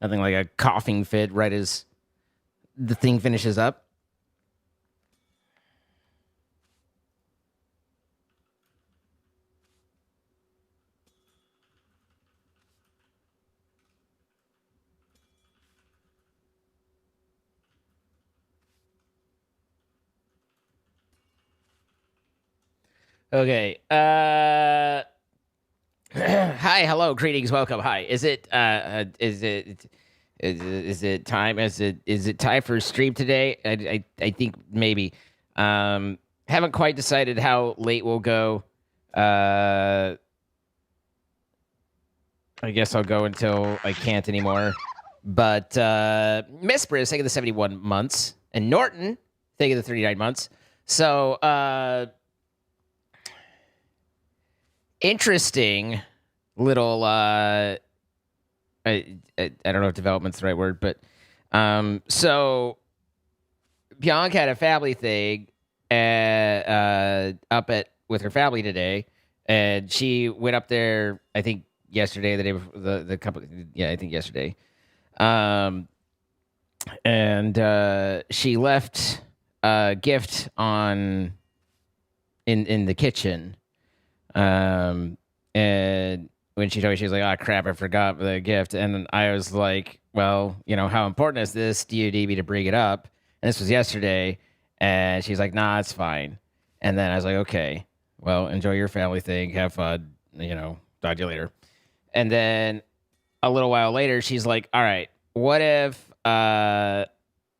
Nothing like a coughing fit right as the thing finishes up. Okay. Hi, hello, greetings, welcome. Hi. Is it time? Is it time for a stream today? I think maybe. Haven't quite decided how late we'll go. I guess I'll go until I can't anymore. But Miss Briz, thank you the 71 months, and Norton, thank you the 39 months. So interesting little I don't know if development's the right word, but so Bianca had a family thing up at with her family today, and she went up there. I think yesterday, the day before, the couple, yeah, I think yesterday, and she left a gift on in the kitchen, and when she told me, she was like, "Oh crap, I forgot the gift." And I was like, "Well, how important is this? Do you need me to bring it up?" And this was yesterday, and she's like, "Nah, it's fine." And then I was like, "Okay, well, enjoy your family thing, have fun, talk to you later." And then a little while later, she's like, "All right, what if can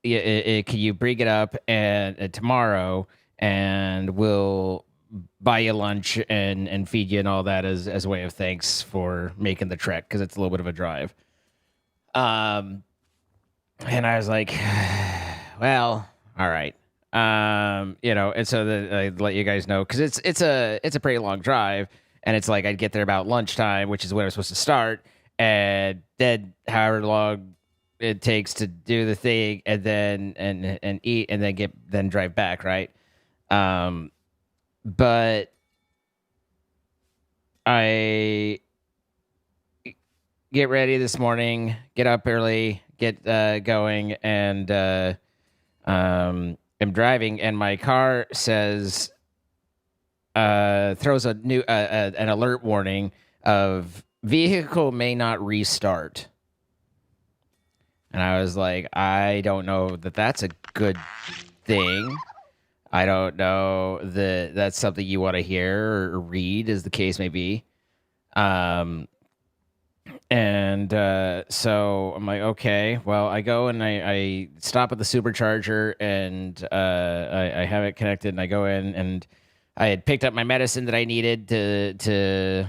you bring it up and tomorrow, and we'll buy you lunch and feed you and all that as a way of thanks for making the trek because it's a little bit of a drive." And I was like, well, all right. And so I let you guys know because it's a pretty long drive, and it's like I'd get there about lunchtime, which is when I was supposed to start, and then however long it takes to do the thing, and then and eat, and then drive back, right? But I get ready this morning, get up early, get going, and am driving, and my car says throws an alert warning of vehicle may not restart. And I was like, I don't know that that's a good thing. I don't know that that's something you want to hear or read, as the case may be. So I'm like, okay, well, I go and I stop at the supercharger, and I have it connected, and I go in, and I had picked up my medicine that I needed to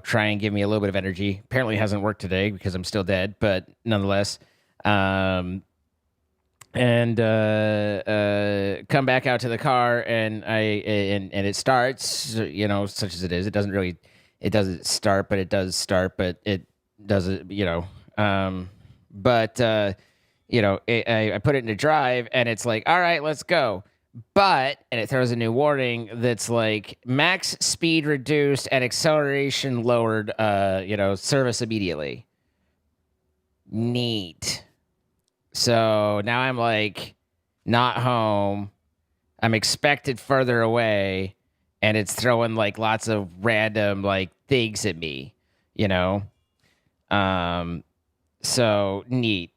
try and give me a little bit of energy. Apparently, it hasn't worked today because I'm still dead, but nonetheless. And come back out to the car, and and it starts, such as it is. It doesn't start, but it does start, but it doesn't, but I put it into drive, and it's like, all right, let's go. And it throws a new warning that's like max speed reduced and acceleration lowered, service immediately. Neat. So now I'm like not home. I'm expected further away, and it's throwing like lots of random like things at me, you know. So neat.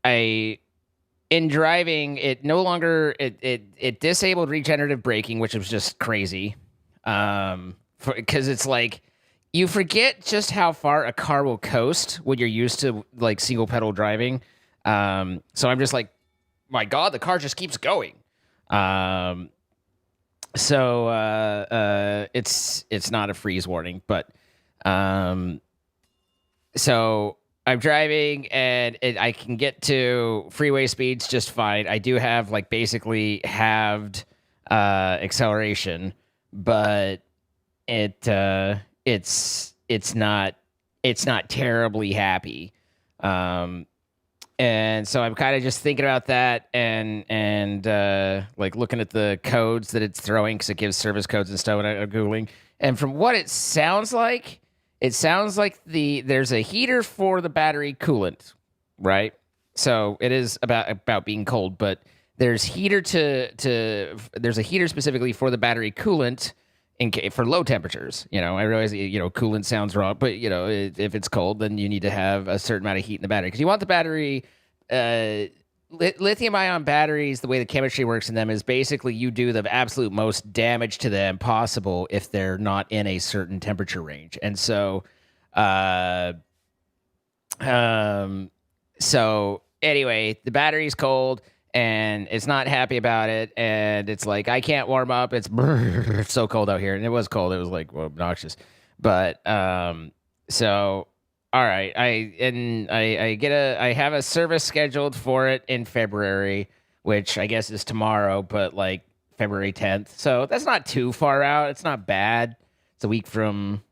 In driving, it no longer it disabled regenerative braking, which was just crazy. Because it's like you forget just how far a car will coast when you're used to like single pedal driving. So I'm just like, my God, the car just keeps going. It's not a freeze warning, but so I'm driving, and I can get to freeway speeds just fine. I do have like basically halved acceleration, but it's not terribly happy. And so I'm kind of just thinking about that, and like looking at the codes that it's throwing, because it gives service codes and stuff when I'm Googling. And from what it sounds like there's a heater for the battery coolant. right? So it is about being cold, but there's there's a heater specifically for the battery coolant for low temperatures. I realize coolant sounds wrong, but if it's cold, then you need to have a certain amount of heat in the battery because you want the battery. Lithium ion batteries, the way the chemistry works in them is basically you do the absolute most damage to them possible if they're not in a certain temperature range, and so. Uh, um, so anyway, the battery's cold and it's not happy about it, and it's like I can't warm up. It's so cold out here, and it was cold. It was like obnoxious, but so all right, I have a service scheduled for it in February, which I guess is tomorrow, but like February 10th. So that's not too far out. It's not bad. It's a week from.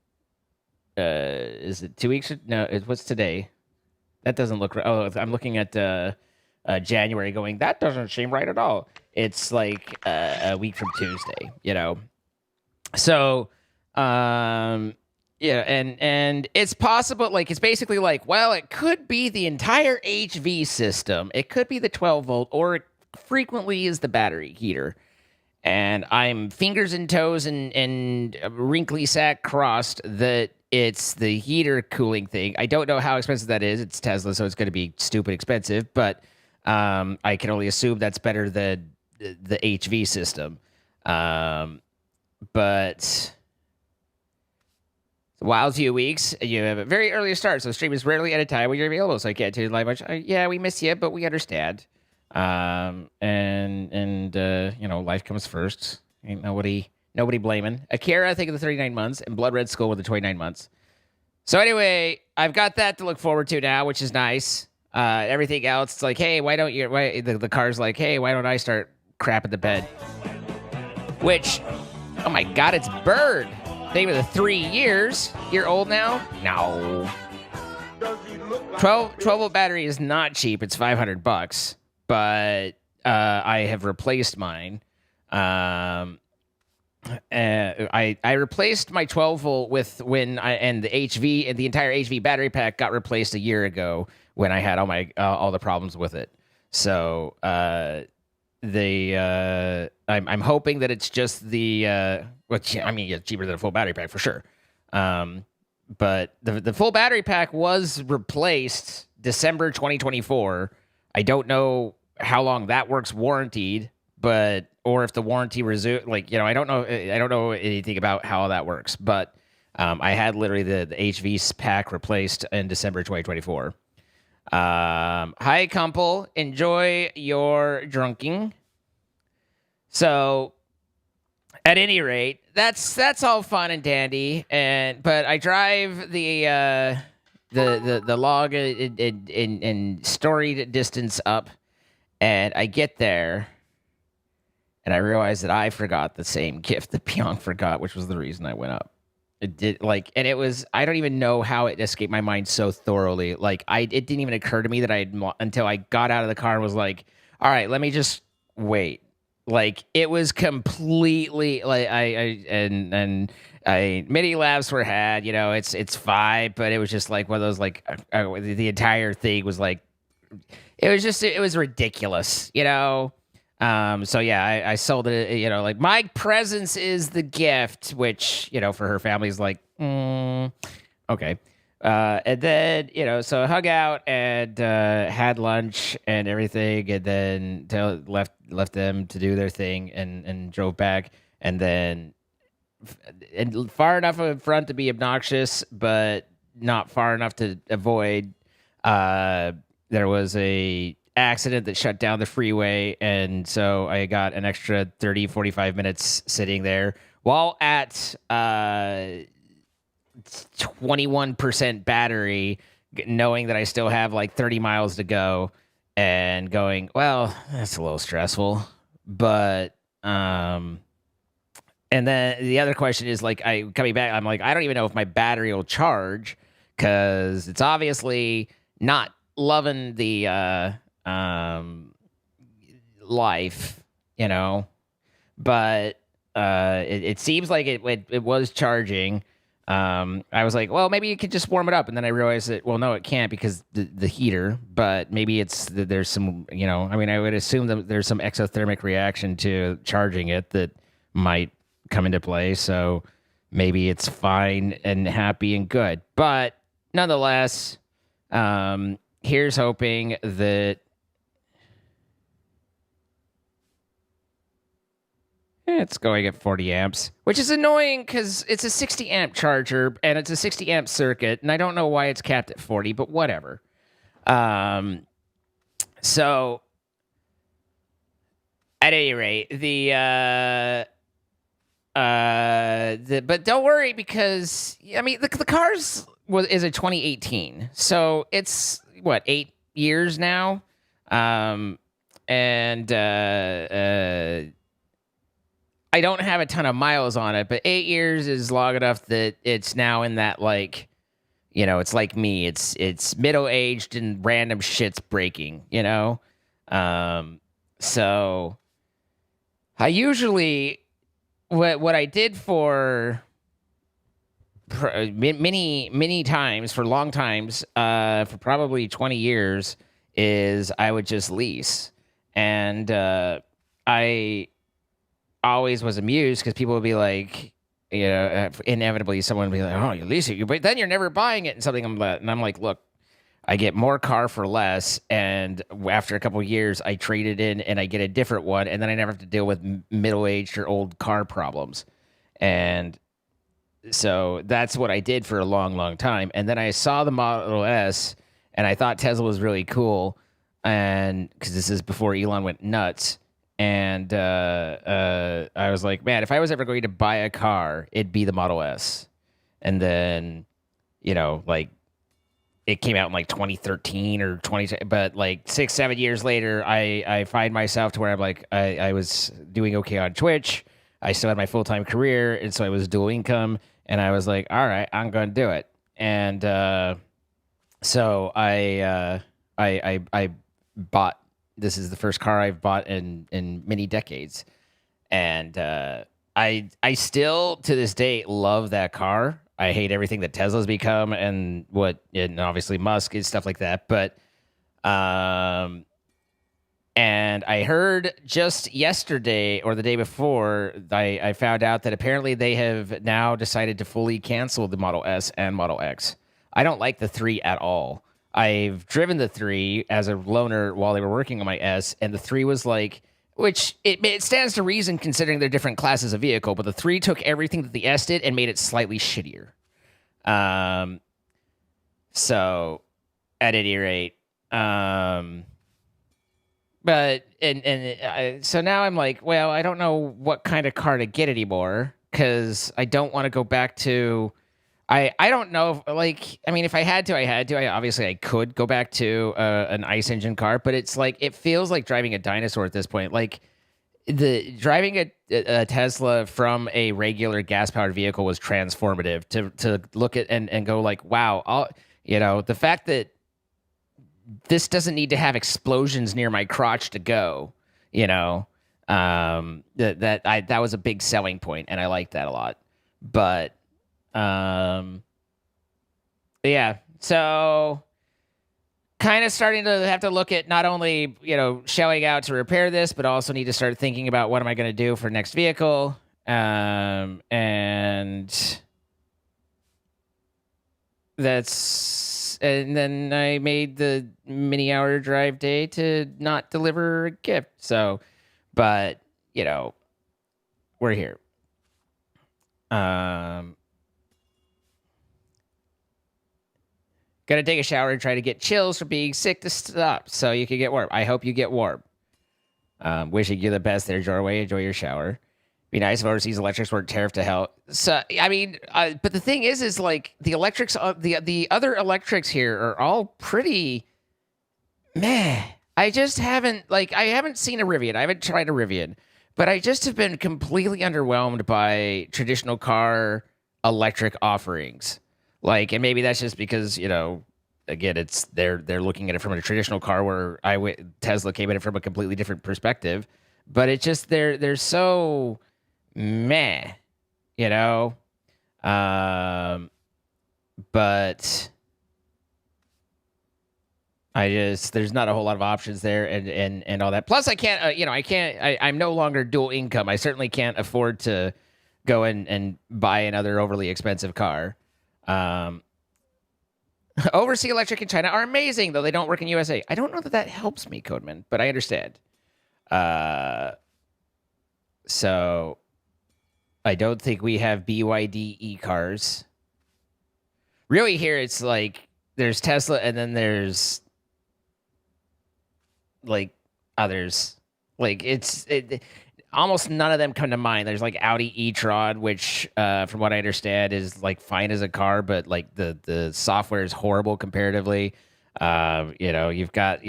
Is it 2 weeks? No, what's today? That doesn't look right. Oh, I'm looking at January going, that doesn't seem right at all. It's like a week from Tuesday. So, yeah, and it's possible, like, it's basically like, well, it could be the entire HV system. It could be the 12 volt, or it frequently is the battery heater. And I'm fingers and toes and wrinkly sack crossed that it's the heater cooling thing. I don't know how expensive that is. It's Tesla, so it's going to be stupid expensive. But I can only assume that's better than the HV system. But wild few weeks. You have a very early start, so the stream is rarely at a time when you're available. So I can't do live much. Yeah, we miss you, but we understand. Life comes first. Ain't nobody blaming. Akira, I think, of the 39 months, and Blood Red Skull with the 29 months. So anyway, I've got that to look forward to now, which is nice. Everything else, it's like, hey, why don't you? The car's like, hey, why don't I start crapping the bed? Which, oh my God, it's Bird. Thing with the 3 years. You're old now? No. 12 volt battery is not cheap. It's $500. But I have replaced mine. I replaced my 12 volt and the HV, and the entire HV battery pack got replaced a year ago when I had all the problems with it. So I'm hoping that it's just which I mean, it's cheaper than a full battery pack for sure. But the full battery pack was replaced December 2024. I don't know how long that works warranted, or if the warranty resume. I don't know. I don't know anything about how that works. But I had literally the HV pack replaced in December 2024. Hi, Kumple. Enjoy your drinking. So, at any rate, that's all fun and dandy. But I drive the log in storied distance up, and I get there, and I realize that I forgot the same gift that Pyong forgot, which was the reason I went up. It did, and it was, I don't even know how it escaped my mind so thoroughly. It didn't even occur to me that until I got out of the car and was like, all right, let me just wait. It was completely mini labs were had, it's fine, but it was just like one of those, the entire thing was like, it was ridiculous, So yeah, I sold it, my presence is the gift, which, for her family is like, okay. And then, so I hung out and had lunch and everything, and then left them to do their thing and drove back, and then and far enough in front to be obnoxious, but not far enough to avoid. There was a accident that shut down the freeway, and so I got an extra 30, 45 minutes sitting there while at 21% battery, knowing that I still have 30 miles to go, and going, well, that's a little stressful. But and then the other question is coming back, I'm like, I don't even know if my battery will charge, because it's obviously not loving the life, but it seems like it was charging. I was like, well, maybe you could just warm it up, and then I realized that, well, no, it can't because the heater. But maybe it's there's some, I mean, I would assume that there's some exothermic reaction to charging it that might come into play. So maybe it's fine and happy and good. But nonetheless, here's hoping that it's going at 40 amps, which is annoying because it's a 60 amp charger and it's a 60 amp circuit, and I don't know why it's capped at 40, but whatever. So at any rate, but don't worry because I mean the car's is a 2018, so it's what 8 years now, and I don't have a ton of miles on it, but 8 years is long enough that it's now in that like, it's like me. It's middle aged and random shit's breaking. So I usually what I did for many times for long times for probably 20 years is I would just lease, and I always was amused because people would be like, inevitably someone would be like, oh, you lease it, but then you're never buying it and something. And I'm like, look, I get more car for less, and after a couple of years, I trade it in and I get a different one, and then I never have to deal with middle-aged or old car problems. And so that's what I did for a long, long time. And then I saw the Model S, and I thought Tesla was really cool, and because this is before Elon went nuts. And I was like, man, if I was ever going to buy a car, it'd be the Model S. And then, like it came out in like 2013 or 20, but like 6, 7 years later, I find myself to where I'm like, I was doing okay on Twitch. I still had my full-time career. And so I was dual income, and I was like, all right, I'm going to do it. And so I bought. This is the first car I've bought in many decades, and I still to this day love that car. I hate everything that Tesla's become and obviously Musk is stuff like that. But and I heard just yesterday or the day before, I found out that apparently they have now decided to fully cancel the Model S and Model X. I don't like the 3 at all. I've driven the 3 as a loaner while they were working on my S, and the 3 was like, which it stands to reason considering they're different classes of vehicle, but the 3 took everything that the S did and made it slightly shittier. So at any rate, so now I'm like, well, I don't know what kind of car to get anymore because I don't want to go back to. I don't know if, I mean, if I had to, obviously I could go back to an ICE engine car, but it's like, it feels like driving a dinosaur at this point. Like driving a Tesla from a regular gas powered vehicle was transformative to look at and go like, wow, the fact that this doesn't need to have explosions near my crotch to go, that was a big selling point, and I liked that a lot. But yeah, so kind of starting to have to look at not only, shelling out to repair this, but also need to start thinking about what am I going to do for next vehicle. And then I made the many hour drive day to not deliver a gift. So, but, we're here. Gonna take a shower and try to get chills from being sick to stop so you can get warm. I hope you get warm. Wishing you the best there, Jorway. Enjoy your shower. Be nice if overseas electrics weren't tariffed to hell. So, I mean, but the thing is like the electrics, the other electrics here are all pretty meh. I just haven't, I haven't seen a Rivian. I haven't tried a Rivian, but I just have been completely underwhelmed by traditional car electric offerings. And maybe that's just because, again, it's they're looking at it from a traditional car where Tesla came at it from a completely different perspective. But it's just they're so meh, But there's not a whole lot of options there, and all that. Plus, I can't, I'm no longer dual income. I certainly can't afford to go and buy another overly expensive car. Overseas Electric in China are amazing, though they don't work in USA. I don't know that helps me, Codeman, but I understand. So I don't think we have BYD e-cars. Really, here it's like there's Tesla, and then there's like others. Like almost none of them come to mind. There's like Audi e-tron, which from what I understand is like fine as a car, but like the software is horrible comparatively. You've got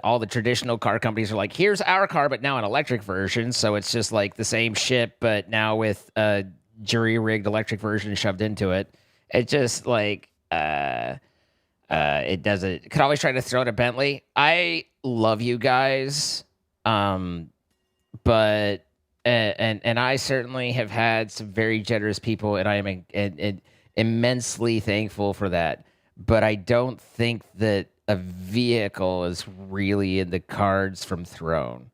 all the traditional car companies are like, here's our car, but now an electric version. So it's just like the same shit, but now with a jury rigged electric version shoved into it. It's just like it doesn't. Could always try to throw it at Bentley. I love you guys, but and I certainly have had some very generous people, and I am immensely thankful for that. But I don't think that a vehicle is really in the cards from Throne,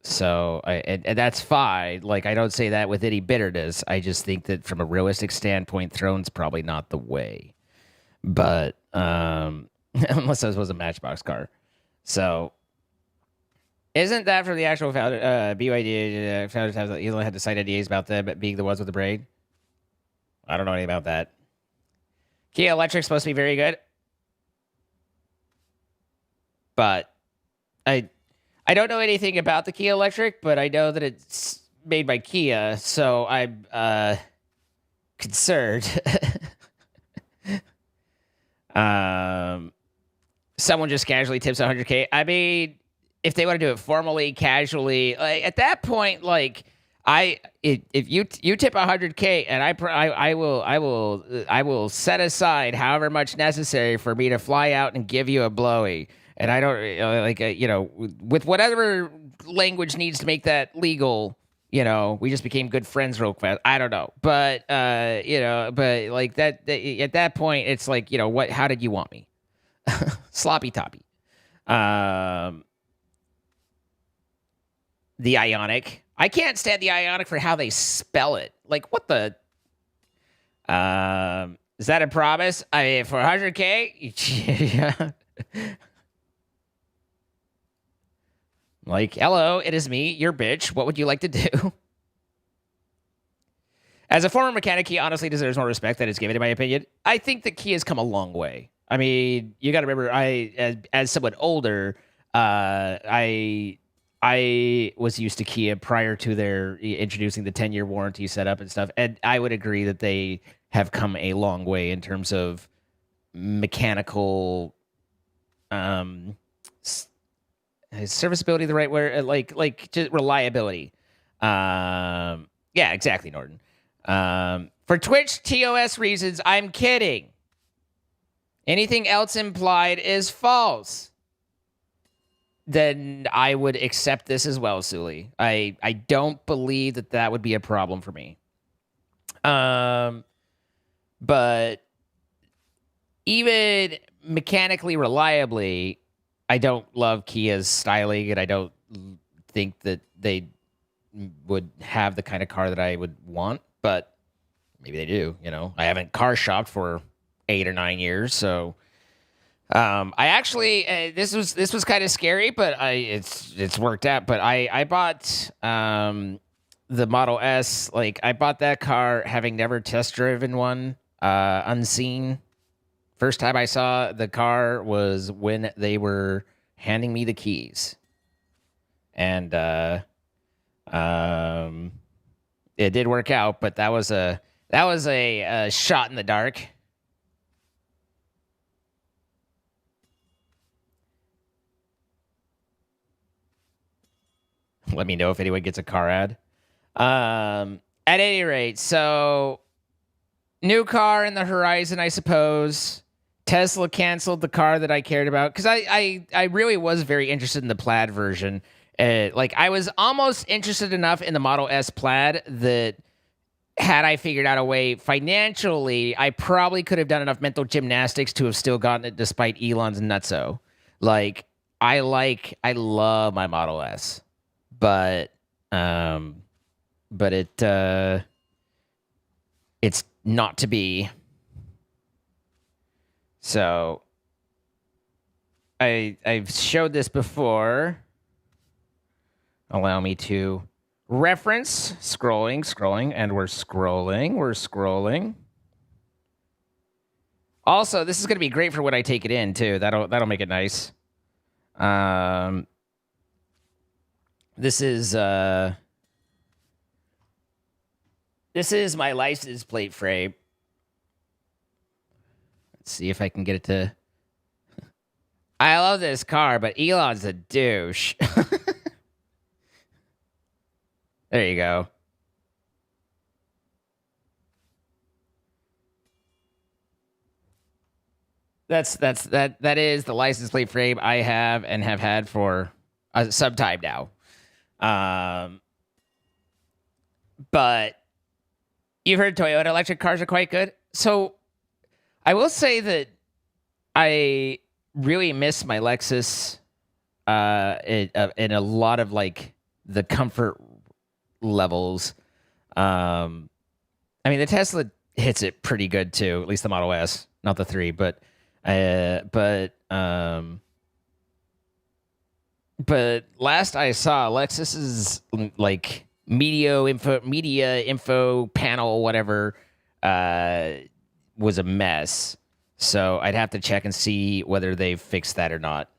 so and that's fine. Like, I don't say that with any bitterness. I just think that from a realistic standpoint, Throne's probably not the way. But unless this was a Matchbox car. So isn't that from the actual founder, BYD founders have you only had to cite ideas about them being the ones with the brain? I don't know anything about that. Kia Electric's supposed to be very good. But I don't know anything about the Kia Electric, but I know that it's made by Kia, so I'm concerned. Someone just casually tips 100K. I mean, if they want to do it formally, casually, like, at that point, like, if you tip 100K, and I will set aside however much necessary for me to fly out and give you a blowy. And I don't with whatever language needs to make that legal. We just became good friends real fast. I don't know, but but like that at that point, it's like, what? How did you want me? Sloppy toppy. The Ionic. I can't stand the Ionic for how they spell it. Like, what the? Is that a promise? I mean, for 100K? Like, hello, it is me, your bitch. What would you like to do? As a former mechanic, Kia honestly deserves more respect than it's given, in my opinion. I think that Kia's come a long way. I mean, you got to remember, as someone older, I was used to Kia prior to their introducing the 10-year warranty setup and stuff, and I would agree that they have come a long way in terms of mechanical is serviceability the right word? Like just reliability. Yeah, exactly, Norton. For Twitch TOS reasons, I'm kidding. Anything else implied is false. Then I would accept this as well, Sully. I don't believe that would be a problem for me. But even mechanically reliably, I don't love Kia's styling, and I don't think that they would have the kind of car that I would want, but maybe they do. I haven't car shopped for 8 or 9 years, so I actually this was kind of scary, but it's worked out. But I bought the Model S. Like, I bought that car having never test driven one, unseen. First time I saw the car was when they were handing me the keys, and it did work out. But that was a shot in the dark. Let me know if anyone gets a car ad. At any rate, so new car in the horizon, I suppose. Tesla canceled the car that I cared about because I really was very interested in the plaid version, Like I was almost interested enough in the Model S Plaid that had I figured out a way financially, I probably could have done enough mental gymnastics to have still gotten it despite Elon's nutso. Like I love my Model S, but um, but it's not to be. So I've showed this before. Allow me to reference scrolling, and we're scrolling. Also, this is going to be great for when I take it in too. That'll make it nice. This is my license plate frame. Let's see if I can get it to. I love this car, but Elon's a douche. There you go. That is the license plate frame I have and have had for some time now. But you've heard Toyota electric cars are quite good. So I will say that I really miss my Lexus in a lot of like the comfort levels. I mean, the Tesla hits it pretty good too, at least the Model S, not the 3, but last I saw, Lexus's like media info panel, whatever, was a mess. So I'd have to check and see whether they've fixed that or not.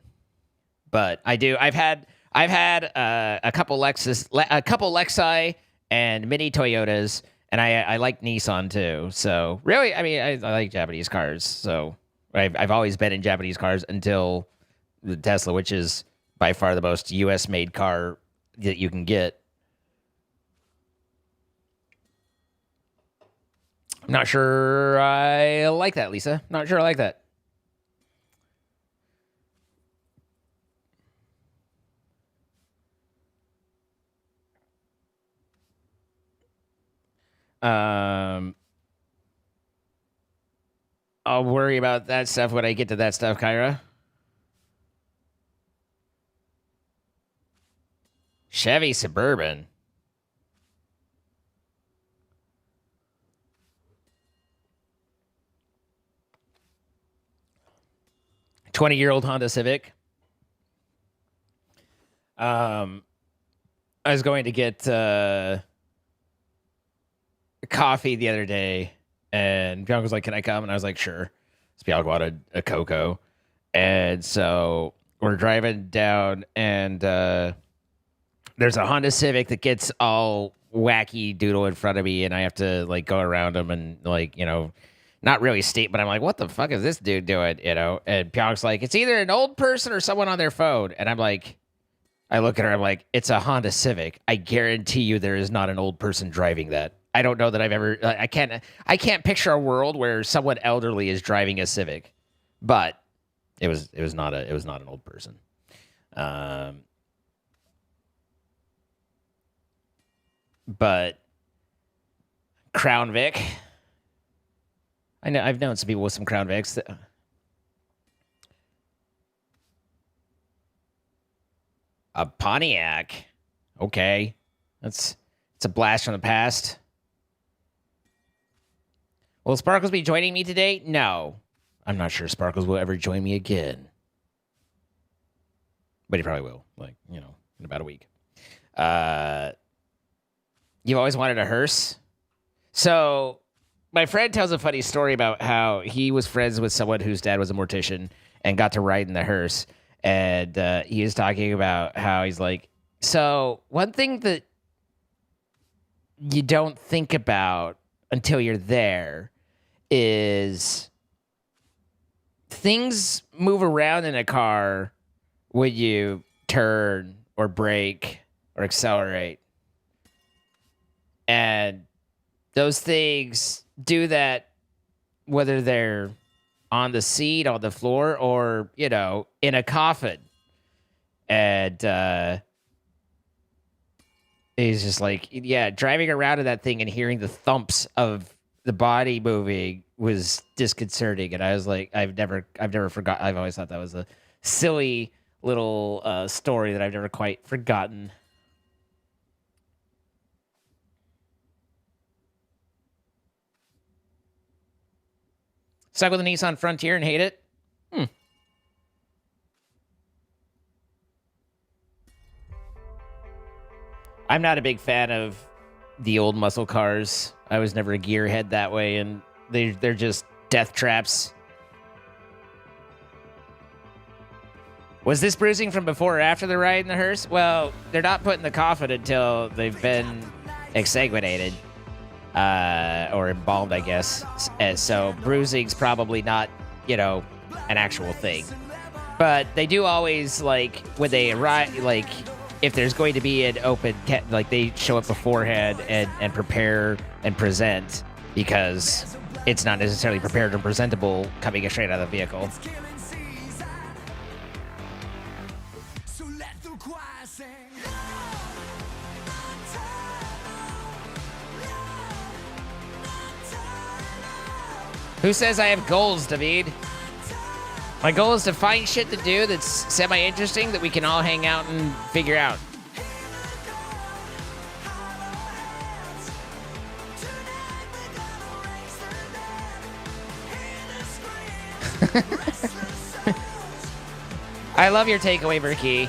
But I've had a couple Lexi and mini Toyotas, and I like Nissan too. So really, I mean, I like Japanese cars. So I've always been in Japanese cars until the Tesla, which is by far the most U.S. made car that you can get. I'm not sure I like that, Lisa. Not sure I like that. I'll worry about that stuff when I get to that stuff, Kyra. Chevy Suburban. $20-year-old Honda Civic. I was going to get coffee the other day, and Bianca was like, "Can I come?" And I was like, "Sure." So Bianca wanted a cocoa, and so we're driving down, and there's a Honda Civic that gets all wacky doodle in front of me, and I have to like go around him and like not really state, but I'm like, "What the fuck is this dude doing?" And Bianca's like, "It's either an old person or someone on their phone," and I'm like. I look at her, I'm like, it's a Honda Civic. I guarantee you there is not an old person driving that. I don't know that I've ever I can't picture a world where someone elderly is driving a Civic. But it was not an old person. But Crown Vic. I've known some people with some Crown Vics that, a Pontiac. Okay. It's a blast from the past. Will Sparkles be joining me today? No. I'm not sure Sparkles will ever join me again. But he probably will, like, in about a week. You've always wanted a hearse? So, my friend tells a funny story about how he was friends with someone whose dad was a mortician and got to ride in the hearse. And he was talking about how he's like, so one thing that you don't think about until you're there is things move around in a car when you turn or brake or accelerate. And those things do that whether they're on the seat, on the floor, or, in a coffin. And He's just like, yeah, driving around in that thing and hearing the thumps of the body moving was disconcerting. And I was like, I've never forgot. I've always thought that was a silly little story that I've never quite forgotten. Stuck with a Nissan Frontier and hate it? I'm not a big fan of the old muscle cars. I was never a gearhead that way, and they're just death traps. Was this bruising from before or after the ride in the hearse? Well, they're not putting the coffin until they've been exsanguinated. Or embalmed, I guess. So bruising's probably not, an actual thing. But they do always, like, when they arrive, like, if there's going to be an open, like, they show up beforehand and prepare and present, because it's not necessarily prepared or presentable coming straight out of the vehicle. Who says I have goals, David? My goal is to find shit to do that's semi-interesting that we can all hang out and figure out. I love your takeaway, Berkey.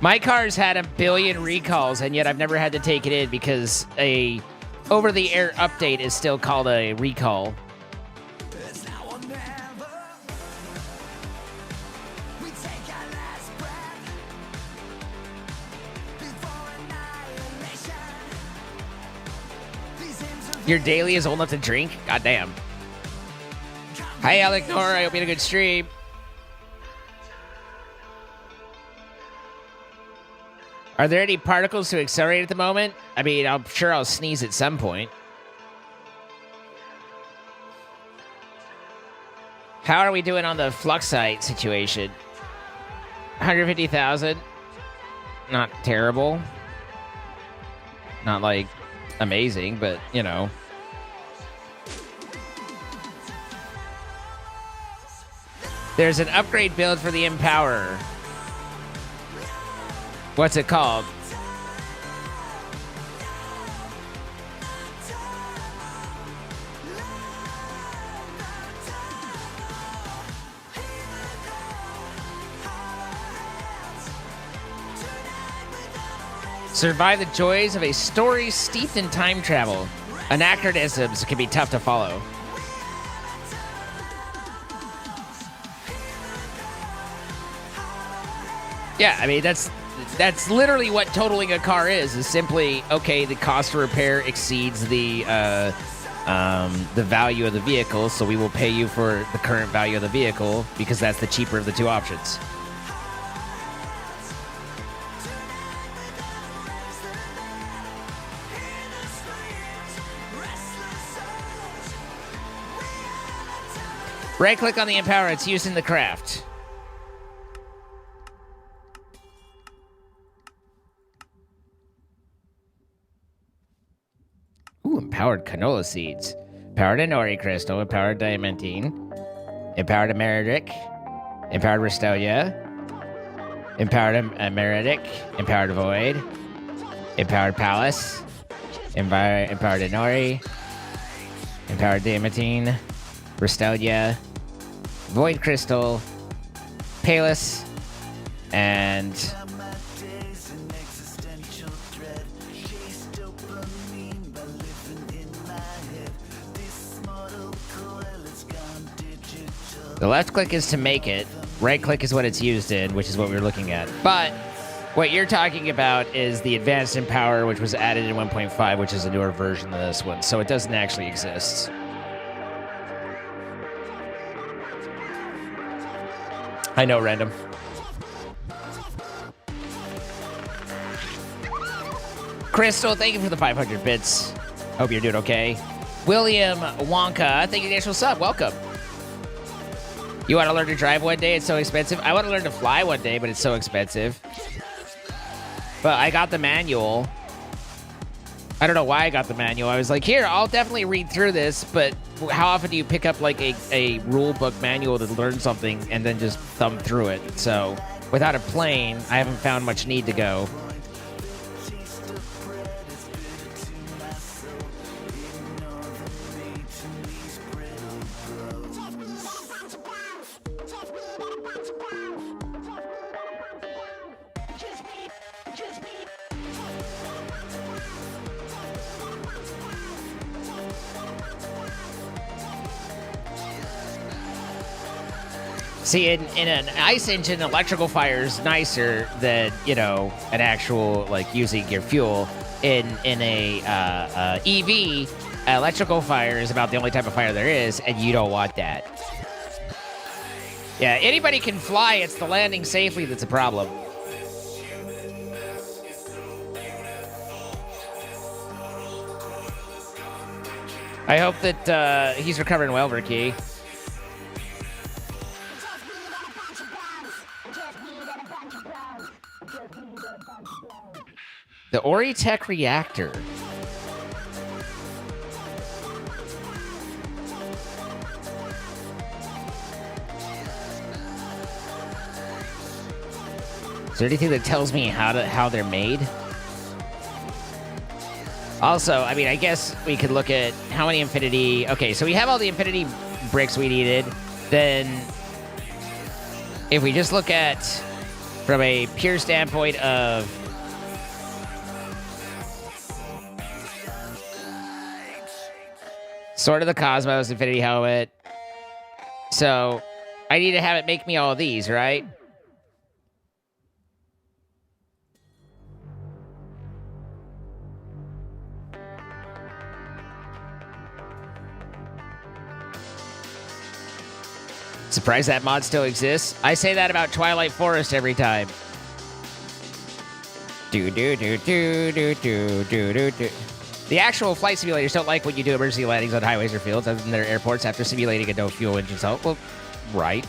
My car's had 1 billion recalls, and yet I've never had to take it in because a over-the-air update is still called a recall. Your daily is old enough to drink? Goddamn. Hi, Alec Nor. I hope you had a good stream. Are there any particles to accelerate at the moment? I mean, I'm sure I'll sneeze at some point. How are we doing on the Fluxite situation? 150,000. Not terrible. Not, like, amazing, but, There's an upgrade build for the Empower. What's it called? Survive the joys of a story steeped in time travel. Anachronisms can be tough to follow. Yeah, I mean, that's literally what totaling a car is simply, okay, the cost of repair exceeds the value of the vehicle, so we will pay you for the current value of the vehicle because that's the cheaper of the two options. Right-click on the Empower. It's used in the craft. Ooh, empowered canola seeds. Empowered Inori crystal. Empowered diamantine. Empowered Ameridic. Empowered Restolia. Empowered Ameridic. Empowered Void. Empowered Palace. Empowered Inori. Empowered diamantine. Restolia. Void crystal. Palus. And the left click is to make it. Right click is what it's used in, which is what we were looking at. But what you're talking about is the Advanced Empower, which was added in 1.5, which is a newer version of this one. So it doesn't actually exist. I know, random. Crystal, thank you for the 500 bits. Hope you're doing okay. William Wonka, thank you guys for the sub. Welcome. You want to learn to drive one day? It's so expensive. I want to learn to fly one day, but it's so expensive. But I got the manual. I don't know why I got the manual. I was like, here, I'll definitely read through this, but how often do you pick up like a rule book manual to learn something and then just thumb through it? So without a plane, I haven't found much need to go. See, in an ice engine, electrical fire is nicer than, you know, an actual, like, using your fuel. In a EV, electrical fire is about the only type of fire there is, and you don't want that. Yeah, anybody can fly. It's the landing safely that's a problem. I hope that he's recovering well, Ricky. The Oritech reactor. Is there anything that tells me how they're made? Also, I mean, I guess we could look at how many Infinity... Okay, so we have all the Infinity bricks we needed. Then, if we just look at, from a pure standpoint of... Sword of the Cosmos, Infinity Helmet. So, I need to have it make me all of these, right? Surprised that mod still exists. I say that about Twilight Forest every time. Do do do do do do do do do. The actual flight simulators don't like when you do emergency landings on highways or fields other than their airports after simulating a no-fuel engine assault. Well, right.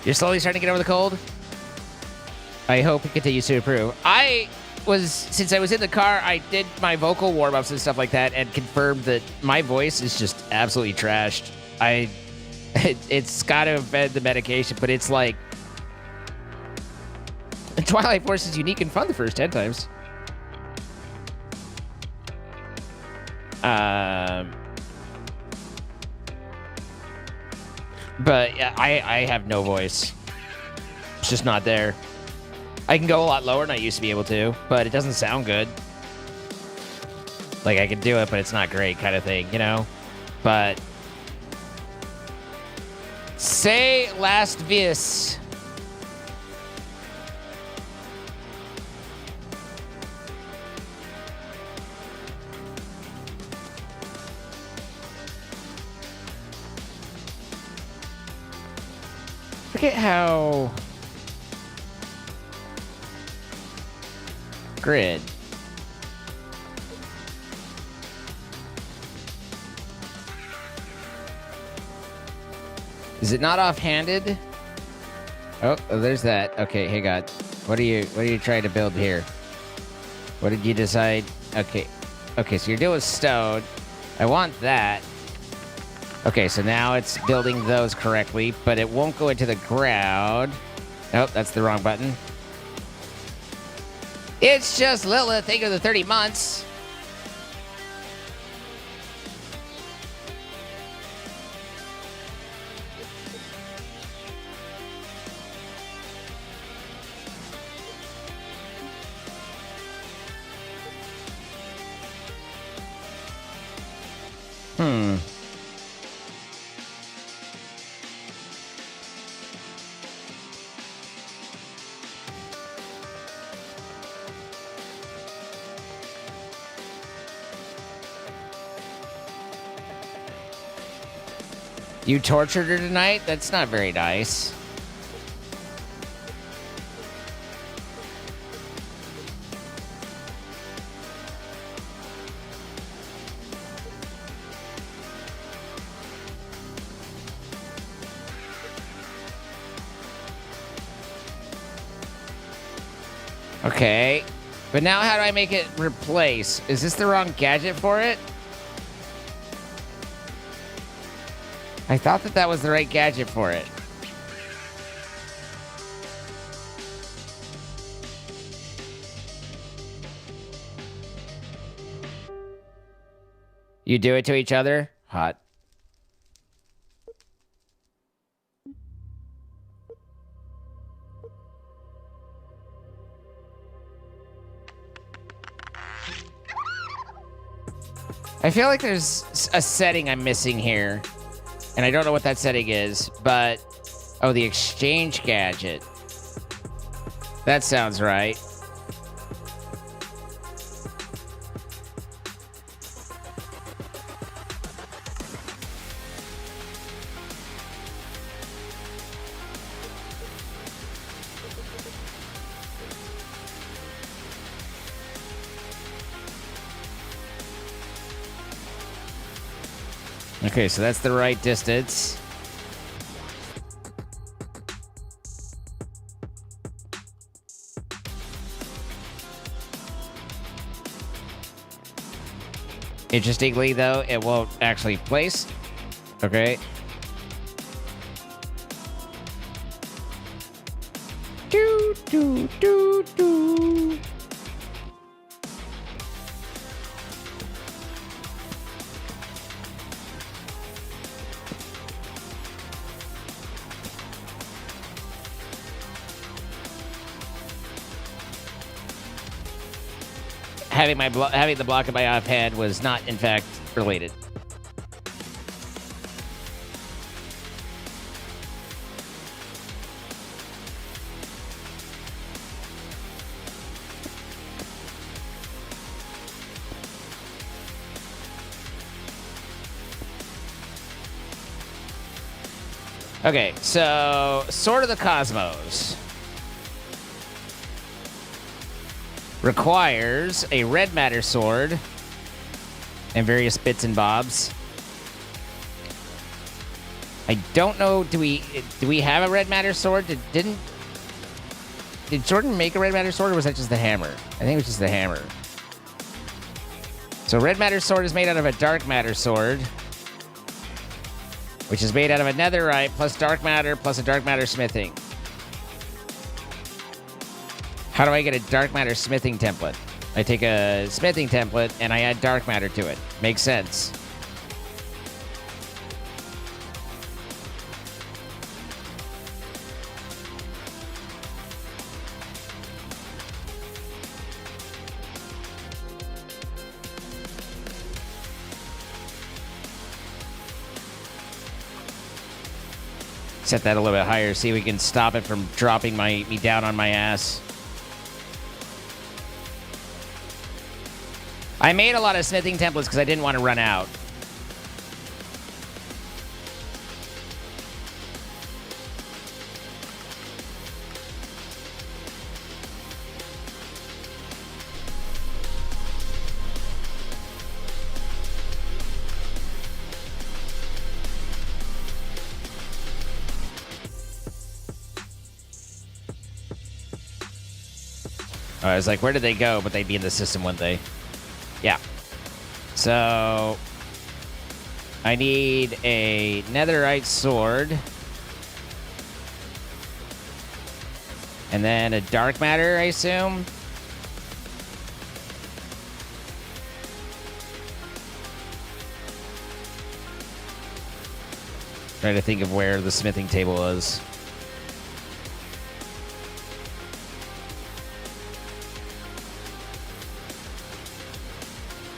You're slowly starting to get over the cold? I hope it continues to improve. Since I was in the car, I did my vocal warm-ups and stuff like that and confirmed that my voice is just absolutely trashed. It's got to have been the medication, but it's like... Twilight Force is unique and fun the first 10 times. But yeah, I have no voice. It's just not there. I can go a lot lower than I used to be able to, but it doesn't sound good. Like, I can do it, but it's not great kind of thing, you know? But... Say last vis. Forget how... Grid. Is it not offhanded? Oh, there's that. Okay, hey God. What are you trying to build here? What did you decide? Okay. Okay, so you're doing stone. I want that. Okay, so now it's building those correctly, but it won't go into the ground. Nope, that's the wrong button. It's just Lilith, think of the 30 months. You tortured her tonight? That's not very nice. Okay. But now how do I make it replace? Is this the wrong gadget for it? I thought that that was the right gadget for it. You do it to each other? Hot. I feel like there's a setting I'm missing here. And I don't know what that setting is, but... Oh, the exchange gadget. That sounds right. Okay, so that's the right distance. Interestingly, though, it won't actually place. Okay. Do, do, do, do. Having the block in my offhand was not, in fact, related. Okay, so Sword of the Cosmos requires a red matter sword and various bits and bobs. I don't know. Do we have a red matter sword? Did Jordan make a red matter sword, or was that just the hammer? I think it was just the hammer. So red matter sword is made out of a dark matter sword, which is made out of a netherite plus dark matter plus a dark matter smithing. How do I get a dark matter smithing template? I take a smithing template and I add dark matter to it. Makes sense. Set that a little bit higher, see if we can stop it from dropping me down on my ass. I made a lot of smithing templates because I didn't want to run out. I was like, where did they go? But they'd be in the system, wouldn't they? Yeah. So I need a netherite sword. And then a dark matter, I assume. Trying to think of where the smithing table is.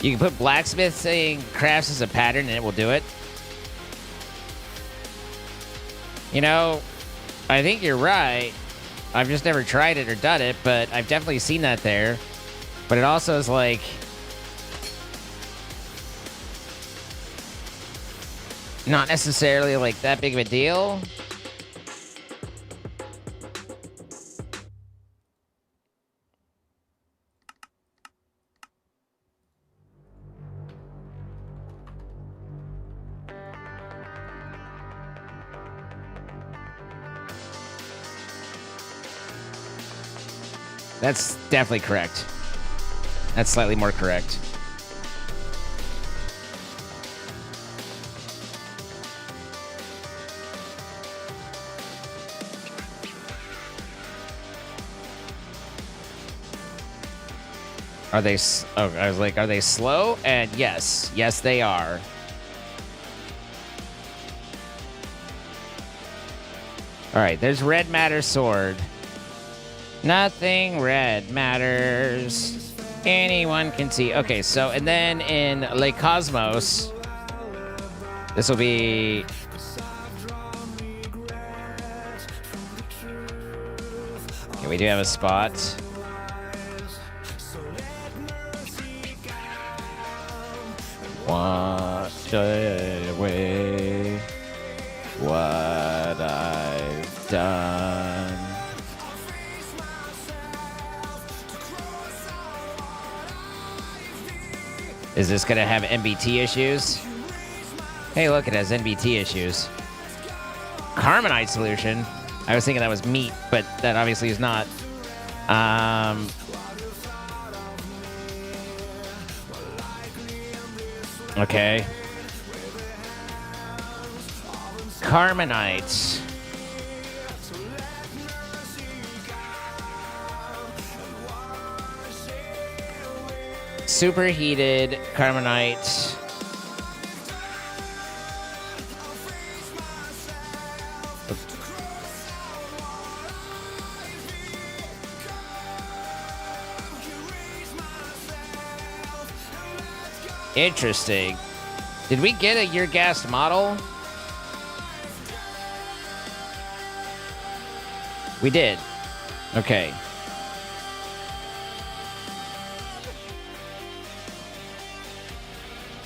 You can put blacksmithing crafts as a pattern and it will do it. You know, I think you're right. I've just never tried it or done it, but I've definitely seen that there. But it also is like... not necessarily like that big of a deal. That's definitely correct. That's slightly more correct. Are they... Oh, I was like, are they slow? And yes. Yes, they are. All right, there's Red Matter Sword. Nothing red matters. Anyone can see. Okay, so, and then in Le Cosmos, this will be... Okay, we do have a spot. Wash away what I've done. Is this gonna have NBT issues? Hey, look, it has NBT issues. Carbonite solution. I was thinking that was meat, but that obviously is not. Okay. Carbonite. Superheated carbonite. Interesting. Did we get a year gas model? We did. Okay.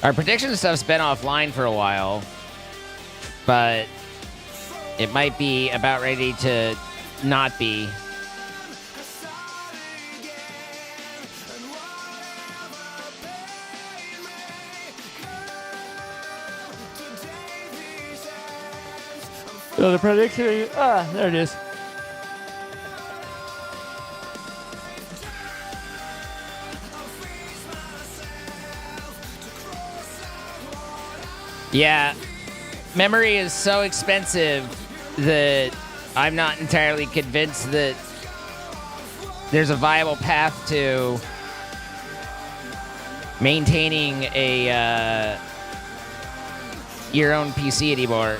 Our prediction stuff's been offline for a while, but it might be about ready to not be. So the prediction, there it is. Yeah, memory is so expensive that I'm not entirely convinced that there's a viable path to maintaining a your own PC anymore.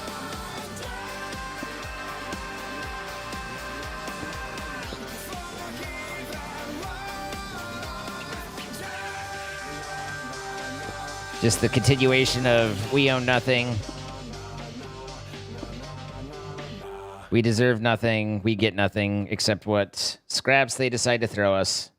Just the continuation of we own nothing. We deserve nothing. We get nothing except what scraps they decide to throw us.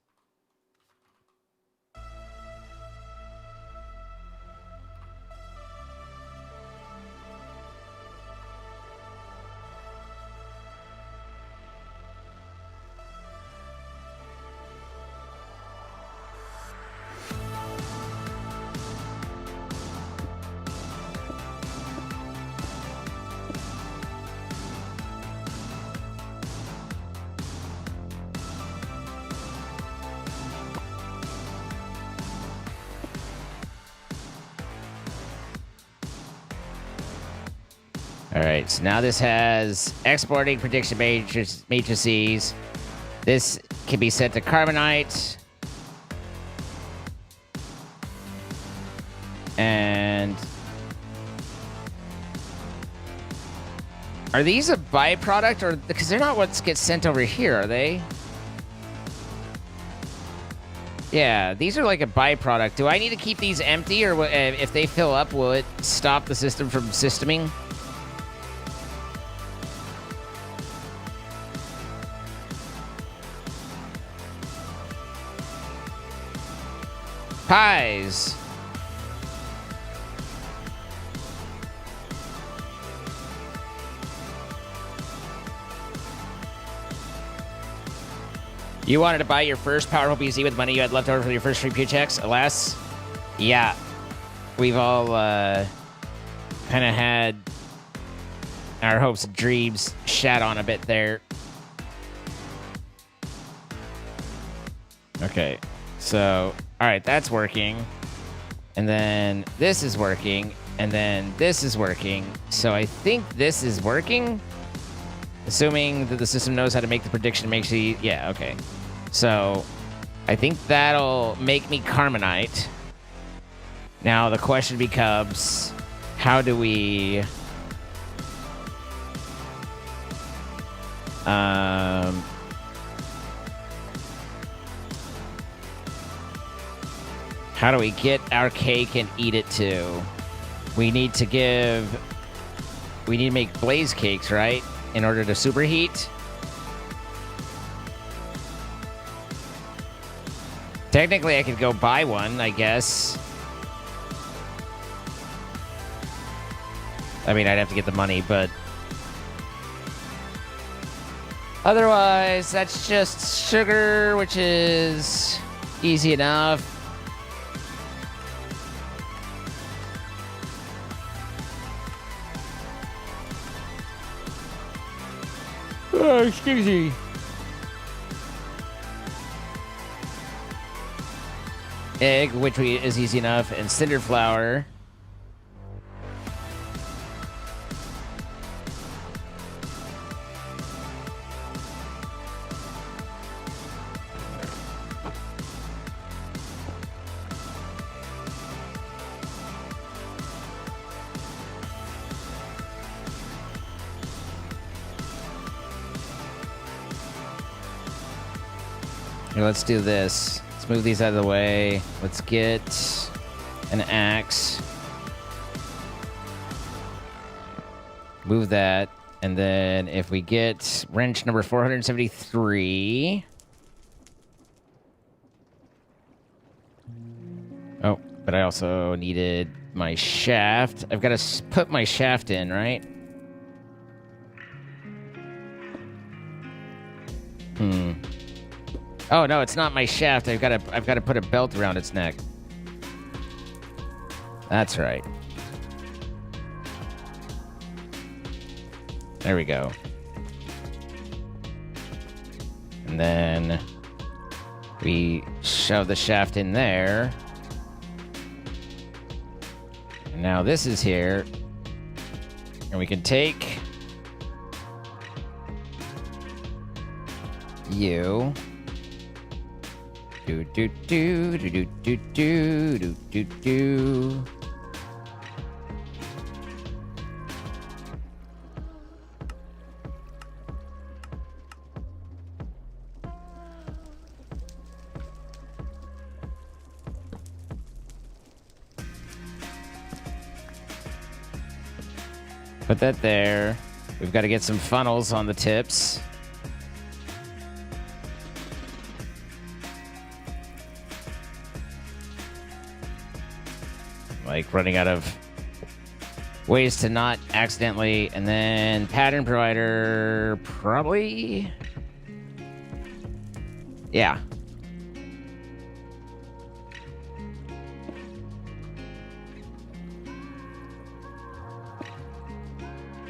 All right, so now this has exporting prediction matrices. This can be set to carbonite. And are these a byproduct, or because they're not what gets sent over here, are they? Yeah, these are like a byproduct. Do I need to keep these empty, or if they fill up, will it stop the system from systeming? Pies. You wanted to buy your first powerful PC with money you had left over from your first free paychecks? Alas, yeah. We've all kind of had our hopes and dreams shat on a bit there. Okay. So, all right, that's working. And then this is working. And then this is working. So I think this is working. Assuming that the system knows how to make the prediction makes you... Yeah, okay. So I think that'll make me Carmenite. Now the question becomes, how do we... How do we get our cake and eat it too? We need to make blaze cakes, right? In order to superheat. Technically, I could go buy one, I guess. I mean, I'd have to get the money, but... Otherwise, that's just sugar, which is easy enough. Oh, excuse me. Egg, which is easy enough, and cinder flour. Here, let's do this. Let's move these out of the way. Let's get an axe. Move that. And then if we get wrench number 473. Oh, but I also needed my shaft. I've got to put my shaft in, right? Oh no, it's not my shaft. I've got to put a belt around its neck. That's right. There we go. And then we shove the shaft in there. And now this is here. And we can take you. Do do do do do do do do do do. Put that there. We've got to get some funnels on the tips. Like running out of ways to not accidentally, and then pattern provider, probably. Yeah.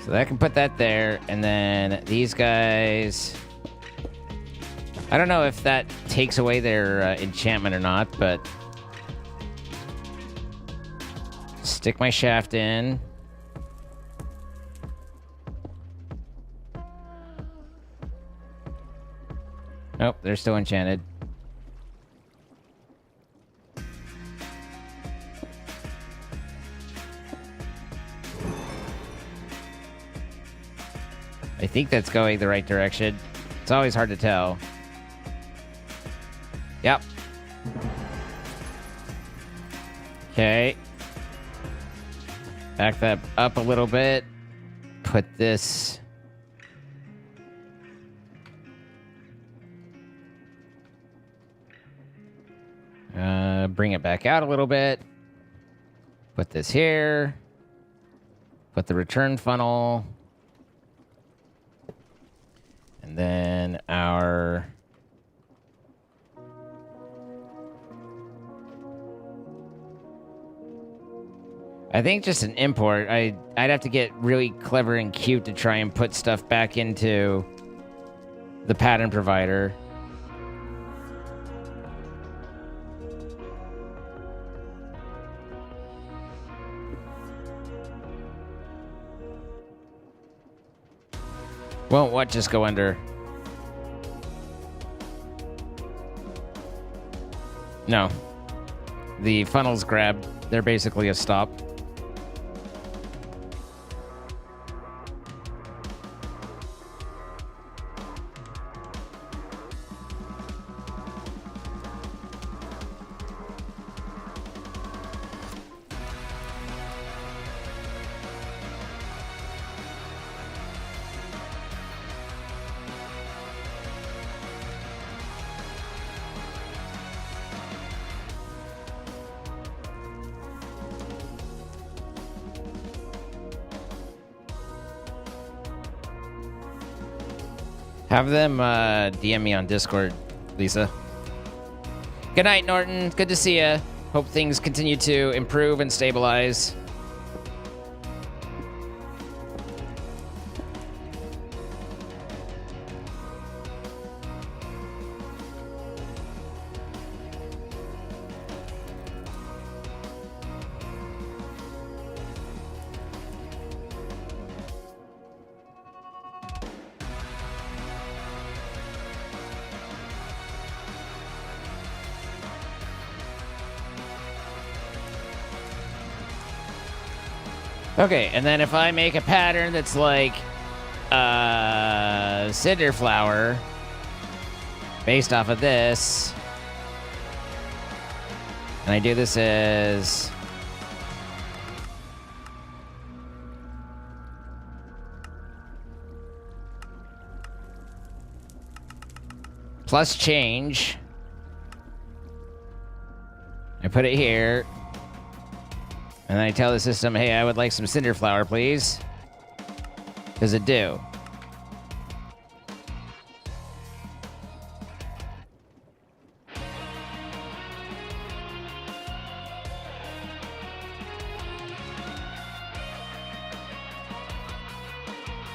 So that can put that there, and then these guys. I don't know if that takes away their enchantment or not, but. Stick my shaft in. Nope, they're still enchanted. I think that's going the right direction. It's always hard to tell. Yep. Okay. Back that up a little bit. Put this... bring it back out a little bit. Put this here. Put the return funnel. And then our... I think just an import. I'd have to get really clever and cute to try and put stuff back into the pattern provider. Won't what just go under? No. The funnels grabbed. They're basically a stop. Have them DM me on Discord, Lisa. Good night, Norton. Good to see ya. Hope things continue to improve and stabilize. Okay, and then if I make a pattern that's like cinder flower based off of this, and I do this as plus change, I put it here. And then I tell the system, hey, I would like some cinder flower, please. Does it do?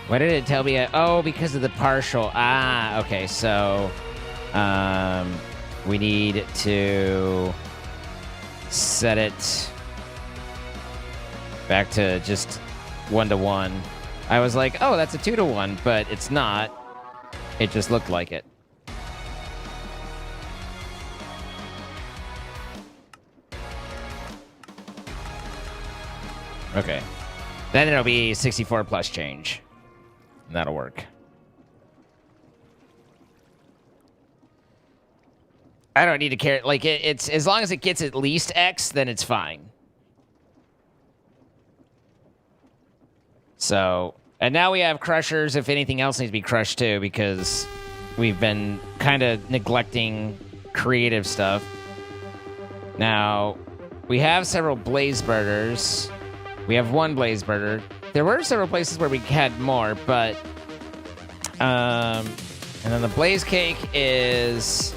Why did it tell me? Oh, because of the partial. Ah, okay. So, we need to set it back to just 1-to-1. I was like, oh, that's a 2-to-1, but it's not. It just looked like it. Okay. Then it'll be 64 plus change. And that'll work. I don't need to care. Like, it's as long as it gets at least X, then it's fine. So, and now we have crushers if anything else needs to be crushed too, because we've been kind of neglecting creative stuff. Now, we have several blaze burners. We have one blaze burner. There were several places where we had more, but, and then the blaze cake is...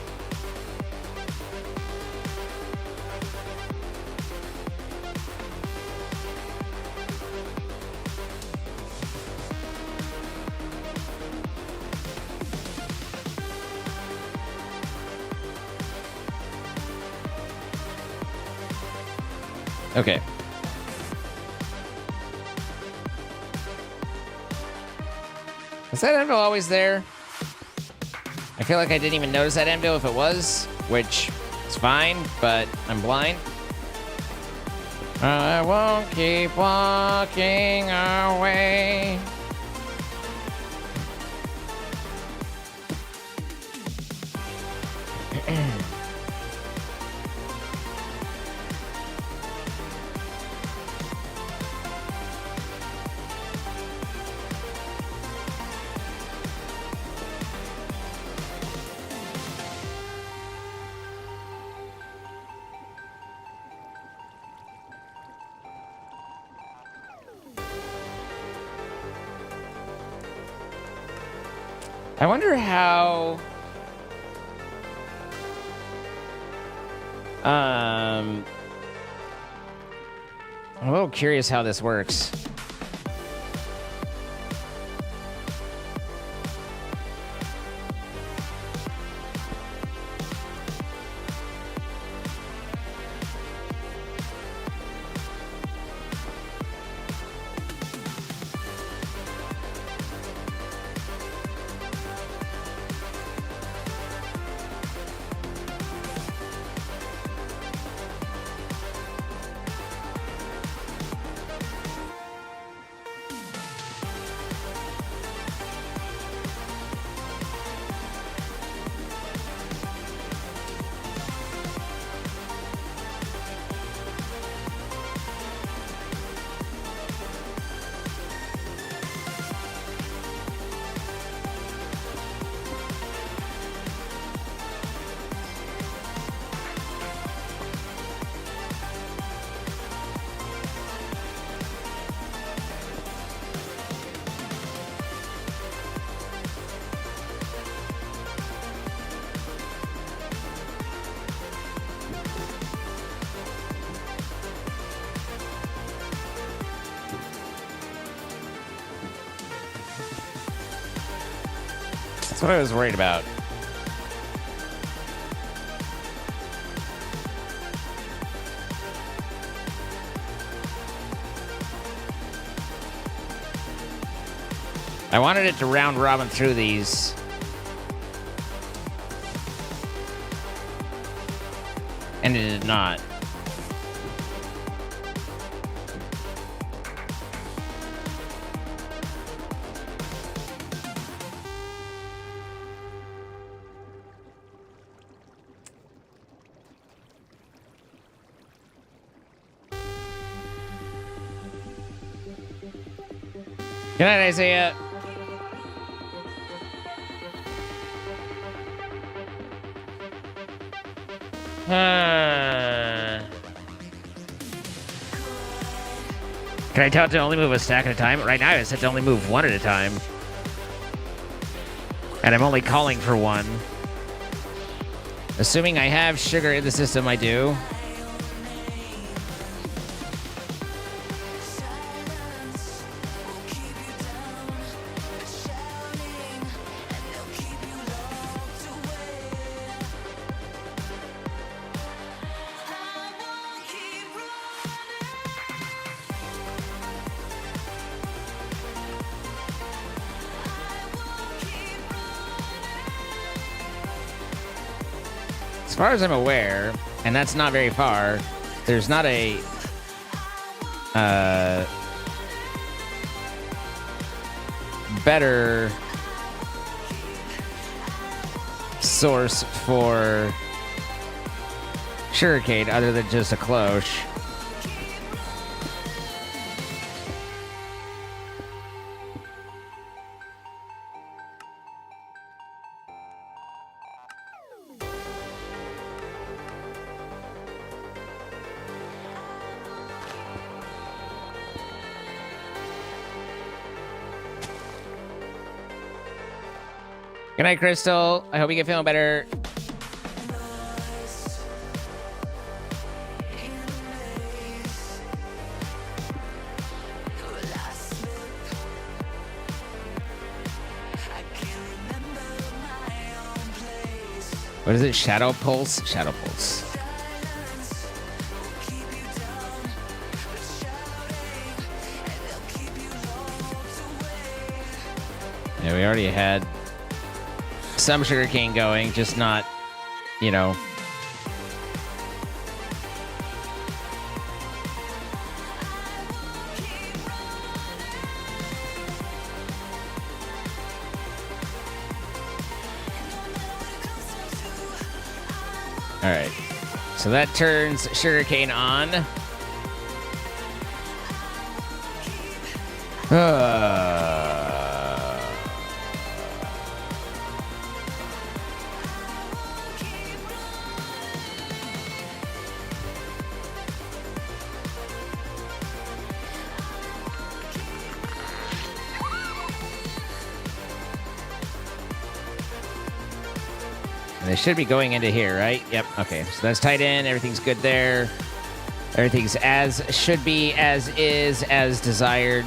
Okay. Was that anvil always there? I feel like I didn't even notice that anvil if it was, which is fine, but I'm blind. I won't keep walking away. I wonder how... I'm a little curious how this works. That's what I was worried about. I wanted it to round robin through these. And it did not. Good night, Isaiah. Can I tell it to only move a stack at a time? Right now, it's set to only move one at a time. And I'm only calling for one. Assuming I have sugar in the system, I do. As far as I'm aware, and that's not very far, there's not a better source for sugarcane other than just a cloche. Good night, Crystal. I hope you get feeling better. What is it? Shadow Pulse? Shadow Pulse. Yeah, we already had some sugarcane going, just not, you know. All right. So that turns sugarcane on. And they should be going into here, right? Yep. Okay. So that's tied in. Everything's good there. Everything's as should be, as is, as desired.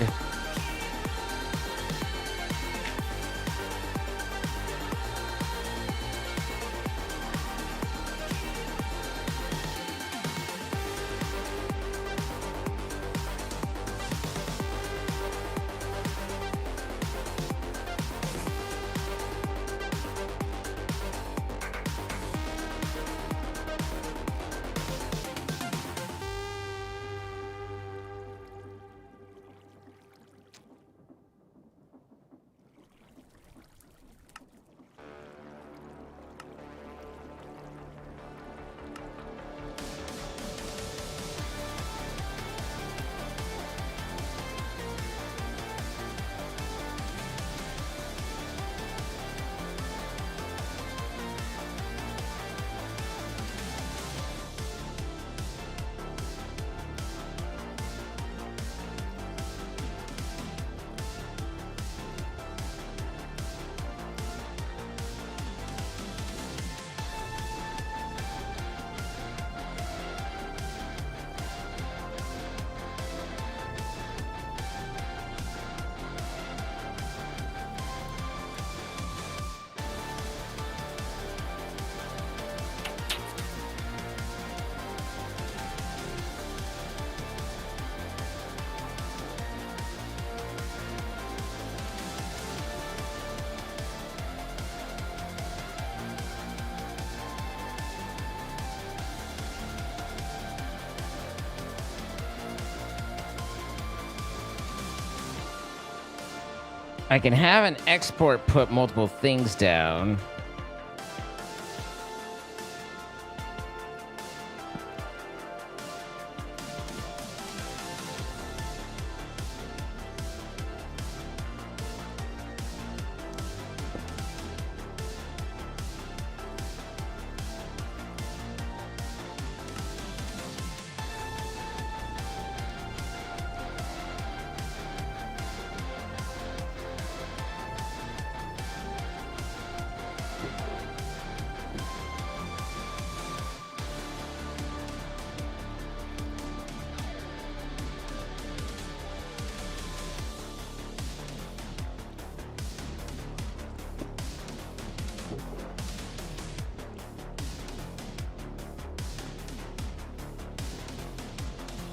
I can have an export put multiple things down.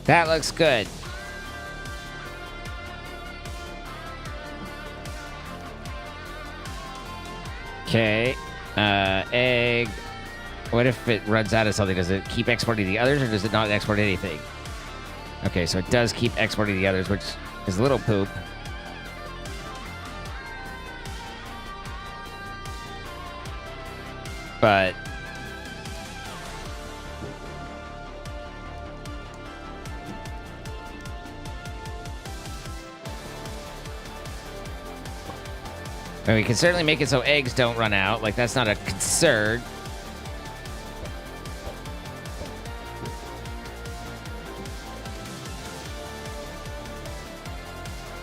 That looks good. Okay. Egg. What if it runs out of something? Does it keep exporting the others, or does it not export anything? Okay, so it does keep exporting the others, which is a little poop. But I mean, we can certainly make it so eggs don't run out. Like, that's not a concern.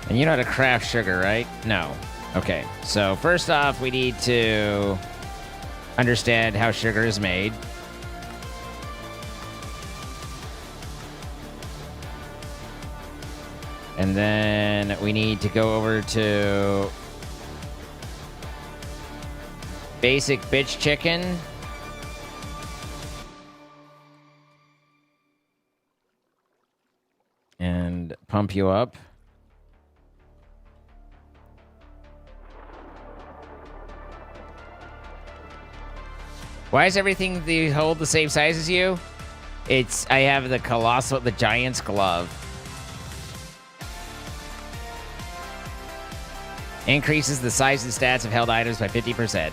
And you know how to craft sugar, right? No. Okay. So first off, we need to understand how sugar is made. And then we need to go over to basic bitch chicken. And pump you up. Why is everything they hold the same size as you? I have the giant's glove. Increases the size and stats of held items by 50%.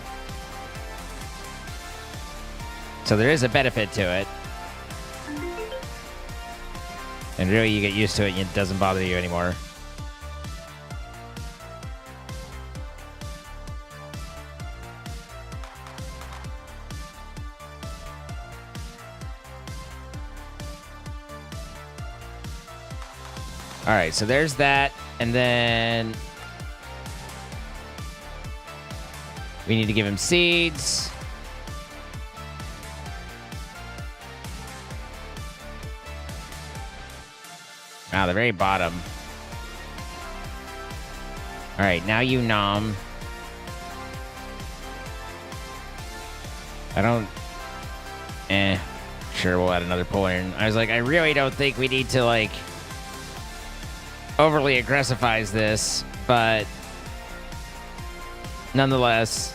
So there is a benefit to it. And really, you get used to it and it doesn't bother you anymore. All right, so there's that. And then we need to give him seeds. Ah, the very bottom. All right, now you nom. I don't... Sure, we'll add another puller in. I was like, I really don't think we need to, like, overly aggressivize this, but nonetheless,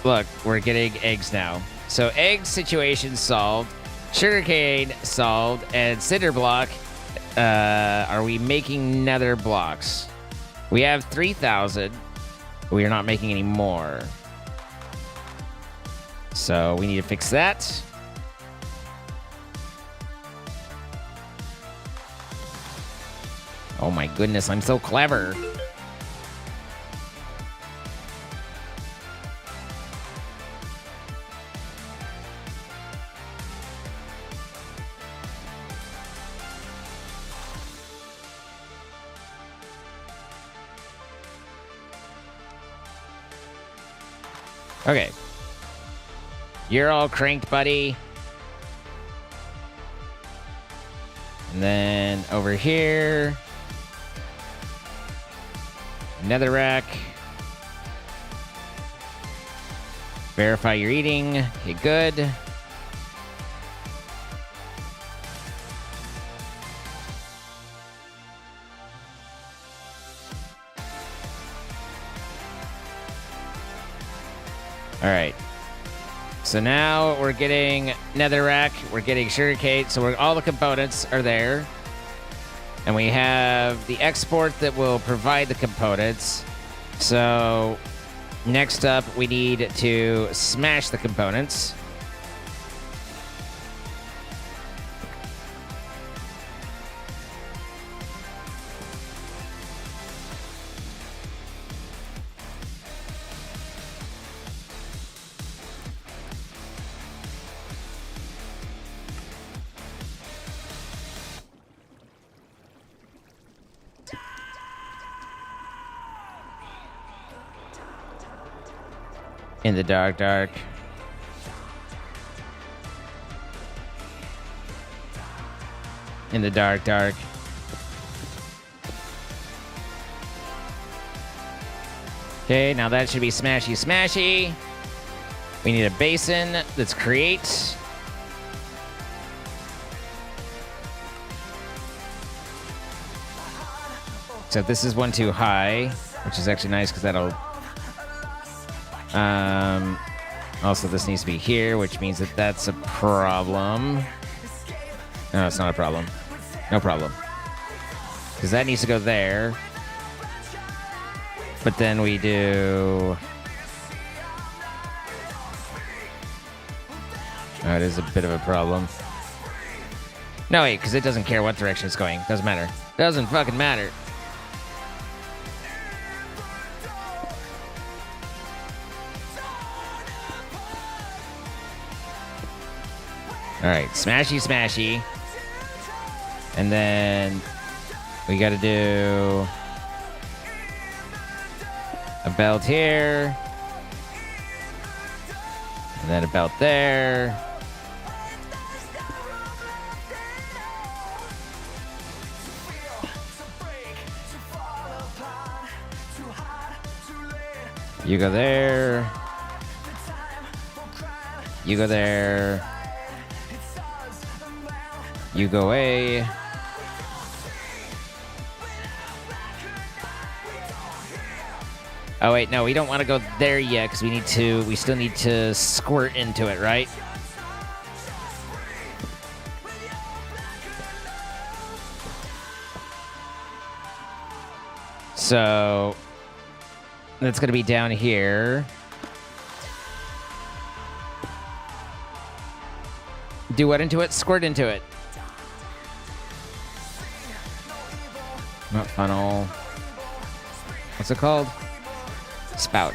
look, we're getting eggs now. So egg situation solved, sugarcane solved, and cinder block. Are we making nether blocks? We have 3,000. We are not making any more. So we need to fix that. Oh my goodness, I'm so clever. Okay. You're all cranked, buddy. And then over here, nether rack. Verify you're eating. Okay, good. All right. So now we're getting netherrack, we're getting sugarcane, so all the components are there. And we have the export that will provide the components. So next up, we need to smash the components. In the dark, dark. In the dark, dark. Okay, now that should be smashy, smashy. We need a basin. Let's create. So this is one too high, which is actually nice because that'll... also, this needs to be here, which means that that's a problem. No, it's not a problem. No problem. Because that needs to go there. But then we do... Oh, it is a bit of a problem. No, wait, because it doesn't care what direction it's going. Doesn't matter. Doesn't fucking matter. Alright, smashy, smashy. And then we gotta do a belt here. And then a belt there. You go there. You go there. You go away. Oh wait, no, we don't want to go there yet because we still need to squirt into it, right? So that's gonna be down here. Do what into it? Squirt into it. Not funnel. What's it called? Spout.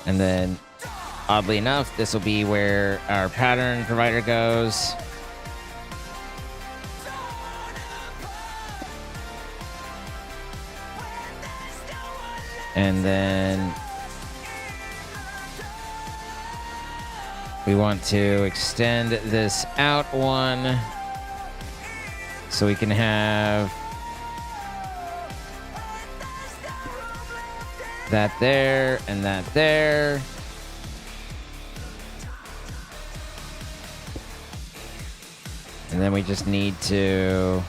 And then, oddly enough, this will be where our pattern provider goes. And then we want to extend this out one so we can have that there and that there. And then we just need to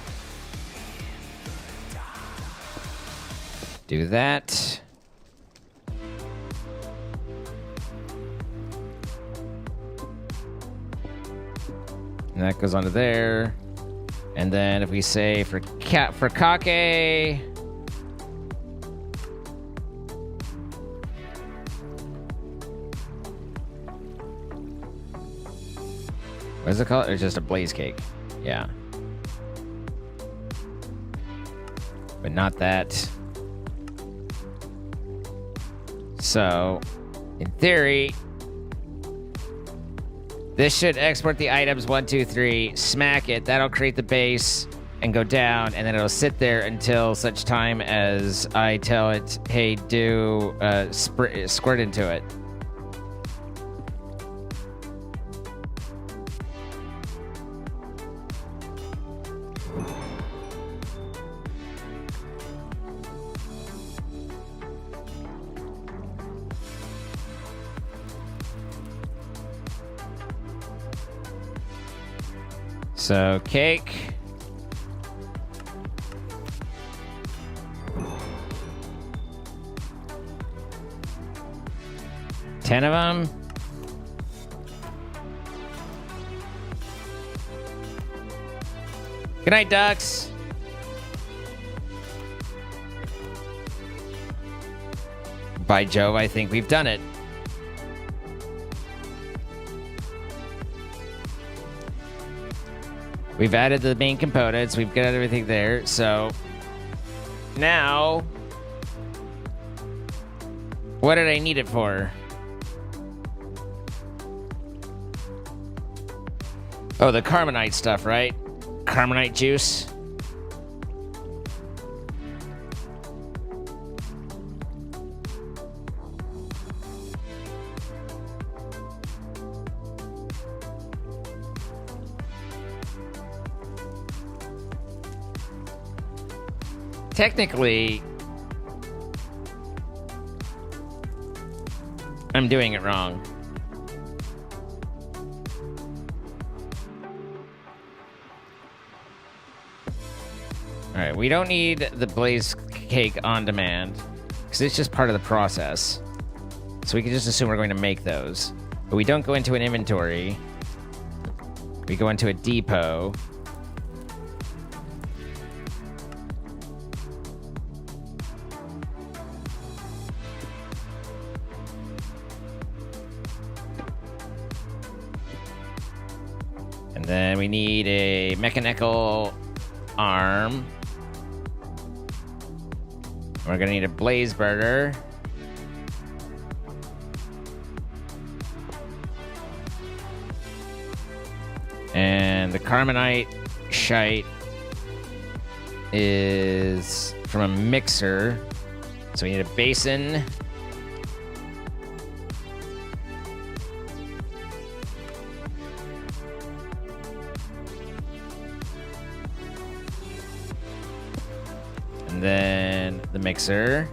do that. And that goes onto there. And then if we say for kake, what is it called? It's just a blaze cake. Yeah. But not that. So, in theory, this should export the items 1, 2, 3, smack it. That'll create the base and go down, and then it'll sit there until such time as I tell it, hey, do squirt into it. So, cake. $10 of them. Good night, ducks. By Jove, I think we've done it. We've added the main components. We've got everything there. So now, what did I need it for? Oh, the Carbonite stuff, right? Carbonite juice. Technically, I'm doing it wrong. All right, we don't need the blaze cake on demand because it's just part of the process. So we can just assume we're going to make those. But we don't go into an inventory. We go into a depot. And then we need a mechanical arm. We're gonna need a blaze burner. And the Carbonite shite is from a mixer. So we need a basin. And then the mixer.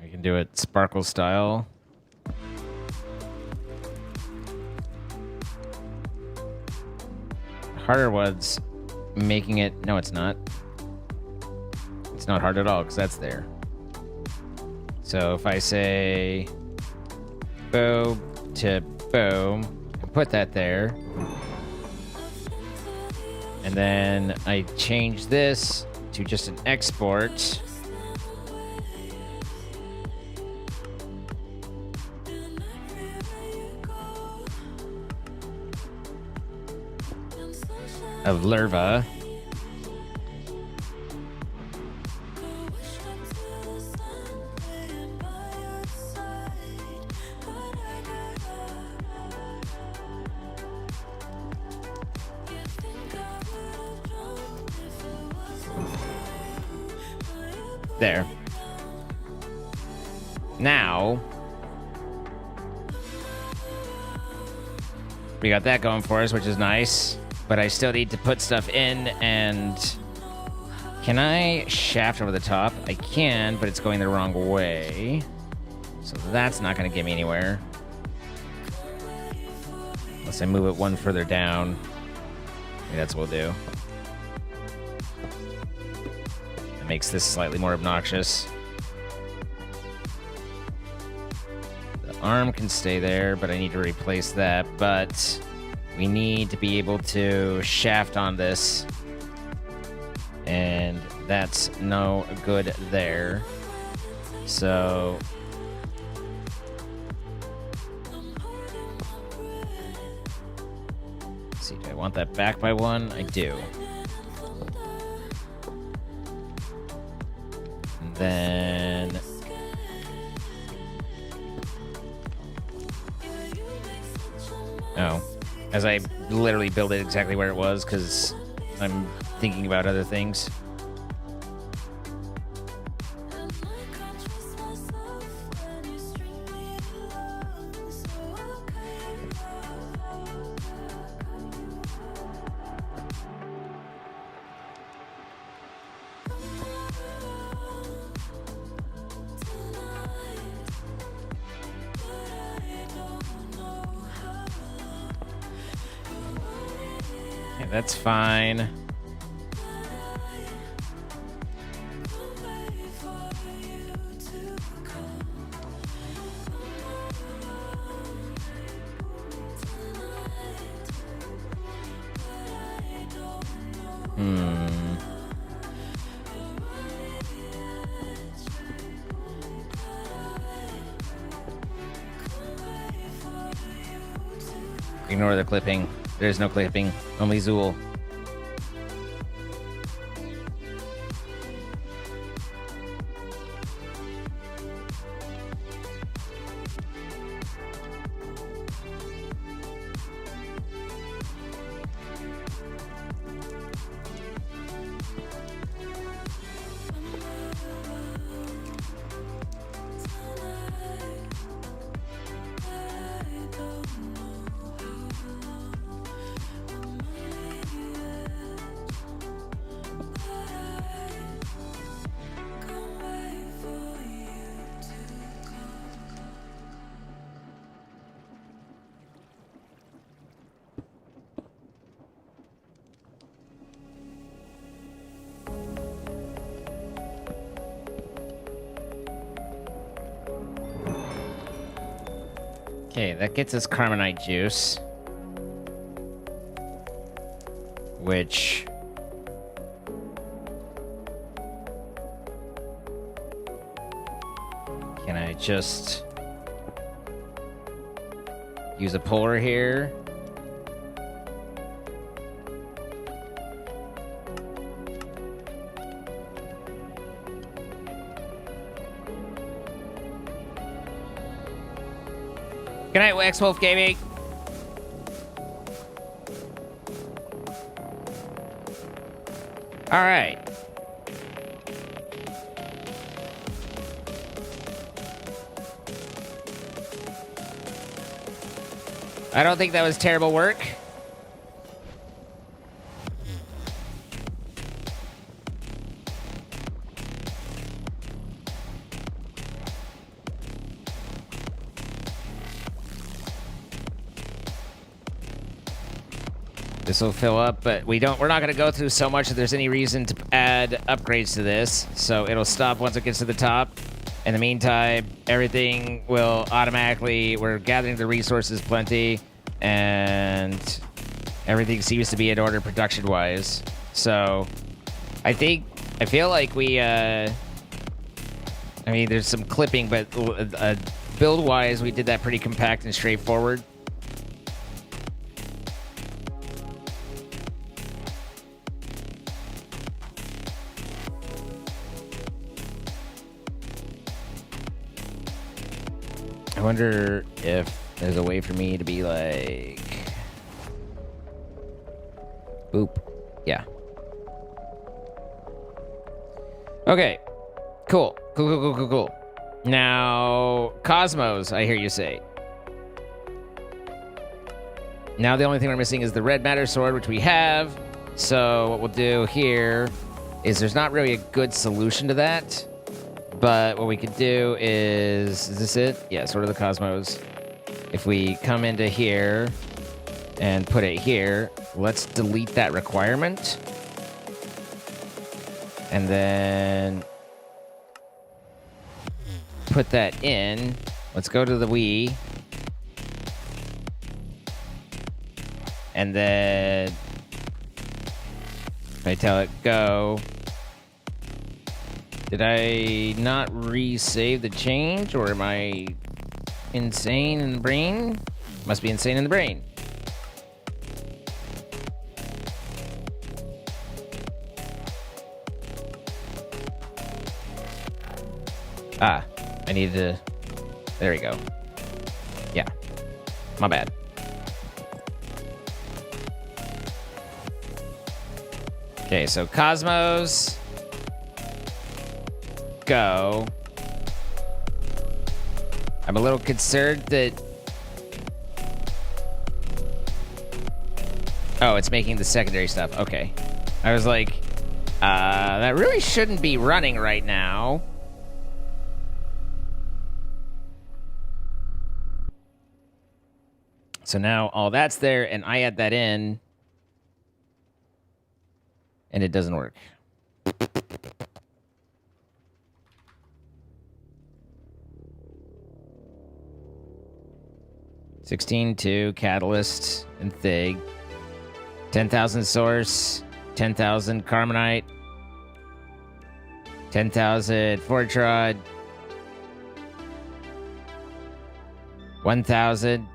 We can do it sparkle style. Harder one's making it... No, it's not. It's not hard at all, because that's there. So if I say... boom to boom, and put that there. And then I change this to just an export. Of Lerva. There. Now, we got that going for us, which is nice. But I still need to put stuff in, and can I shaft over the top? I can, but it's going the wrong way. So that's not going to get me anywhere. Unless I move it one further down. Maybe that's what we'll do. It makes this slightly more obnoxious. The arm can stay there, but I need to replace that. But we need to be able to shaft on this. And that's no good there. So... let's see, do I want that back by one? I do. And then... oh. As I literally build it exactly where it was, because I'm thinking about other things. that's fine. Ignore the clipping. There's no clipping. Only Zool. Okay, that gets us Carmenite juice. Which... Can I just... use a puller here? Good night, Wax-Wolf Gaming. All right. I don't think that was terrible work. This will fill up, but we're not going to go through so much that there's any reason to add upgrades to this. So it'll stop once it gets to the top. In the meantime, everything will automatically, we're gathering the resources plenty, and everything seems to be in order production-wise. So I feel like we, I mean, there's some clipping, but build-wise, we did that pretty compact and straightforward. I wonder if there's a way for me to be like... Boop. Yeah. Okay. Cool. Cool. Now, Cosmos, I hear you say. Now the only thing we're missing is the red matter sword, which we have. So what we'll do here is there's not really a good solution to that. But what we could do is this it? Yeah, Sword of the Cosmos. If we come into here and put it here, let's delete that requirement. And then put that in. Let's go to the Wii. And then if I tell it go... Did I not resave the change, or am I insane in the brain? Must be insane in the brain. Ah, I needed to... There we go. Yeah, my bad. Okay, so Cosmos... Go. I'm a little concerned that... Oh, it's making the secondary stuff. Okay. I was like, that really shouldn't be running right now. So now all that's there, and I add that in. and it doesn't work. $16,200 catalyst and thig. 10,000 source. 10,000 carbonite. 10,000 fortrod. 1,000.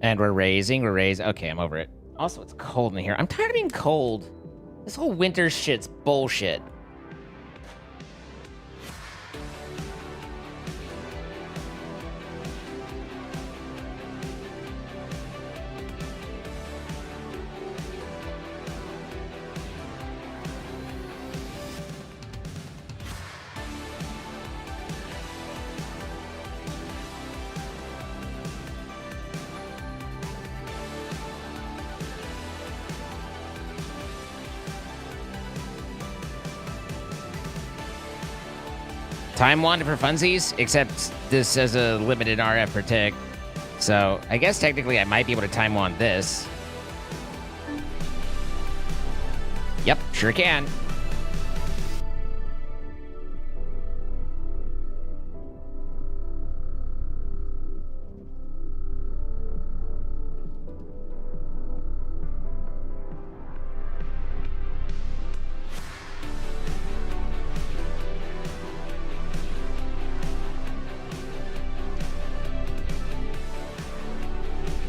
And we're raising. Okay, I'm over it. Also, it's cold in here. I'm tired of being cold. This whole winter shit's bullshit. Time wanted for funsies, except this says a limited RF per tick. So I guess technically I might be able to time wand this. Yep, sure can.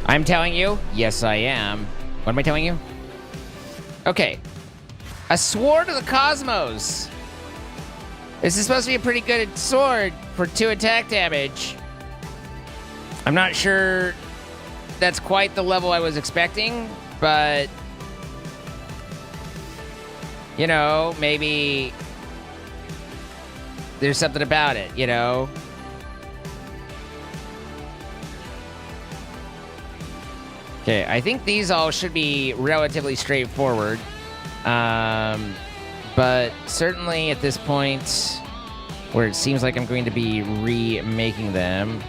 I'm telling you? Yes, I am. What am I telling you? Okay. A Sword of the Cosmos. This is supposed to be a pretty good sword for 2 attack damage. I'm not sure that's quite the level I was expecting, but... you know, maybe... there's something about it, you know? Okay, I think these all should be relatively straightforward. But certainly at this point, where it seems like I'm going to be remaking them,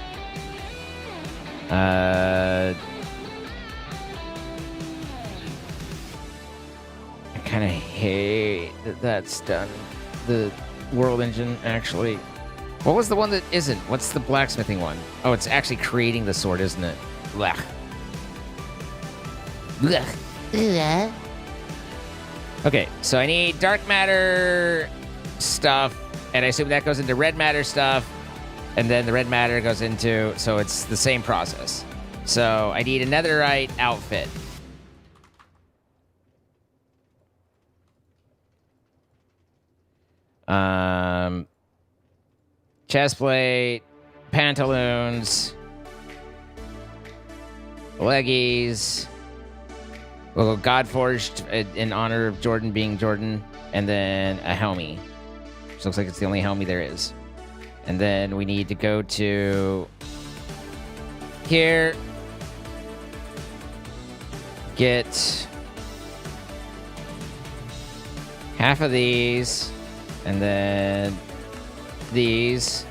I kind of hate that that's done. The World Engine, actually. What was the one that isn't? What's the blacksmithing one? Oh, it's actually creating the sword, isn't it? Blech. Blech. Okay, so I need dark matter stuff, and I assume that goes into red matter stuff, and then the red matter goes into, so it's the same process. So I need a netherite outfit. Chestplate, pantaloons, leggies. We'll go Godforged in honor of Jordan being Jordan, and then a helmet, which looks like it's the only helmet there is. And then we need to go to here, get half of these, and then these.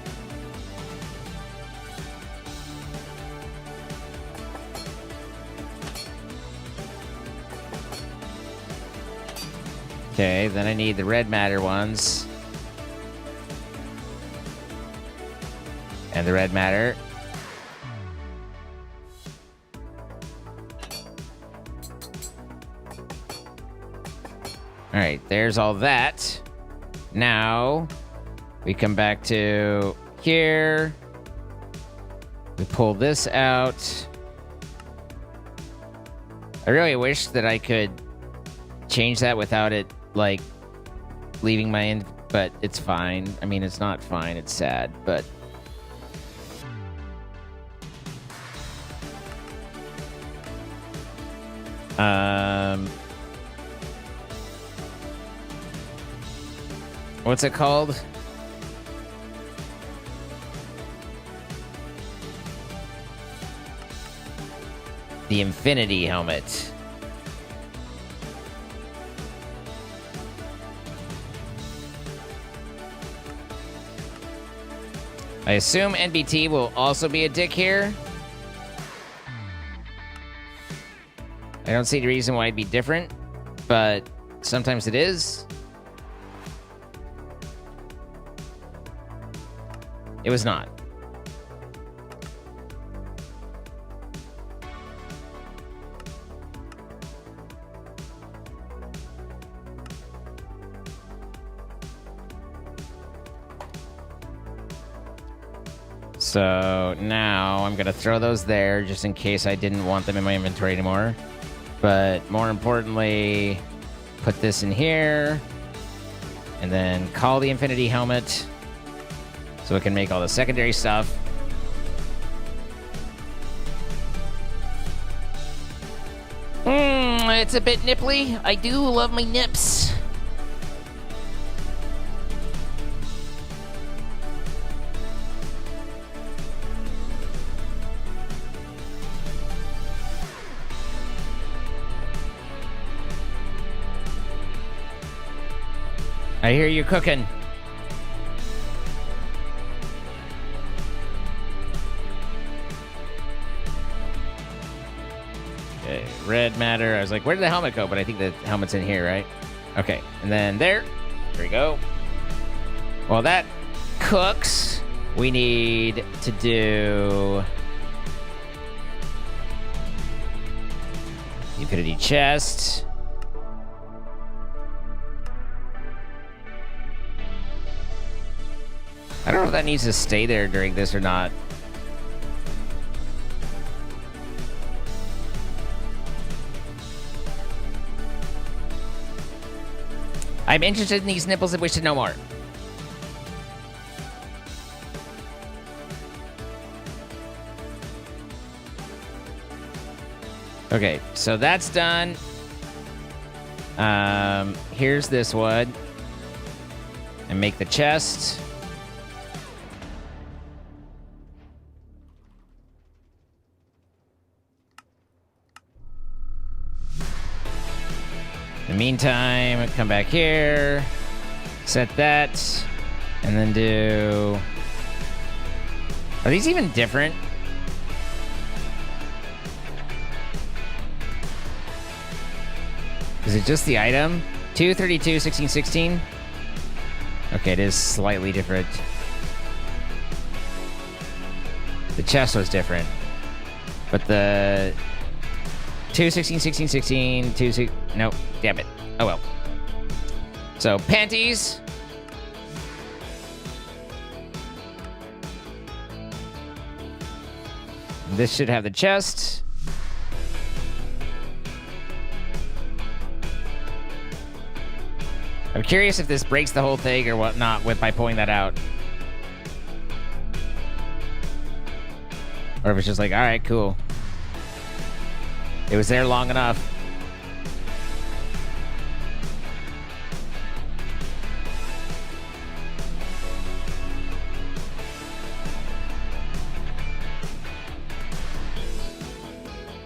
Okay, then I need the red matter ones. And the red matter. Alright, there's all that. Now, we come back to here. We pull this out. I really wish that I could change that without it, like, leaving my but it's fine. I mean, it's not fine. It's sad, but... What's it called? The Infinity Helmet. I assume NBT will also be a dick here. I don't see the reason why it'd be different, but sometimes it is. It was not. So now I'm going to throw those there just in case I didn't want them in my inventory anymore. But more importantly, put this in here and then call the Infinity Helmet so it can make all the secondary stuff. It's a bit nipply. I do love my nips. I hear you cooking. Okay, red matter. I was like, where did the helmet go? But I think the helmet's in here, right? Okay, and then there. There we go. While that cooks, we need to do the Infinity Chest. I don't know if that needs to stay there during this or not. I'm interested in these nipples and wish to know more. Okay, so that's done. Here's this one. And make the chest. In the meantime, come back here, set that, and then do... Are these even different? Is it just the item? 232, 16, 16? Okay, it is slightly different. The chest was different. But the... 2, 16, 16, 16, 2, 6... Nope. Damn it. Oh, well. So, panties. This should have the chest. I'm curious if this breaks the whole thing or whatnot by pulling that out. Or if it's just like, alright, cool. It was there long enough.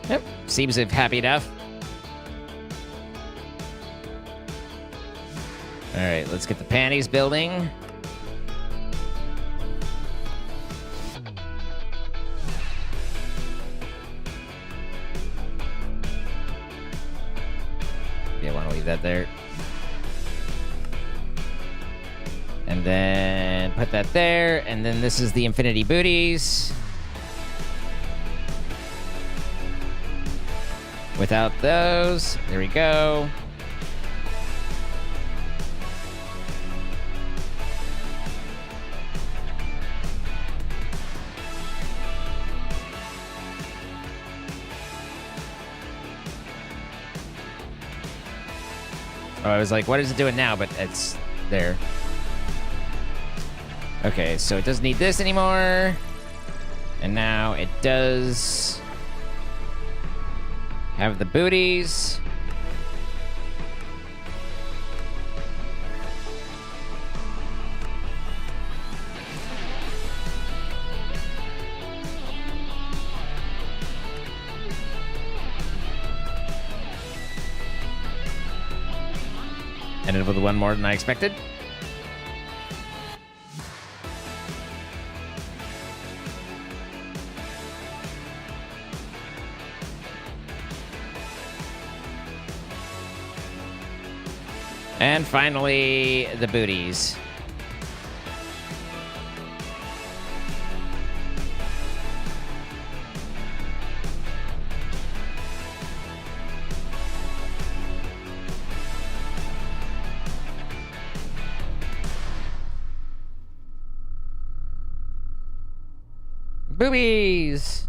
Yep, seems happy enough. All right, let's get the panties building. Yeah, why don't we leave that there? And then put that there, and then this is the Infinity Booties. Without those, there we go. Oh, I was like, what is it doing now? But it's there. Okay, so it doesn't need this anymore. And now it does have the booties. Ended with one more than I expected. And finally, the booties. Boobies!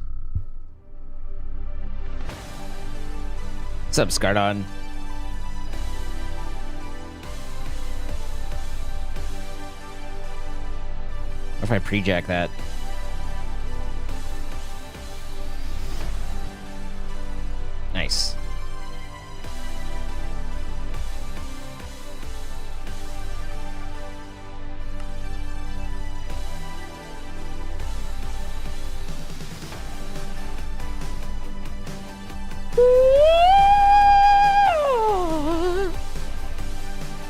What's up, Scardon? What if I pre-jack that? Nice.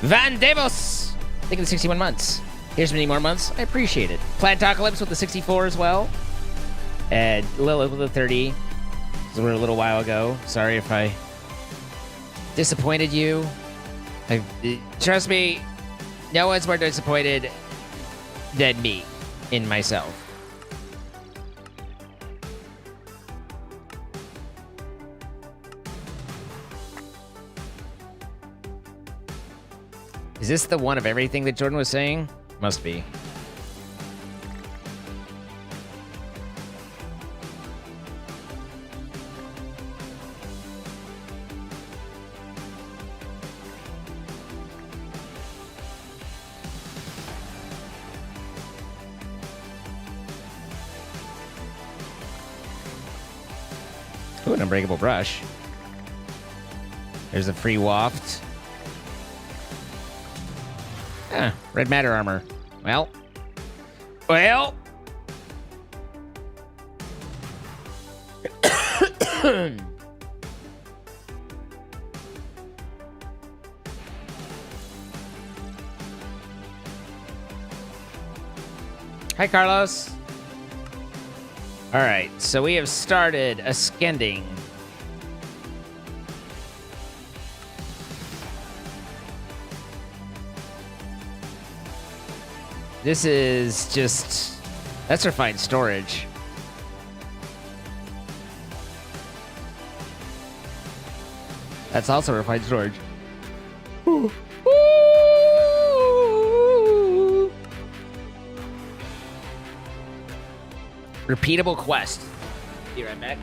Van Devos! Thank you for the 61 months. Here's many more months. I appreciate it. Plantocalypse with the 64 as well. And Lilith with the 30. So we're a little while ago. Sorry if I disappointed you. Trust me, no one's more disappointed than me in myself. Is this the one of everything that Jordan was saying? Must be. Ooh, an unbreakable brush. There's a free waft. Ah, red matter armor. Well. Hi, Carlos. All right, so we have started a skending. This is just... That's refined storage. That's also refined storage. Ooh. Ooh. Repeatable quest. Be right back.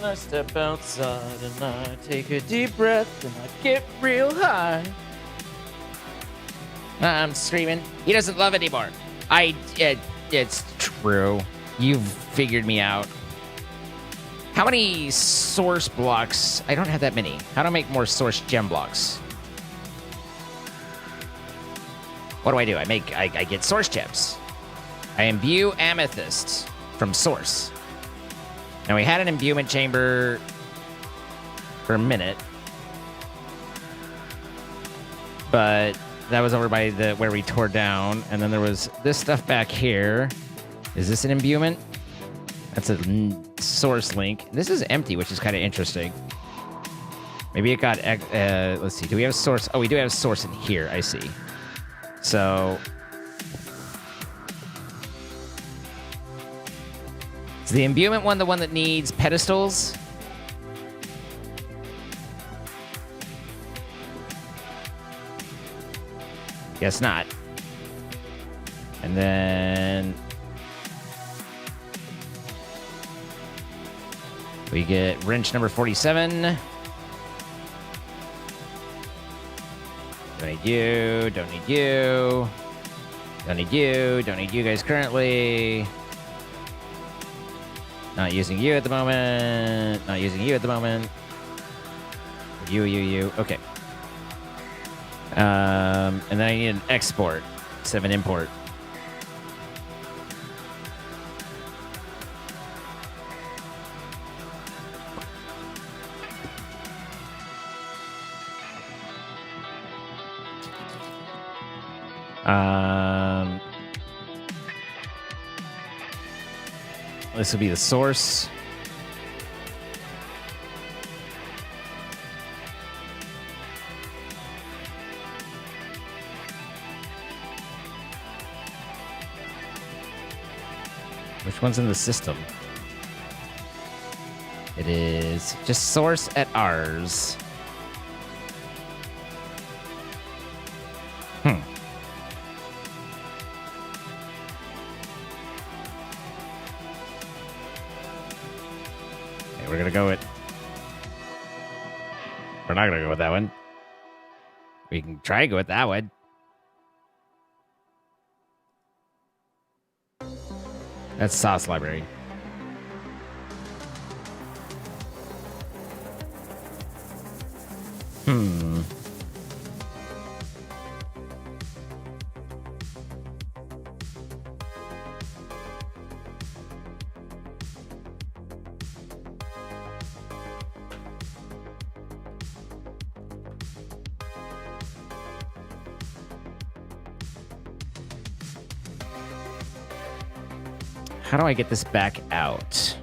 And I step outside and I take a deep breath and I get real high. I'm screaming. He doesn't love anymore. It's true. You've figured me out. How many source blocks? I don't have that many. How do I make more source gem blocks? What do? I get source gems. I imbue amethyst from source. Now, we had an imbuement chamber for a minute, but that was over by where we tore down, and then there was this stuff back here. Is this an imbuement? That's a source link. This is empty, which is kind of interesting. Maybe it got... let's see. Do we have source? Oh, we do have source in here. I see. So... is the imbuement one the one that needs pedestals? Guess not. And then... we get wrench number 47. Don't need you. Don't need you. Don't need you. Don't need you guys currently. Not using you at the moment. Not using you at the moment. You. Okay. And then I need an export instead of an import. This will be the source. Which one's in the system? It is just source at ours. We're gonna go with... we're not gonna go with that one. We can try and go with that one. That's sauce library. How do I get this back out?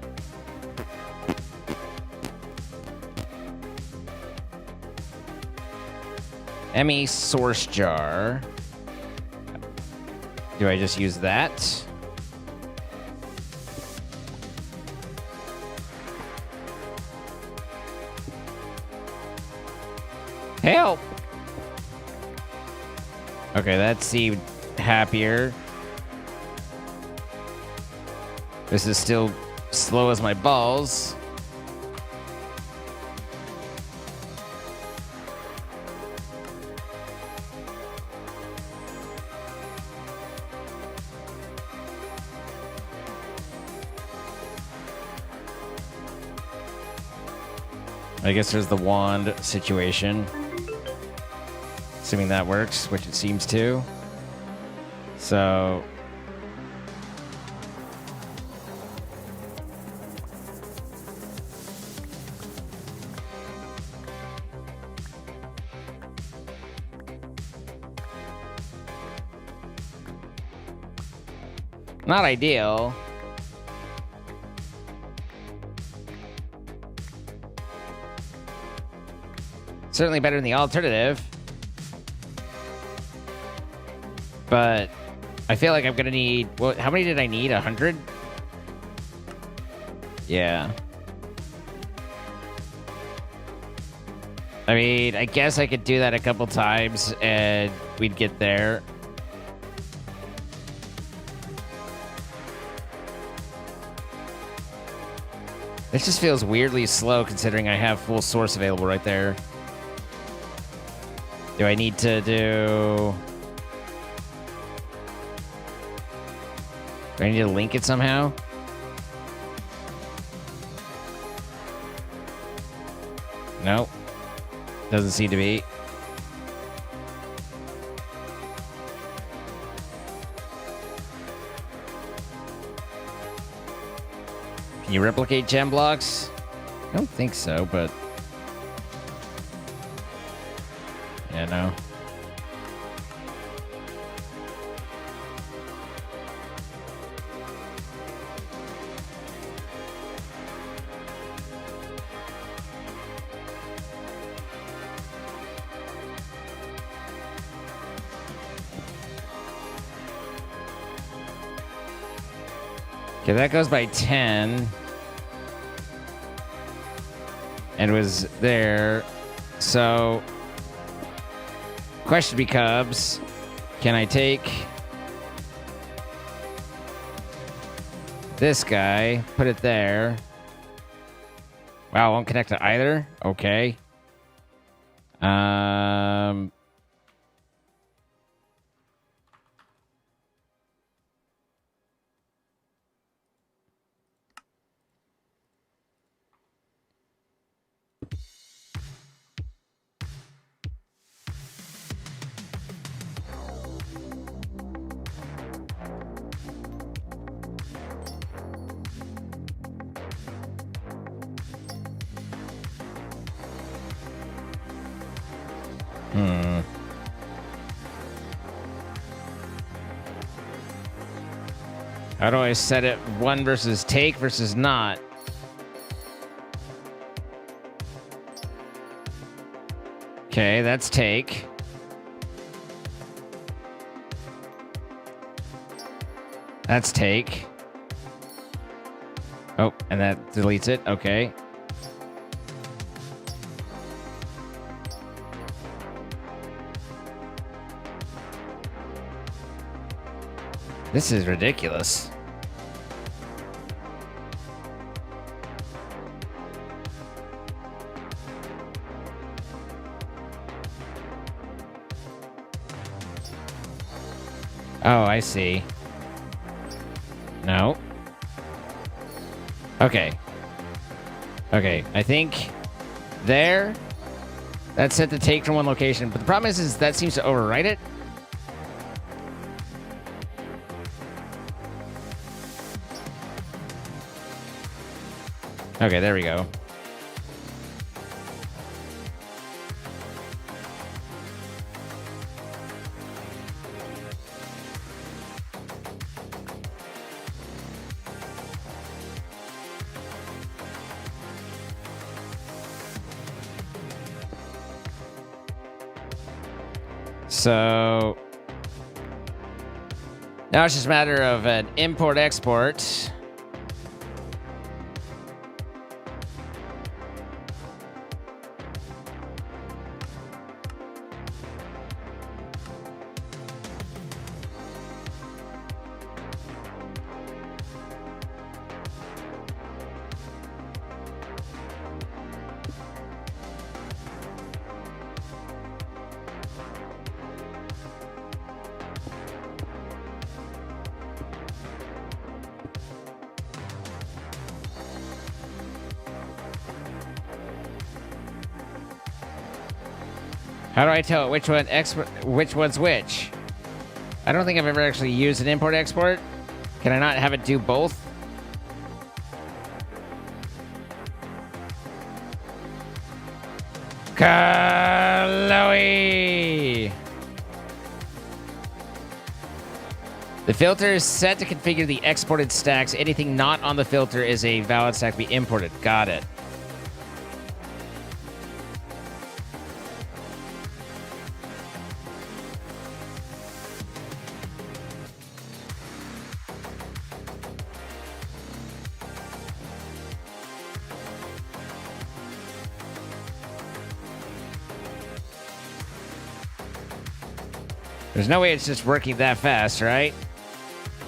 ME source jar. Do I just use that? Help! Okay, that seemed happier. This is still slow as my balls. I guess there's the wand situation. Assuming that works, which it seems to. So... not ideal. Certainly better than the alternative. But I feel like I'm gonna need... well, how many did I need? 100? Yeah. I mean, I guess I could do that a couple times and we'd get there. This just feels weirdly slow considering I have full source available right there. Do I need to do... Do I need to link it somehow? Nope. Doesn't seem to be. Can you replicate gem blocks? I don't think so, but... Yeah, no. Okay, that goes by 10. And was there. So, question becomes, can I take this guy, put it there? Wow, it won't connect to either? Okay. How do I set it one versus take versus not? Okay, that's take. That's take. Oh, and that deletes it. Okay. This is ridiculous. Oh, I see. No. Okay. Okay, I think there, that's set to take from one location. But the problem is that seems to overwrite it. Okay, there we go. So now it's just a matter of an import-export. How do I tell which one's which? I don't think I've ever actually used an import-export. Can I not have it do both? Chloe! The filter is set to configure the exported stacks. Anything not on the filter is a valid stack to be imported. Got it. There's no way it's just working that fast, right?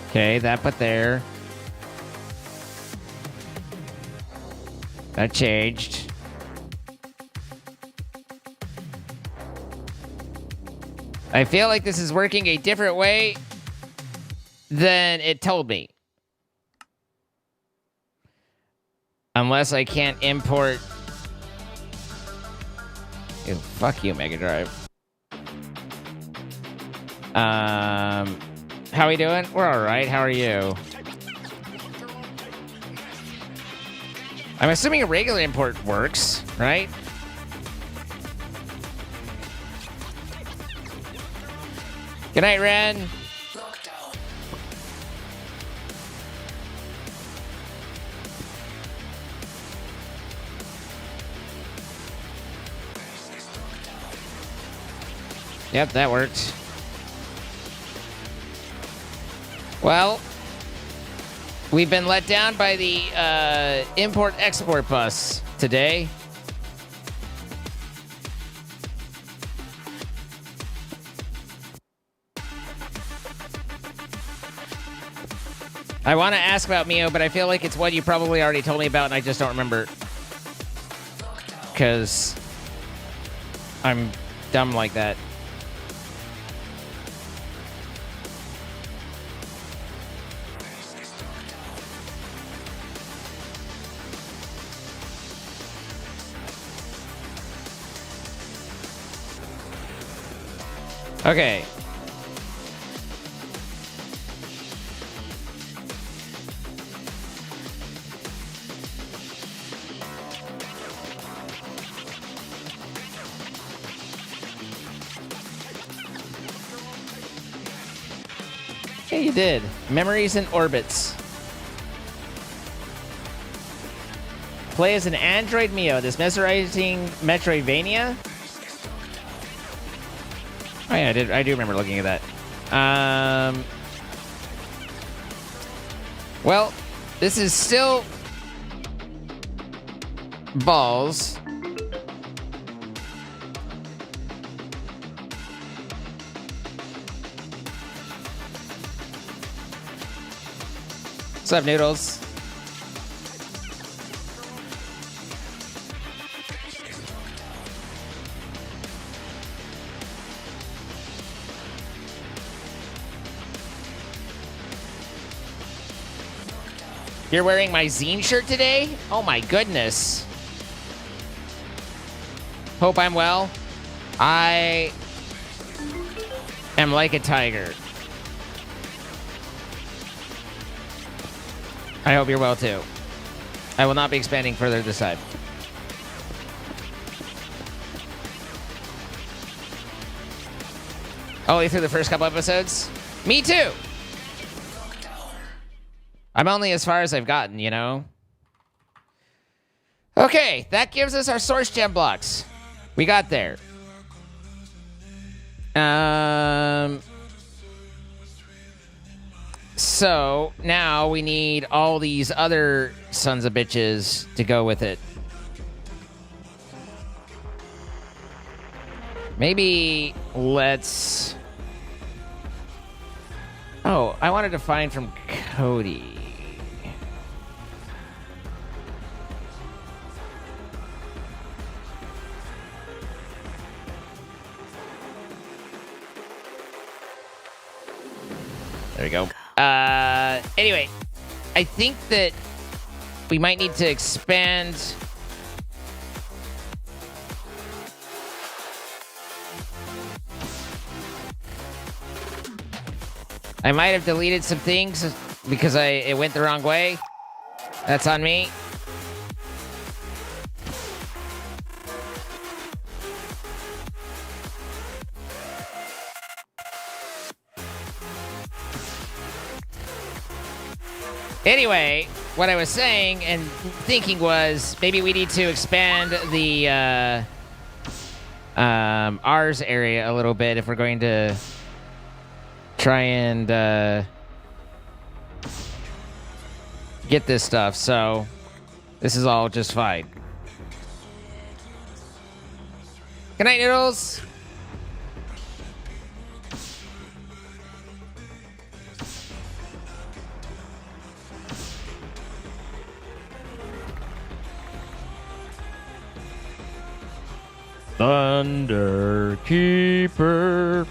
Okay, that put there. That changed. I feel like this is working a different way than it told me. Unless I can't import... Ew, fuck you, Mega Drive. How we doing? We're alright. How are you? I'm assuming a regular import works, right? Good night, Ren. Yep, that worked. Well, we've been let down by the import-export bus today. I want to ask about Mio, but I feel like it's one you probably already told me about and I just don't remember. Because I'm dumb like that. Okay. Yeah, you did. Memories and orbits. Play as an android Mio, this mesmerizing Metroidvania. Oh yeah, I do remember looking at that. Well, this is still balls. What's up, Noodles? You're wearing my zine shirt today? Oh my goodness. Hope I'm well. I am like a tiger. I hope you're well too. I will not be expanding further this time. Only through the first couple episodes? Me too! I'm only as far as I've gotten, you know? Okay, that gives us our source gem blocks. We got there. So, now we need all these other sons of bitches to go with it. Maybe let's... Oh, I wanted to find from Cody. There we go. Anyway, I think that we might need to expand. I might have deleted some things because it went the wrong way. That's on me. Anyway, what I was saying and thinking was maybe we need to expand the ours area a little bit if we're going to try and get this stuff. So this is all just fine. Good night, Noodles. Thunder Keeper.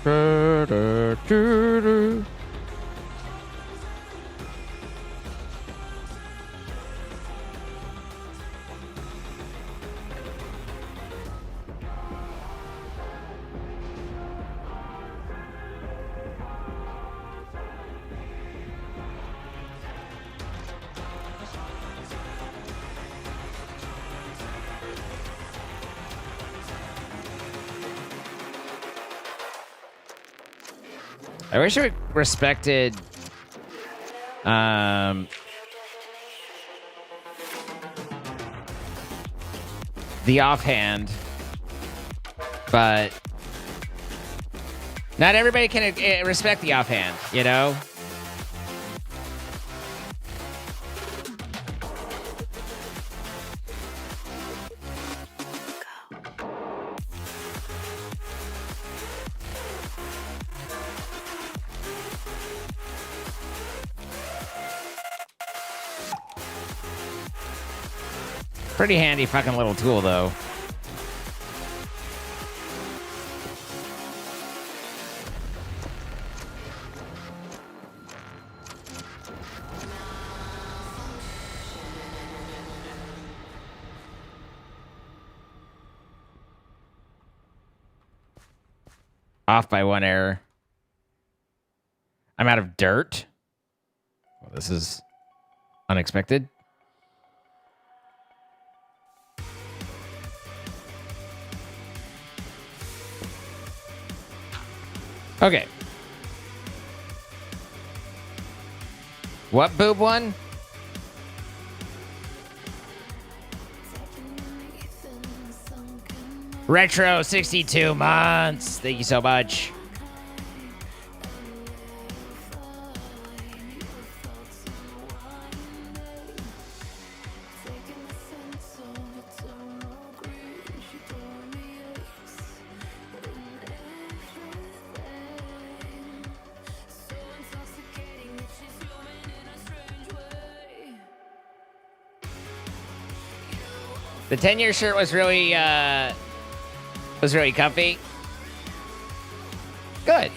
I wish I respected the offhand, but not everybody can respect the offhand, you know? Pretty handy fucking little tool, though. Off by one error. I'm out of dirt. Well, this is unexpected. Okay. What boob one? Retro 62 months. Thank you so much. The 10-year shirt was really comfy. Good.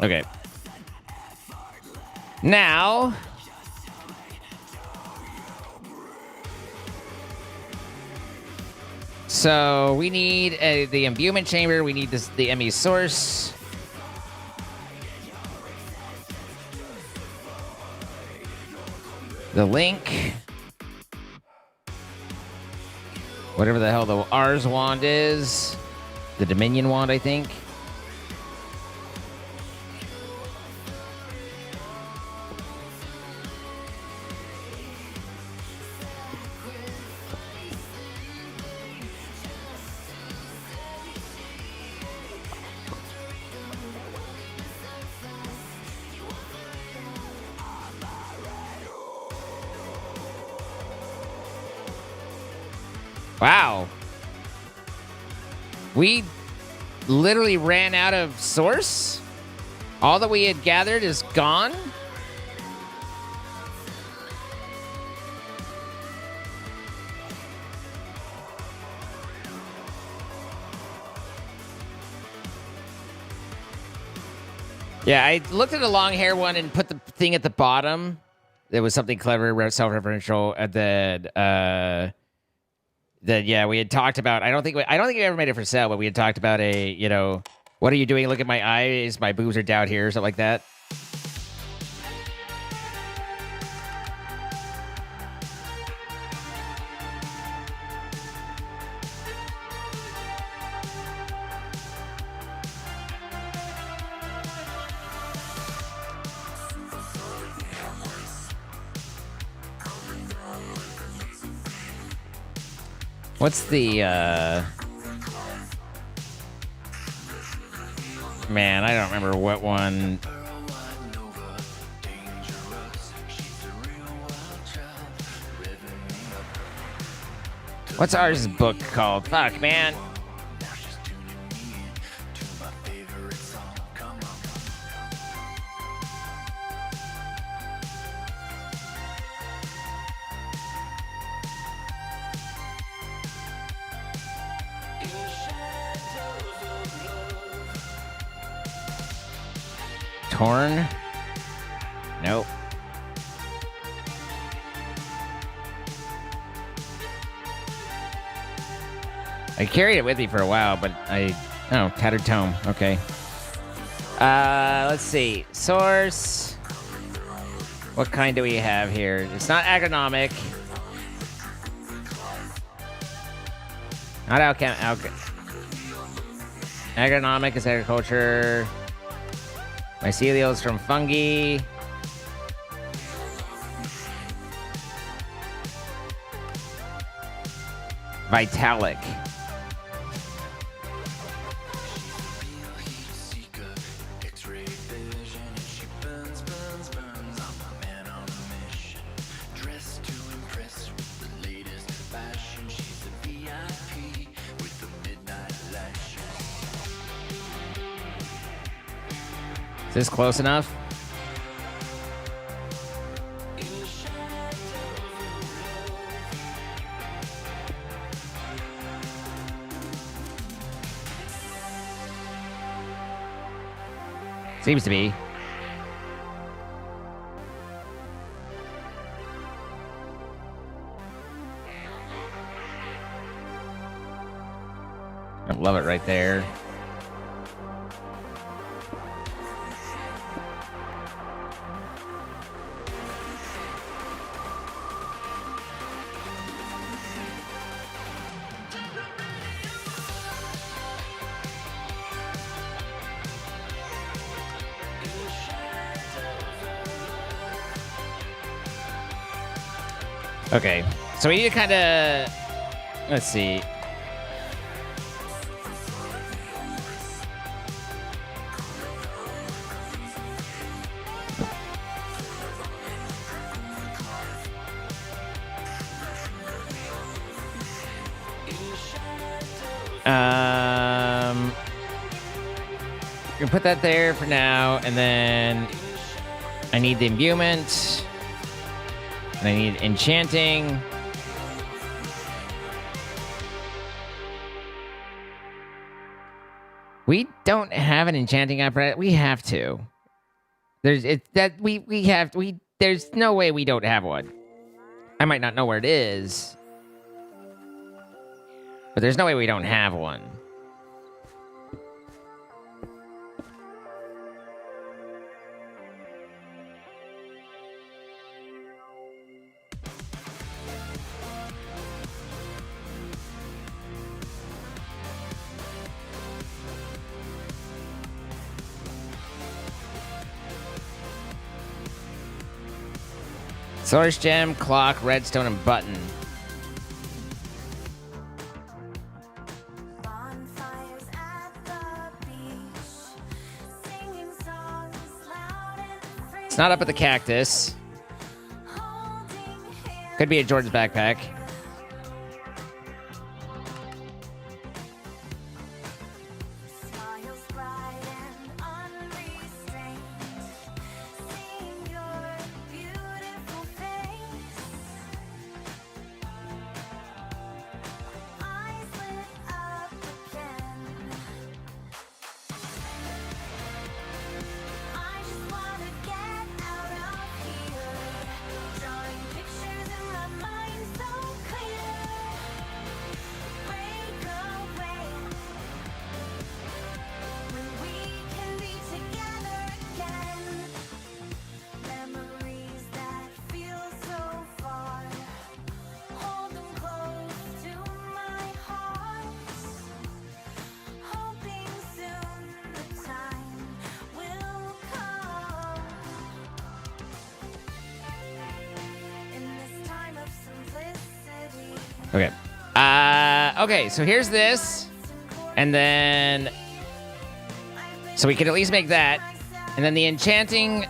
Okay. Now, so we need the imbuement chamber. We need the ME source. The link. Whatever the hell the R's wand is. The Dominion wand, I think. Wow. We literally ran out of source? All that we had gathered is gone? Yeah, I looked at the long hair one and put the thing at the bottom. There was something clever, self-referential, and then yeah, we had talked about. I don't think we ever made it for sale, but we had talked about what are you doing? Look at my eyes, my boobs are down here, something like that. What's the, man, I don't remember what one. What's ours book called? Fuck, man. Torn? Nope. I carried it with me for a while, but oh, Tattered Tome. Okay. Let's see. Source. What kind do we have here? It's not agronomic. Not agronomic is agriculture. Mycelials from fungi. Vitalic. Is this close enough? Seems to be. I love it right there. Okay, so we need to kind of, let's see. You can put that there for now, and then I need the imbuement. And I need enchanting. We don't have an enchanting apparatus. We have to. There's no way we don't have one. I might not know where it is, but there's no way we don't have one. Source gem, clock, redstone, and button. It's not up at the cactus. Could be at Jordan's backpack. Okay. Okay, so here's this. And then... So we can at least make that. And then the enchanting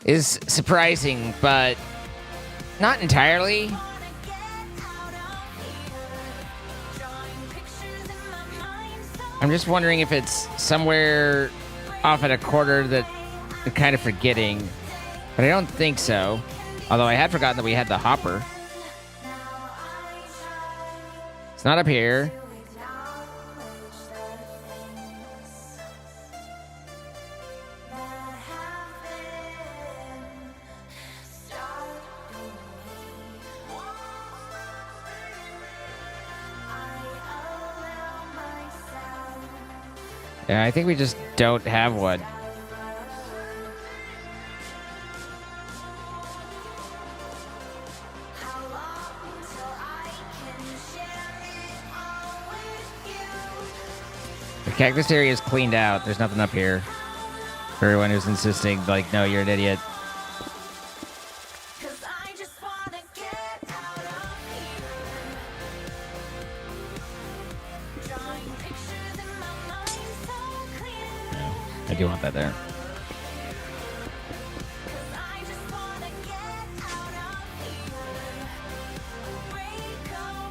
is surprising, but not entirely. I'm just wondering if it's somewhere off at a quarter that I'm kind of forgetting. But I don't think so. Although I had forgotten that we had the hopper. It's not up here. Yeah, I think we just don't have one. The cactus area is cleaned out. There's nothing up here. For everyone who's insisting, like, no, you're an idiot. I do want that there.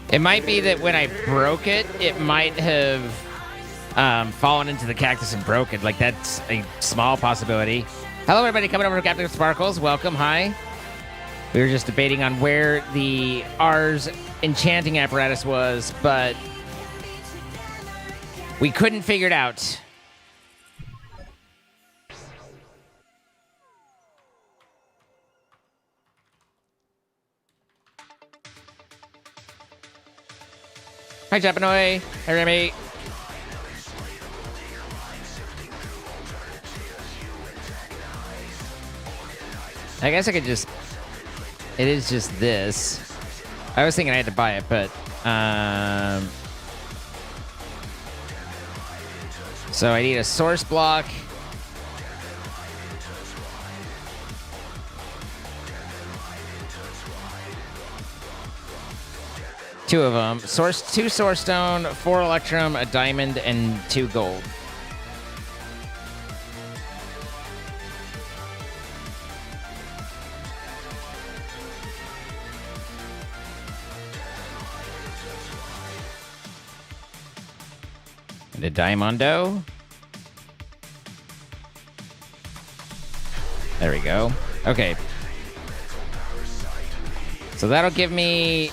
It might be that when I broke it, it might have fallen into the cactus and broke it. Like, that's a small possibility. Hello, everybody coming over to Captain Sparkles. Welcome. Hi. We were just debating on where the R's enchanting apparatus was, but we couldn't figure it out. Hi, Japanoy. Hi, Remy. I guess I could just... It is just this. I was thinking I had to buy it, but... So I need a source block. Two of them. Two source stone, 4 electrum, a diamond, and 2 gold. And a diamondo. There we go. Okay. So that'll give me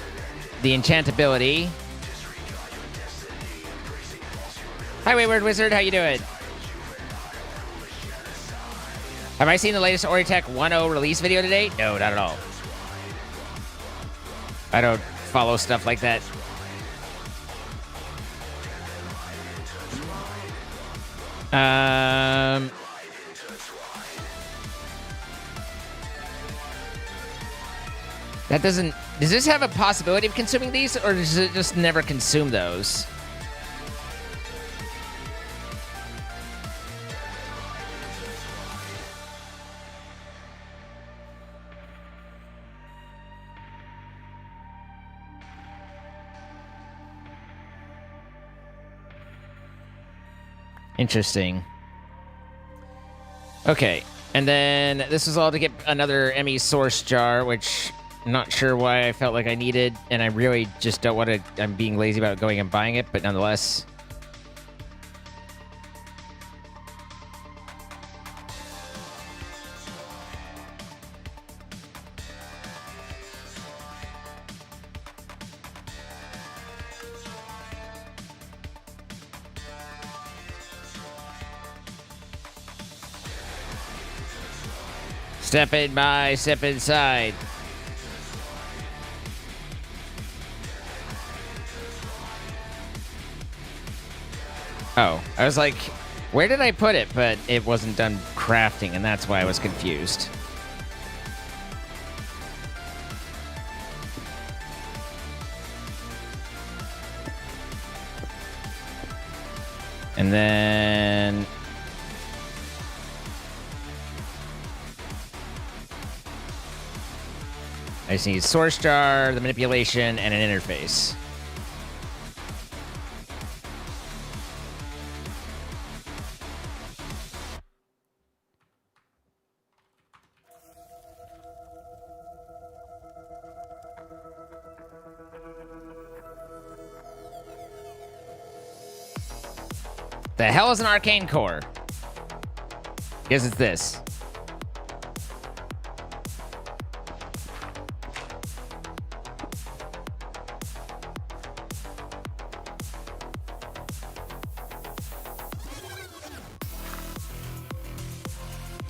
the enchantability. Hi, Wayward Wizard. How you doing? Have I seen the latest Oritech 1.0 release video today? No, not at all. I don't follow stuff like that. That doesn't... Does this have a possibility of consuming these, or does it just never consume those? Interesting. Okay, and then this is all to get another ME source jar, which I'm not sure why I felt like I needed, and I really just don't want to... I'm being lazy about going and buying it, but nonetheless. Step in by, step inside. Oh, I was like, where did I put it? But it wasn't done crafting, and that's why I was confused. And then... I just need source jar, the manipulation, and an interface. The hell is an arcane core? Guess it's this.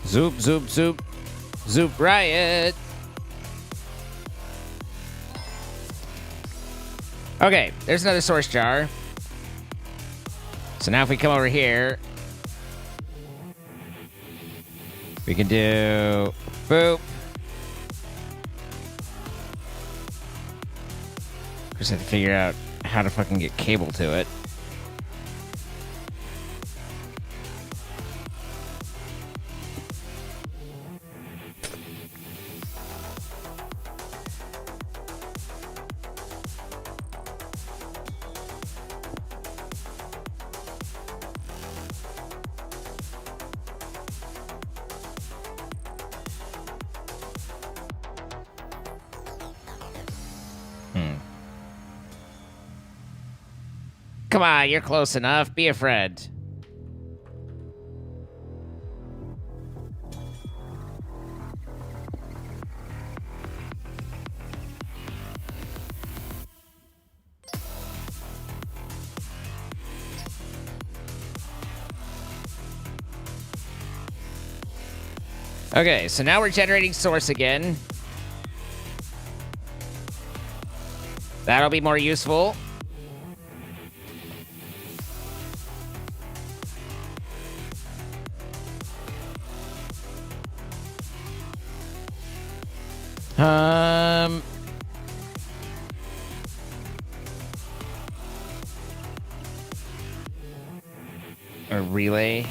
Zoop, zoop, zoop. Zoop riot. Okay, there's another source jar. So now if we come over here, we can do boop. Just have to figure out how to fucking get cable to it. Come on, you're close enough. Be a friend. Okay, so now we're generating source again. That'll be more useful. A relay.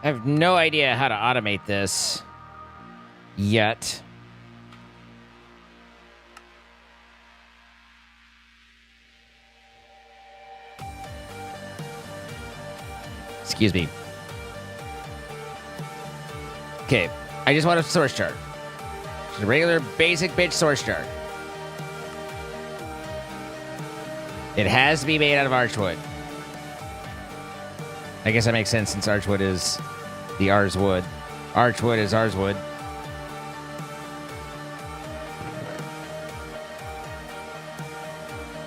I have no idea how to automate this yet. Excuse me. Okay, I just want a source chart. Just a regular basic bitch source chart. It has to be made out of archwood. I guess that makes sense since archwood is the R's wood. Archwood is R's wood.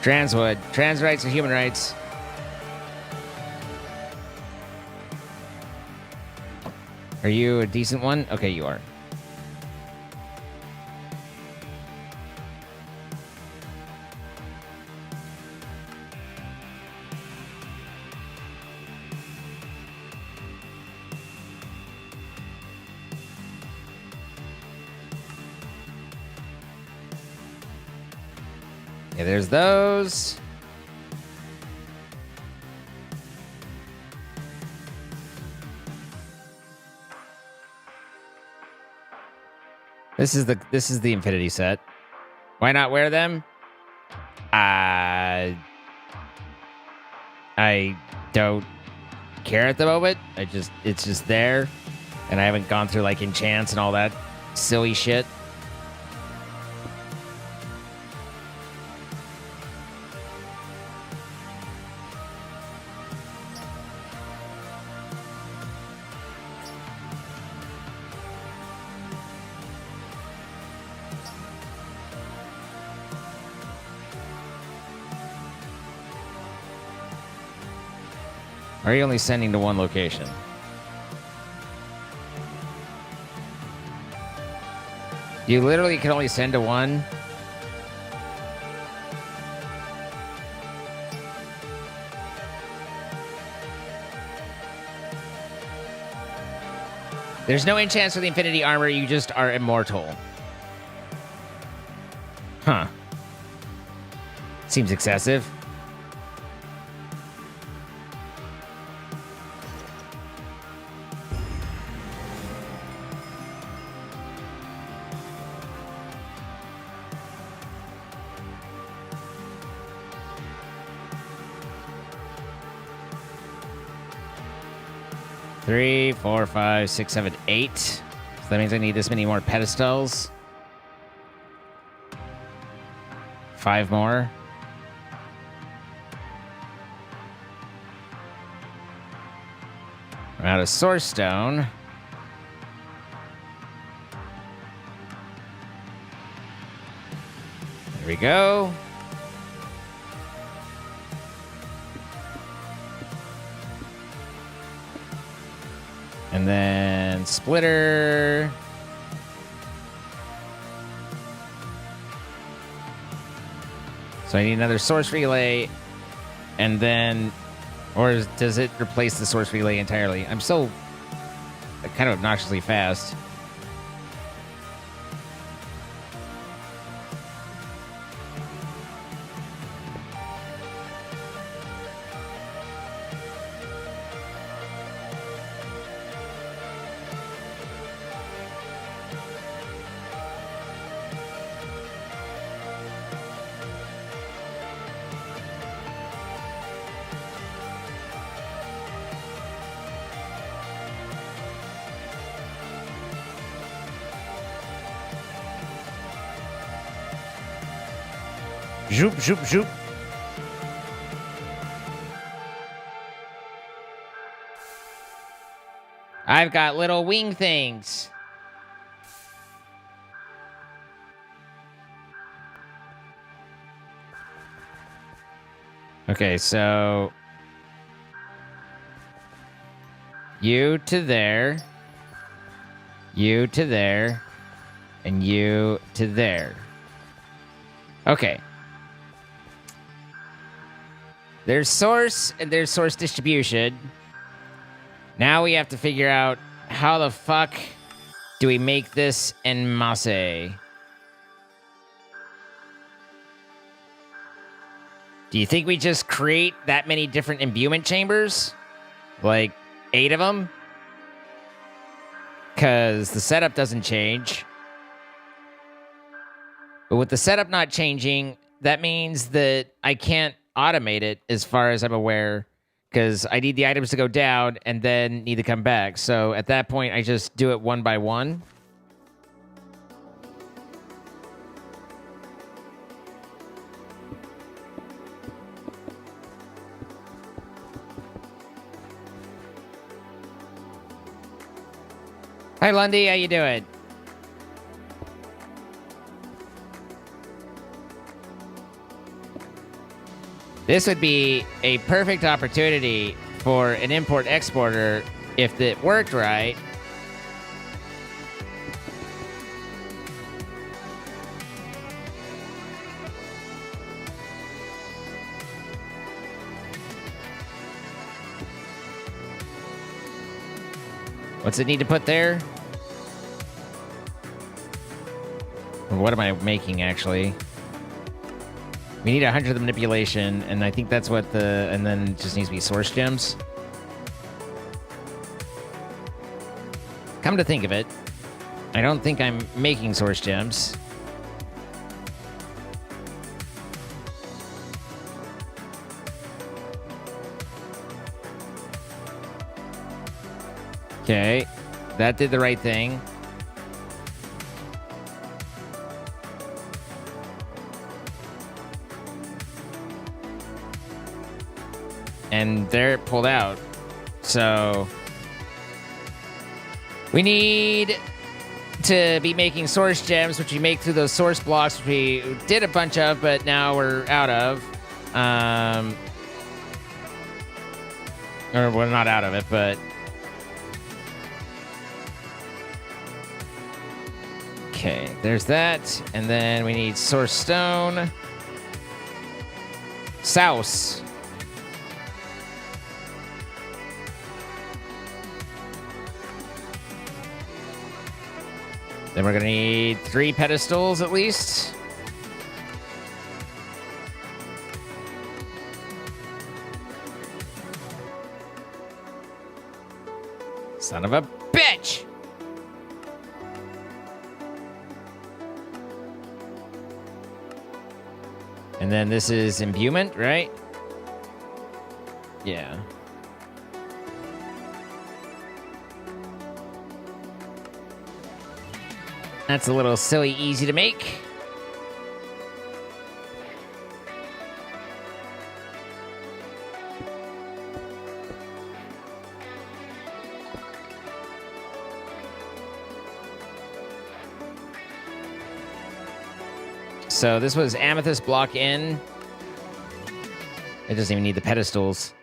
Transwood. Trans rights are human rights. Are you a decent one? Okay, you are. Okay, there's those. This is the Infinity set. Why not wear them? I don't care at the moment. It's just there, and I haven't gone through like enchants and all that silly shit. Are you only sending to one location? You literally can only send to one. There's no enchants for the Infinity Armor. You just are immortal. Huh. Seems excessive. Three, four, five, six, seven, eight. So that means I need this many more pedestals. 5 more. I'm out of Source Stone. There we go. And then Splitter. So I need another Source Relay. And then... Or does it replace the Source Relay entirely? I'm so kind of obnoxiously fast. Zoop, zoop, zoop. I've got little wing things. Okay, so... You to there. You to there. And you to there. Okay. There's source and there's source distribution. Now we have to figure out how the fuck do we make this en masse. Do you think we just create that many different imbuement chambers? Like 8 of them? Because the setup doesn't change. But with the setup not changing, that means that I can't automate it as far as I'm aware, because I need the items to go down and then need to come back. So at that point, I just do it one by one. Hi, Lundy. How you doing? This would be a perfect opportunity for an import-exporter if it worked right. What's it need to put there? Or what am I making, actually? We need 100 of manipulation, and I think that's what the... And then it just needs to be source gems. Come to think of it, I don't think I'm making source gems. Okay, that did the right thing. And there it pulled out. So we need to be making source gems, which we make through those source blocks, which we did a bunch of, but now we're out of. Or we're not out of it, but... Okay, there's that. And then we need source stone. Souse. Then we're going to need 3 pedestals at least. Son of a bitch! And then this is imbuement, right? Yeah. That's a little silly easy to make. So this was amethyst block in. It doesn't even need the pedestals.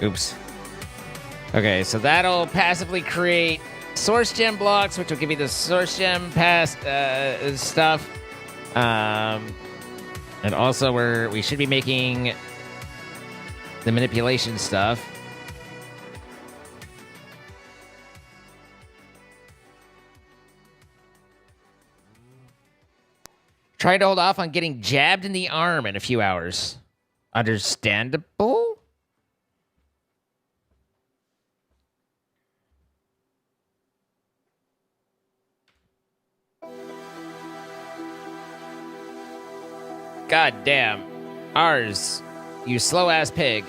Oops. Okay, so that'll passively create source gem blocks, which will give me the source gem stuff. And also we should be making the manipulation stuff. Try to hold off on getting jabbed in the arm in a few hours. Understandable? God damn. Ours, you slow-ass pig.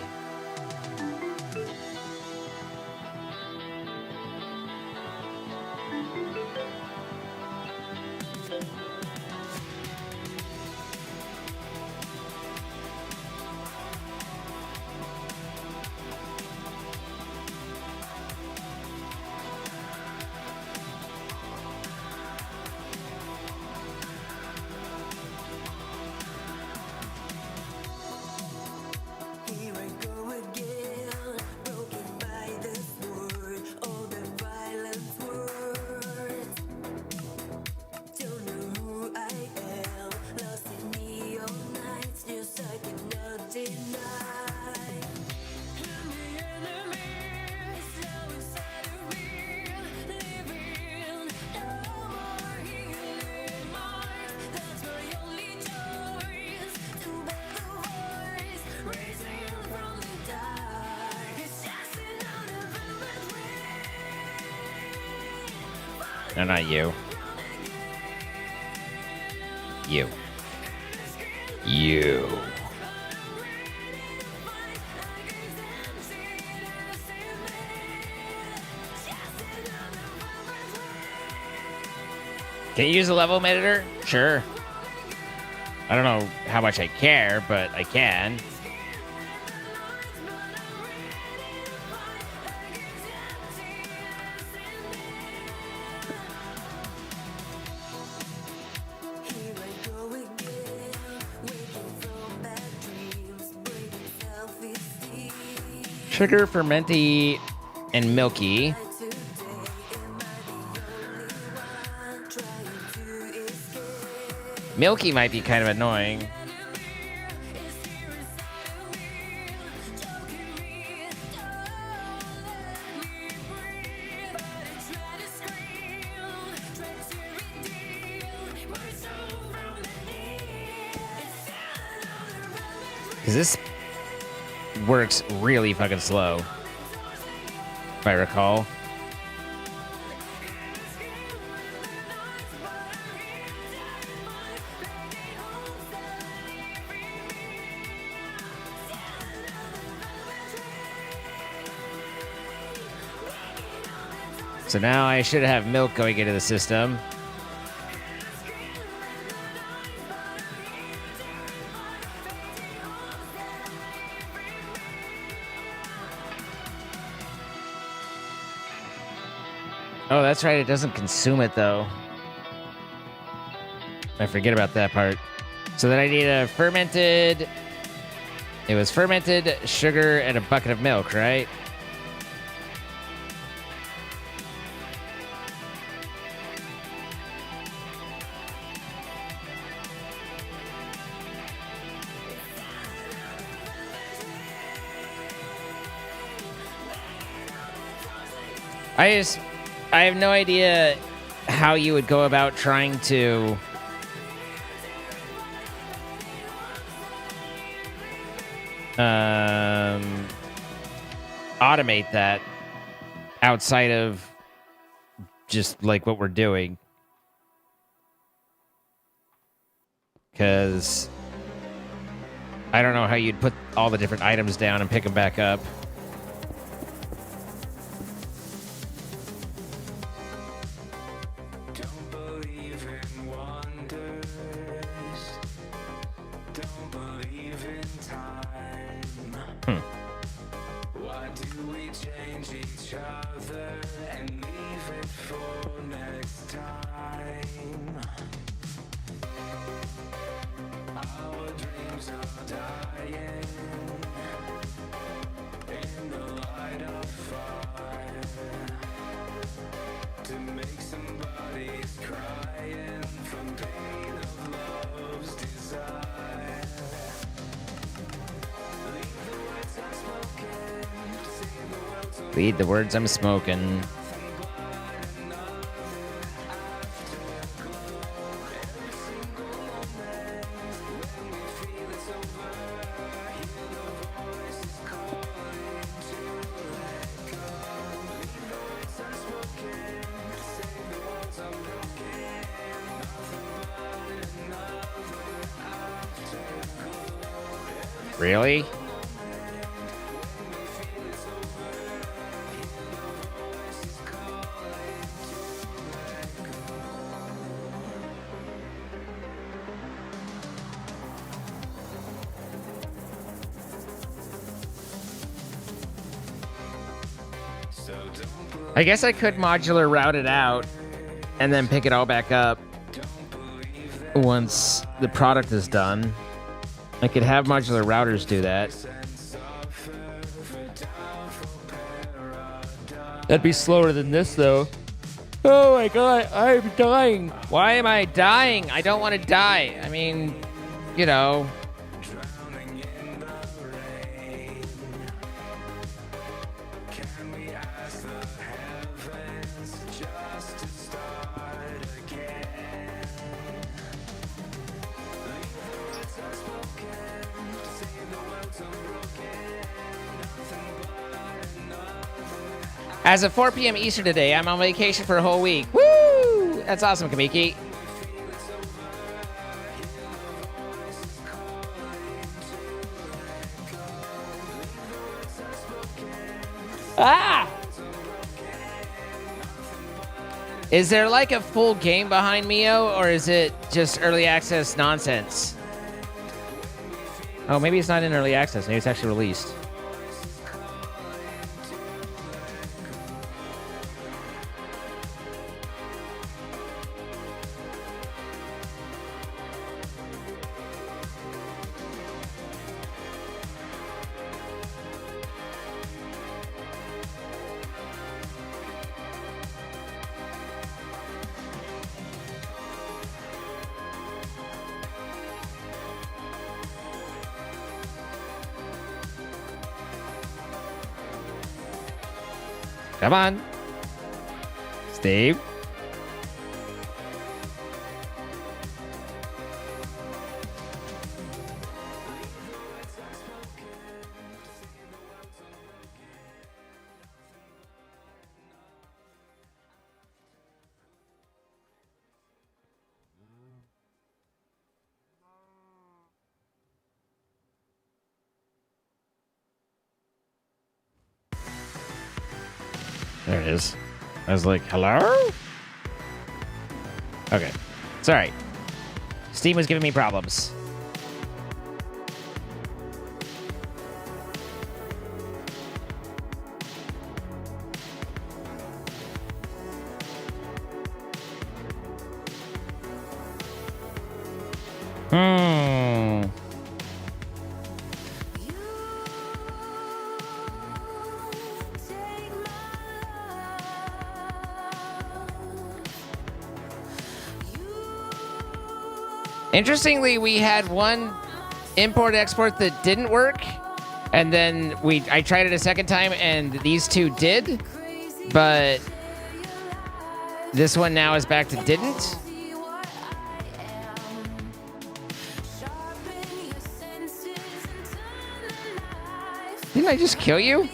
No, not you. You. You. Can you use a level editor? Sure. I don't know how much I care, but I can. Sugar, fermenty, and milky. Milky might be kind of annoying. Because this works really fucking slow, if I recall. So now I should have milk going into the system. Oh, that's right. It doesn't consume it, though. I forget about that part. So then I need a fermented... It was fermented sugar and a bucket of milk, right? I have no idea how you would go about trying to automate that outside of just like what we're doing. Because I don't know how you'd put all the different items down and pick them back up. Read the words I'm smoking. Really? I guess I could modular route it out and then pick it all back up once the product is done. I could have modular routers do that. That'd be slower than this, though. Oh my god, I'm dying. Why am I dying? I don't want to die. I mean, you know. As of 4 p.m. Eastern today, I'm on vacation for a whole week. Woo! That's awesome, Kamiki. Ah! Is there like a full game behind Mio, or is it just early access nonsense? Oh, maybe it's not in early access. Maybe it's actually released. Come on. Steve. There it is. I was like, hello? Okay. It's all right. Steam was giving me problems. Hmm. Interestingly, we had one import-export that didn't work, and then I tried it a second time, and these two did, but this one now is back to didn't. Didn't I just kill you?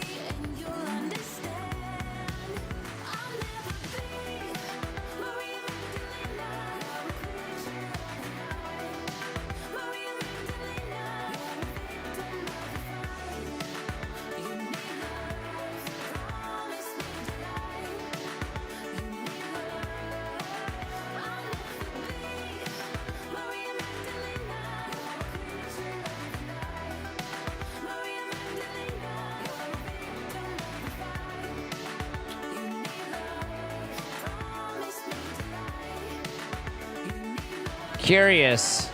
Curious.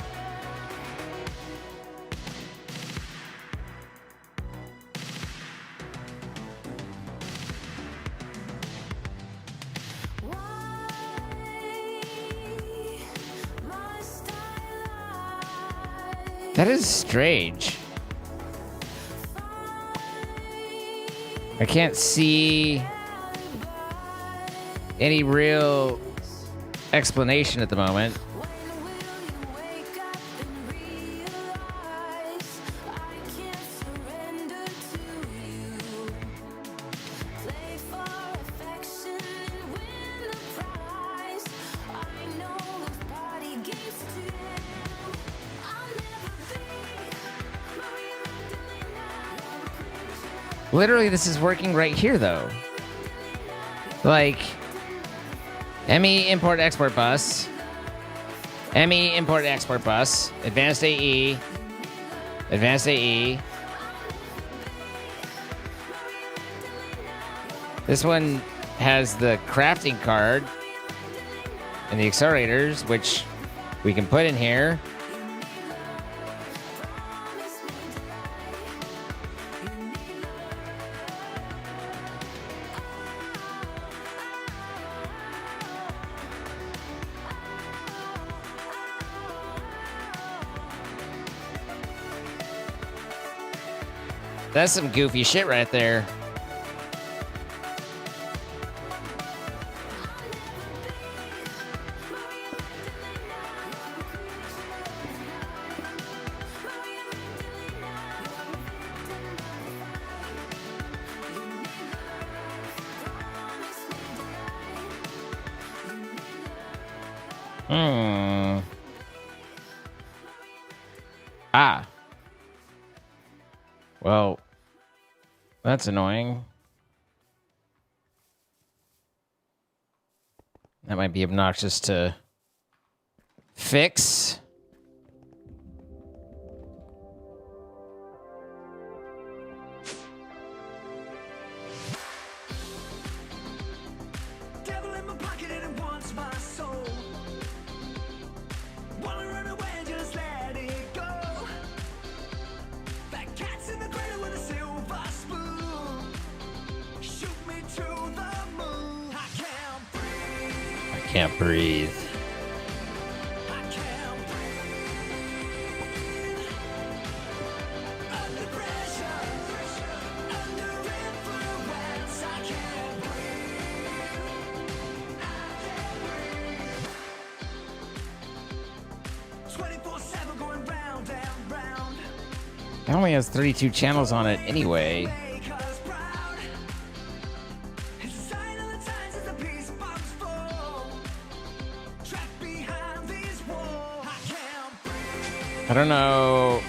That is strange. I can't see any real explanation at the moment. Literally, this is working right here, though. Like, ME import export bus, ME import export bus, advanced AE, advanced AE. This one has the crafting card and the accelerators, which we can put in here. That's some goofy shit right there. Ah. Well, that's annoying. That might be obnoxious to fix. Can't breathe. It only has 32 channels on it anyway. I don't know.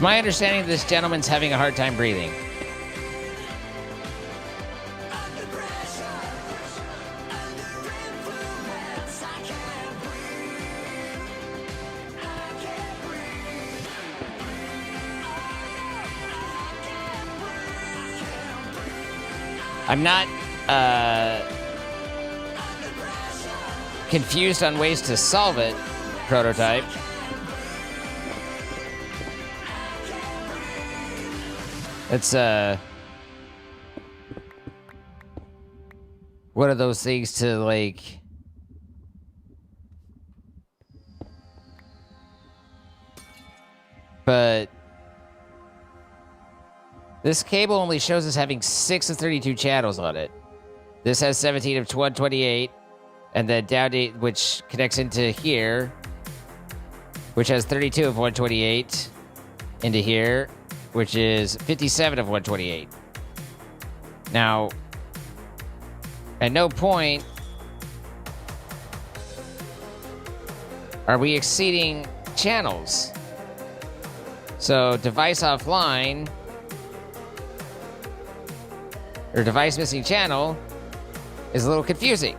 my understanding this gentleman's having a hard time breathing. I'm not confused on ways to solve it, Prototype. It's one of those things to like but this cable only shows us having 6 of 32 channels on it. This has 17 of 128, and then down to which connects into here, which has 32 of 128 into here, which is 57 of 128. Now, at no point are we exceeding channels. So device offline or device missing channel is a little confusing.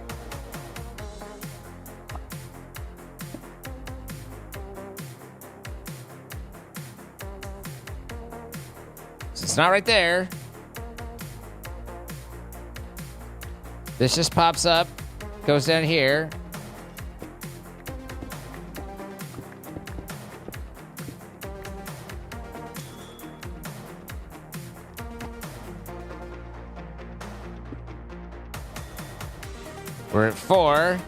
So it's not right there. This just pops up, goes down here. We're at 4.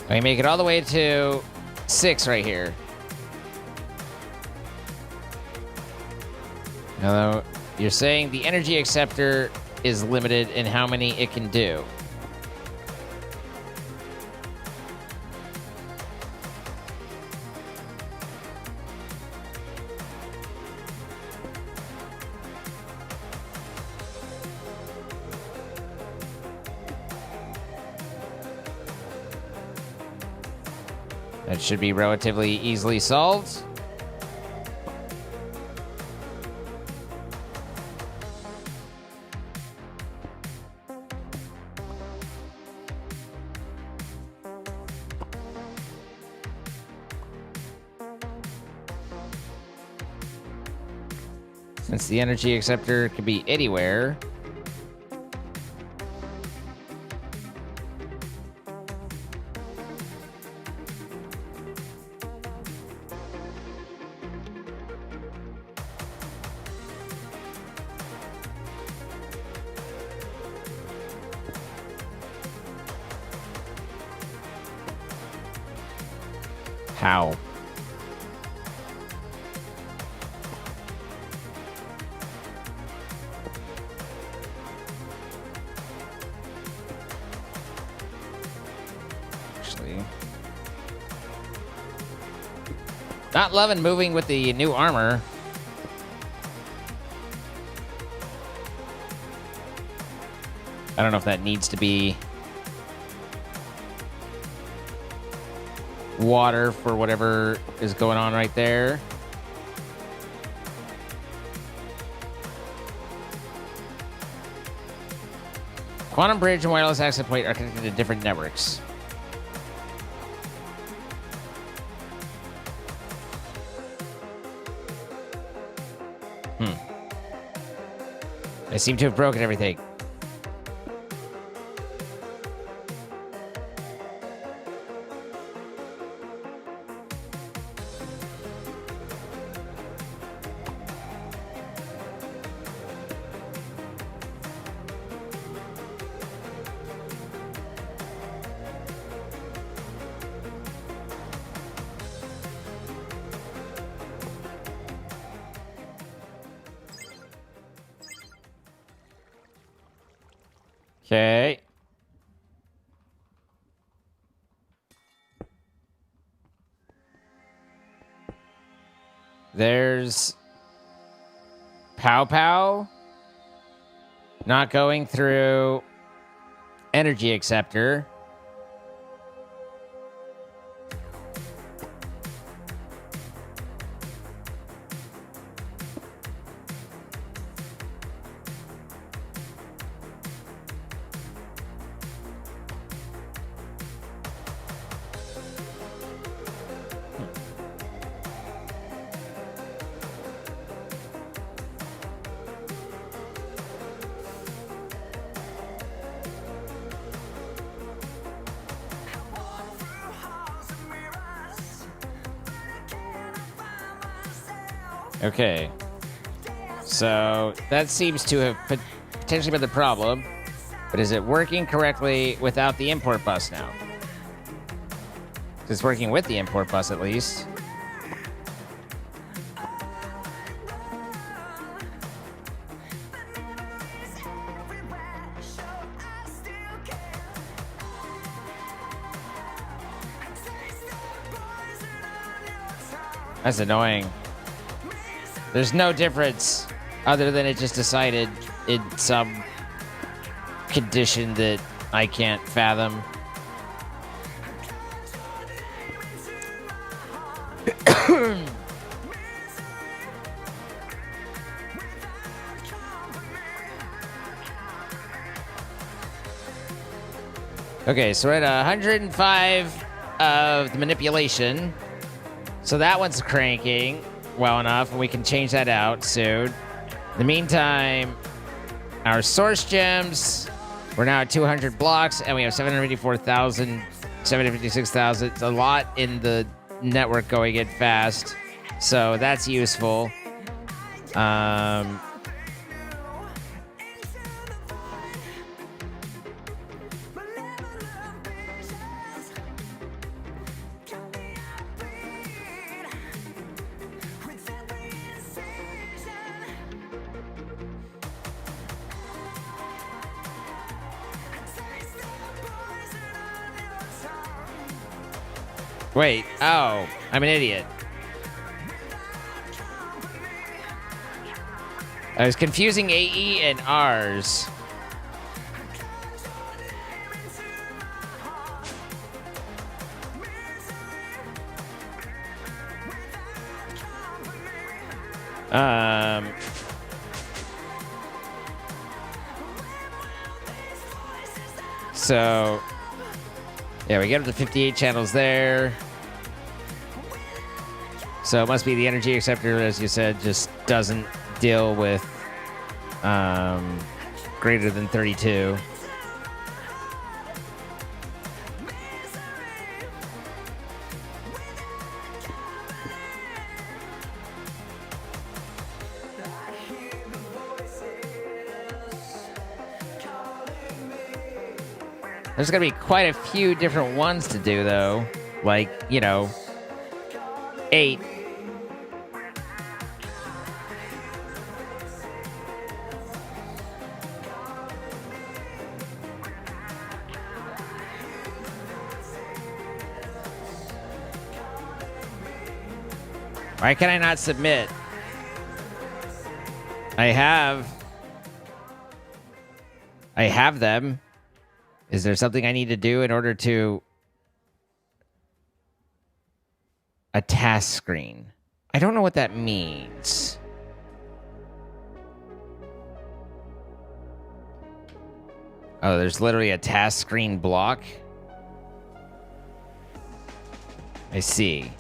We make it all the way to 6 right here. Now, you're saying the energy acceptor is limited in how many it can do. That should be relatively easily solved. Since the energy acceptor can be anywhere. How? Actually, not loving moving with the new armor. I don't know if that needs to be water for whatever is going on right there. Quantum bridge and wireless access point are connected to different networks. I seem to have broken everything. Okay. There's Pow Pow not going through energy acceptor. Okay. So that seems to have potentially been the problem. But is it working correctly without the import bus now? It's working with the import bus at least. That's annoying. There's no difference other than it just decided in some condition that I can't fathom. Okay, so we're at 105 of the manipulation. So that one's cranking well enough, and we can change that out soon. In the meantime, our source gems, we're now at 200 blocks, and we have 784,000, 756,000. It's a lot in the network going in fast, so that's useful. Wait, oh, I'm an idiot. I was confusing AE and Rs. So, yeah, we get up to 58 channels there. So it must be the energy acceptor, as you said, just doesn't deal with greater than 32. There's gonna be quite a few different ones to do, though. Like, you know, 8. Why can I not submit? I have them. Is there something I need to do in order to... A task screen. I don't know what that means. Oh, there's literally a task screen block? I see.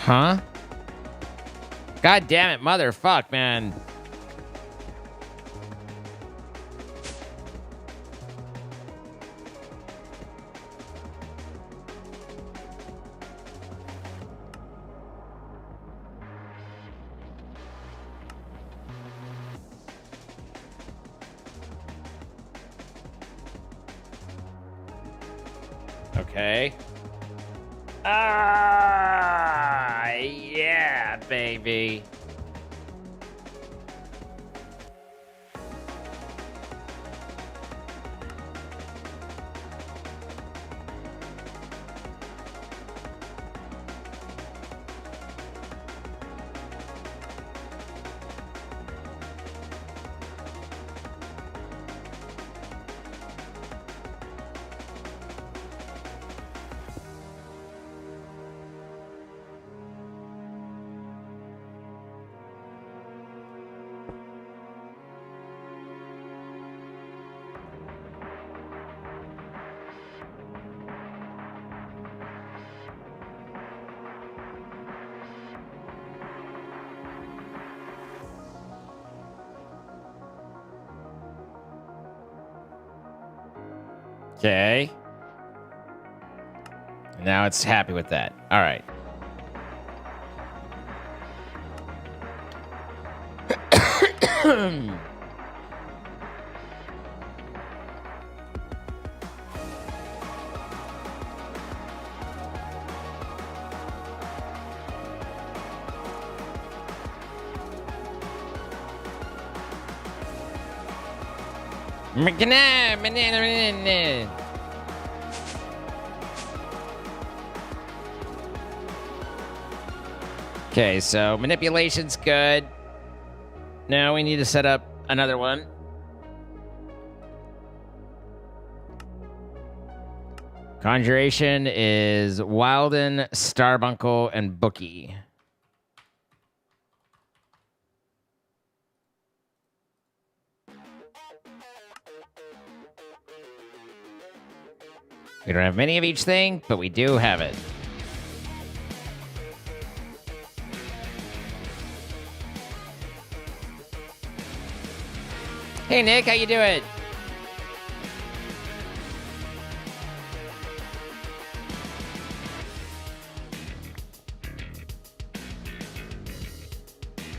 Huh? God damn it, motherfuck, man. Okay. Yeah, baby. Okay. Now it's happy with that. All right. Okay, so manipulation's good. Now we need to set up another one. Conjuration is Wilden, Starbuncle, and Bookie. We don't have many of each thing, but we do have it. Hey Nick, how you doing?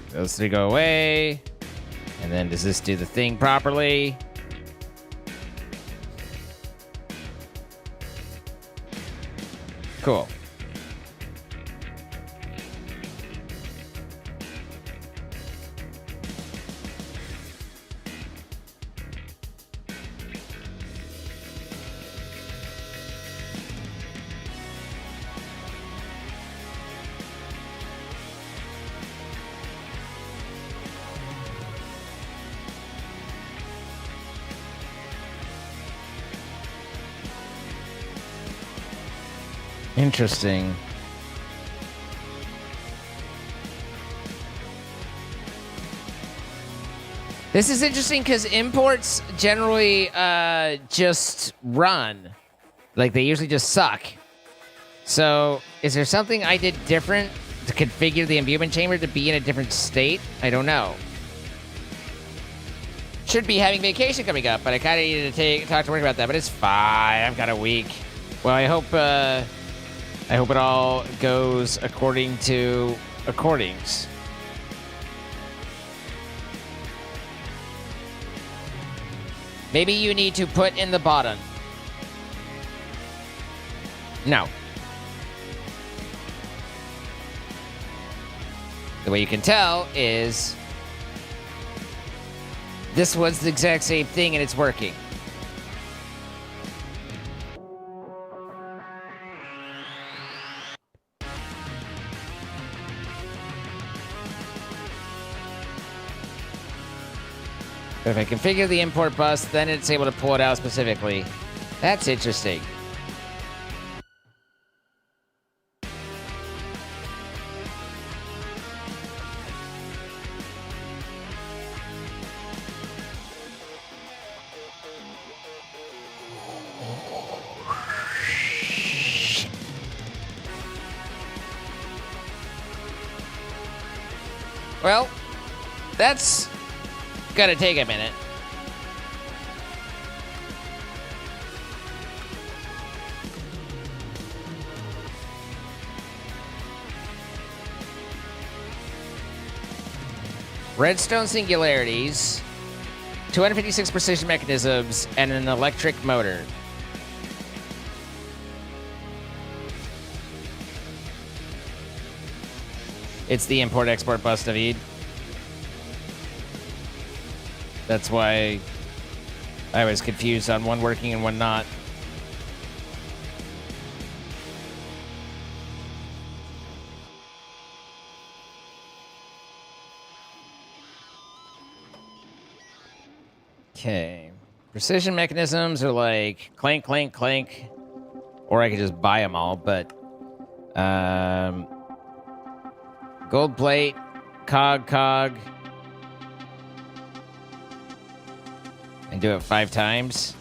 Those three go away. And then does this do the thing properly? Cool. Interesting. This is interesting because imports generally just run. Like, they usually just suck. So, is there something I did different to configure the imbuement chamber to be in a different state? I don't know. Should be having vacation coming up, but I kind of needed to talk to work about that, but it's fine. I've got a week. Well, I hope it all goes according to accordings. Maybe you need to put in the button. No. The way you can tell is this was the exact same thing and it's working. If I configure the import bus, then it's able to pull it out specifically. That's interesting. Well, that's gonna take a minute. Redstone singularities, 256 precision mechanisms, and an electric motor. It's the import-export bus, David. That's why I was confused on one working and one not. Okay. Precision mechanisms are like clank, clank, clank. Or I could just buy them all, but... gold plate, cog. And do it 5 times.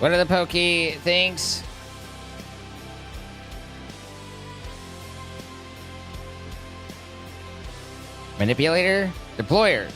What are the pokey things? Manipulator? Deployer.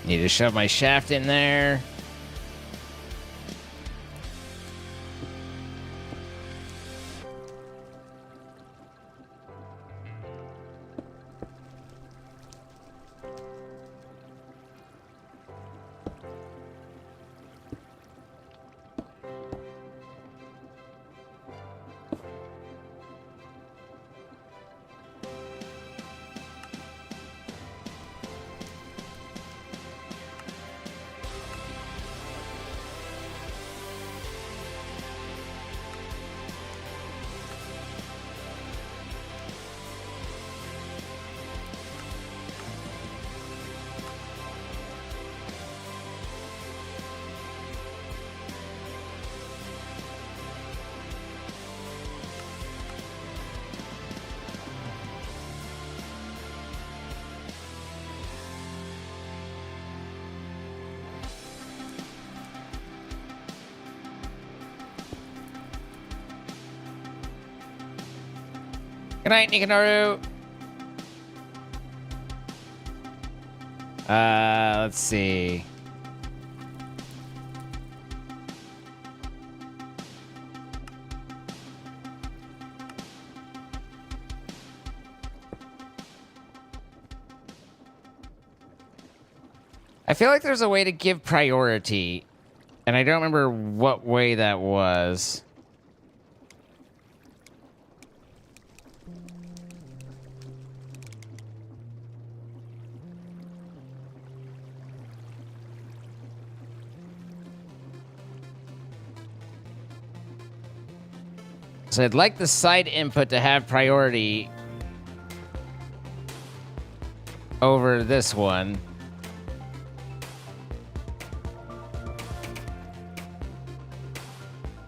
Need to shove my shaft in there. Good night, Nikanoru. Let's see. I feel like there's a way to give priority, and I don't remember what way that was. So I'd like the side input to have priority over this one.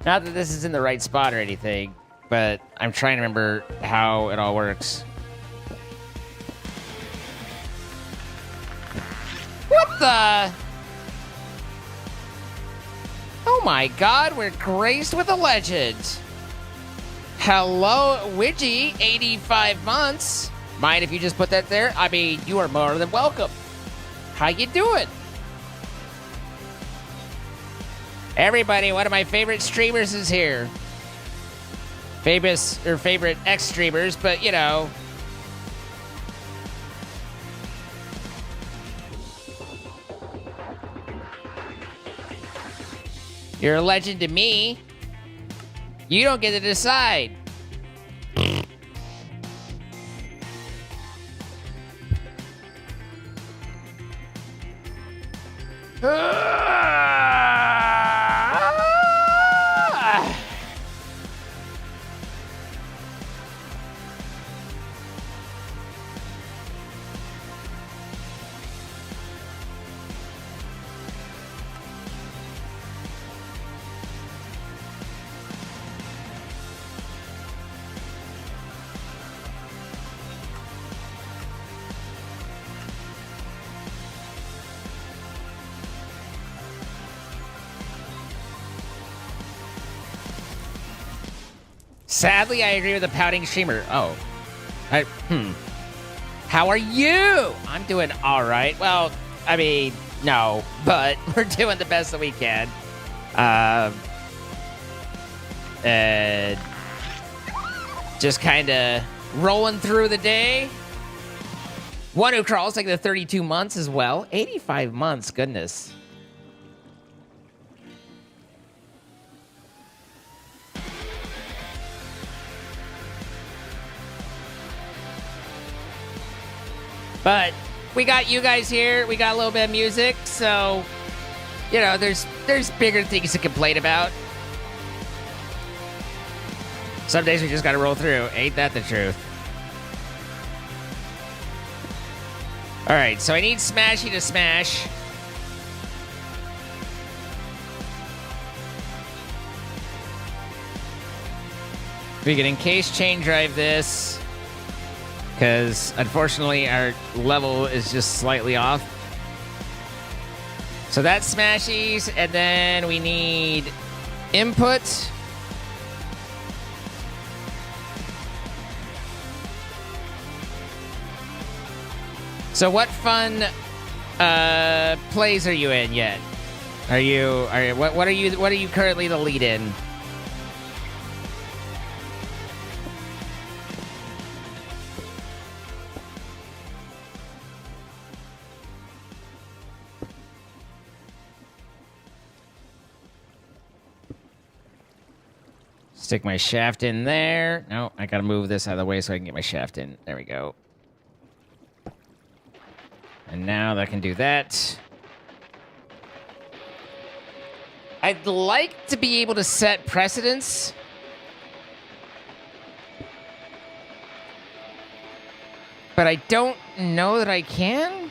Not that this is in the right spot or anything, but I'm trying to remember how it all works. What the? Oh my god, we're graced with a legend. Hello, Widgie, 85 months. Mind if you just put that there? I mean, you are more than welcome. How you doing? Everybody, one of my favorite streamers is here. Famous, or favorite ex-streamers, but you know. You're a legend to me. You don't get to decide. Sadly, I agree with the pouting streamer. Oh. How are you? I'm doing all right. Well, I mean, no, but we're doing the best that we can. And just kind of rolling through the day. One who crawls like the 32 months as well. 85 months, goodness. But we got you guys here. We got a little bit of music, so you know, there's bigger things to complain about. Some days we just gotta roll through. Ain't that the truth? All right, so I need Smashy to smash. We can encase chain drive this, because unfortunately our level is just slightly off. So that's smashies, and then we need input. So what fun plays are you in yet? What are you currently the lead in? Stick my shaft in there. No, I gotta move this out of the way so I can get my shaft in. There we go. And now that can do that. I'd like to be able to set precedents. But I don't know that I can.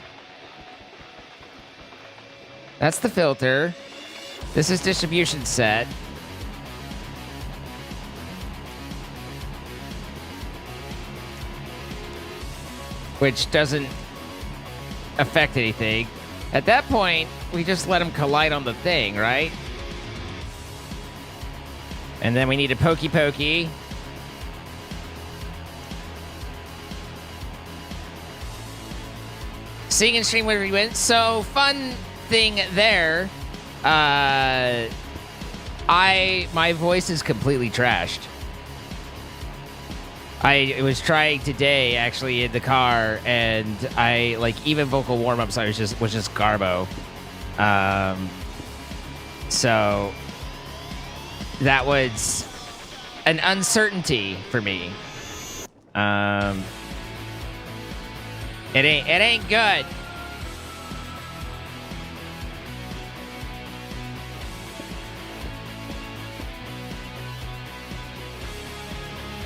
That's the filter. This is distribution set. Which doesn't affect anything. At that point, we just let them collide on the thing, right? And then we need a pokey pokey. Sing and stream whenever you win. So, fun thing there. My voice is completely trashed. I was trying today, actually, in the car, and I, like, even vocal warm-ups, was just garbo. So that was an uncertainty for me. It ain't good.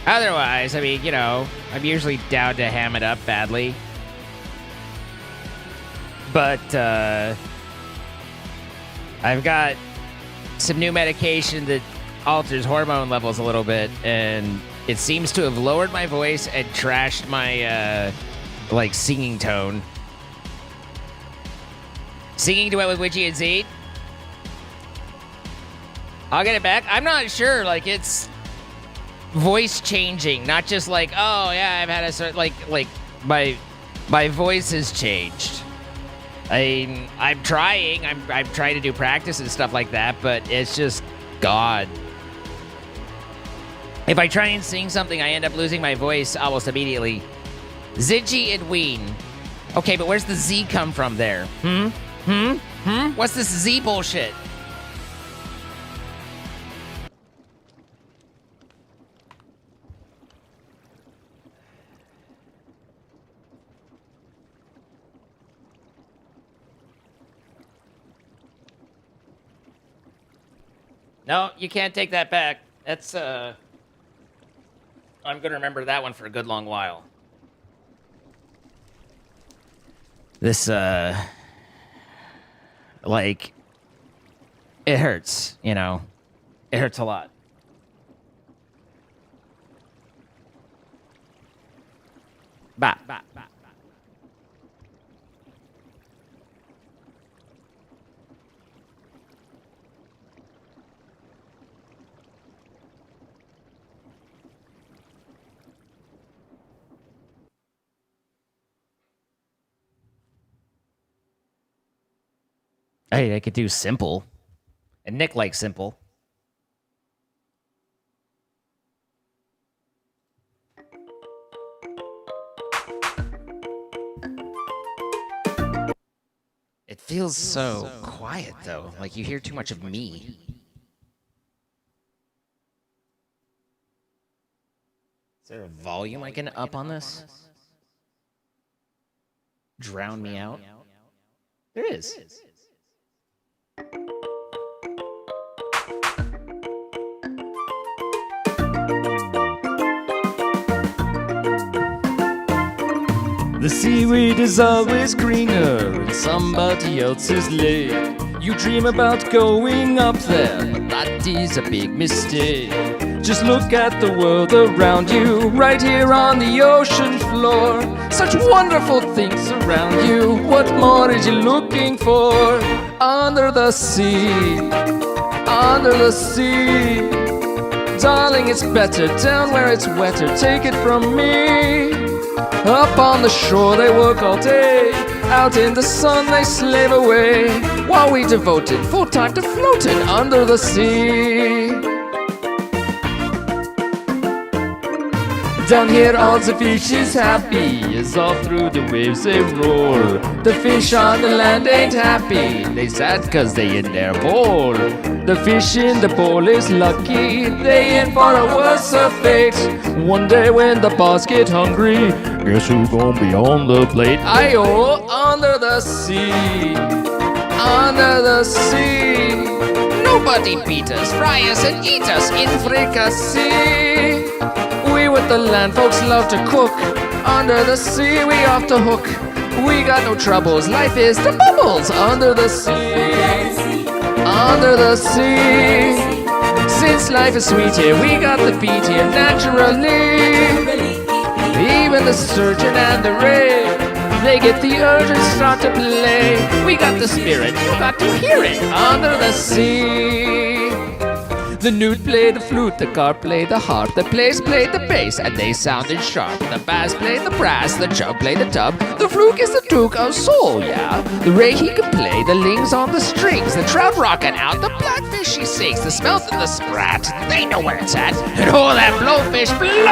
Otherwise, I mean, you know, I'm usually down to ham it up badly. But, I've got some new medication that alters hormone levels a little bit, and it seems to have lowered my voice and trashed my, like, singing tone. Singing duet with Witchy and Zeke. I'll get it back. I'm not sure, like, it's voice changing, not just like, oh yeah, I've had a certain like my voice has changed. I'm trying to do practice and stuff like that, but it's just God. If I try and sing something, I end up losing my voice almost immediately. Ziggy and Ween. Okay, but where's the Z come from there? What's this Z bullshit? No, you can't take that back. That's, I'm gonna remember that one for a good long while. This, like, it hurts, you know? It hurts a lot. Bah, bah, bah. Hey, I could do simple. And Nick likes simple. It feels so quiet, though. Like you hear too much of me. Is there a volume I can up on this? Drown me out? There is. The seaweed is always greener in somebody else's lake. You dream about going up there, but that is a big mistake. Just look at the world around you, right here on the ocean floor. Such wonderful things around you, what more is you looking for? Under the sea, under the sea. Darling, it's better down where it's wetter, take it from me. Up on the shore they work all day, out in the sun they slave away, while we devoted full time to floating under the sea. Down here all the fish is happy, as all through the waves they roar. The fish on the land ain't happy, they sad cause they in their bowl. The fish in the bowl is lucky, they in for a worse fate. One day when the boss get hungry, guess who gon' be on the plate? Ayo, under the sea, under the sea. Nobody beat us, fry us and eat us in fricassee. We with the land folks love to cook, under the sea we off the hook. We got no troubles, life is the bubbles under the sea, under the sea. Since life is sweet here, we got the beat here naturally. Even the surgeon and the ray, they get the urge and start to play. We got the spirit, you got to hear it under the sea. The newt played the flute, the carp played the harp, the plays played the bass, and they sounded sharp. The bass played the brass, the chub played the tub, the fluke is the duke of soul, yeah. The ray he can play, the lings on the strings, the trout rocking out, the blackfish he sings, the smelt and the sprat, they know where it's at, and oh, that blowfish blow!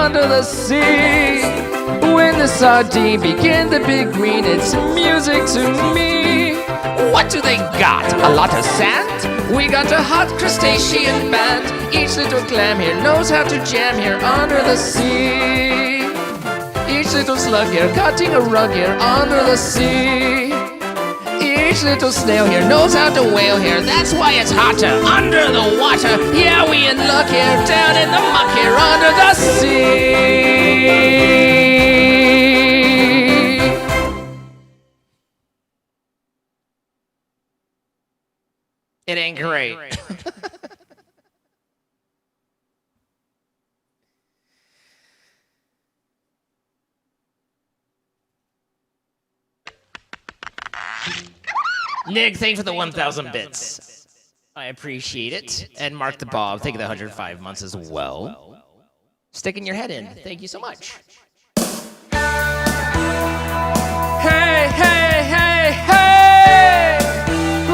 Under the sea, when the sardine begin to be green, it's music to me. What do they got? A lot of sand? We got a hot crustacean band. Each little clam here knows how to jam here under the sea. Each little slug here cutting a rug here under the sea. Each little snail here knows how to whale here, that's why it's hotter under the water. Yeah, we in luck here, down in the muck here under the sea. It ain't great. Nick, thanks for the 1,000 bits. I appreciate it. And Mark the Bob, thank you the 105 months as well. Sticking your head in. Thank you so much. Hey, hey, hey, hey! Ooh,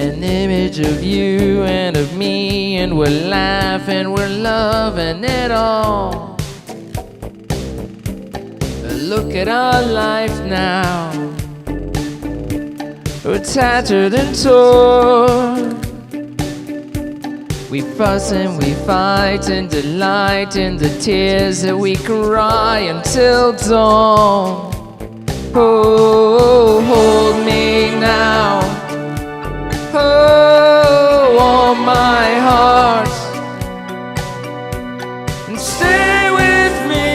an image of you and of me, and we're laughing, we're loving it all. Look at our life now, we're tattered and torn. We fuss and we fight and delight in the tears that we cry until dawn. Oh, hold me now, oh, warm my heart, and stay with me.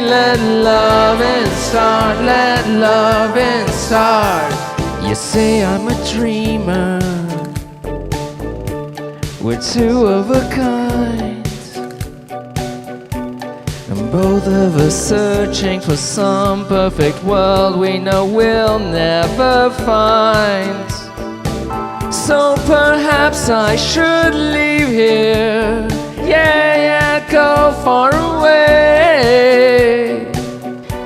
Let loving start, let loving start. You say I'm a dreamer, we're two of a kind, and both of us searching for some perfect world we know we'll never find. So perhaps I should leave here, yeah, go far away.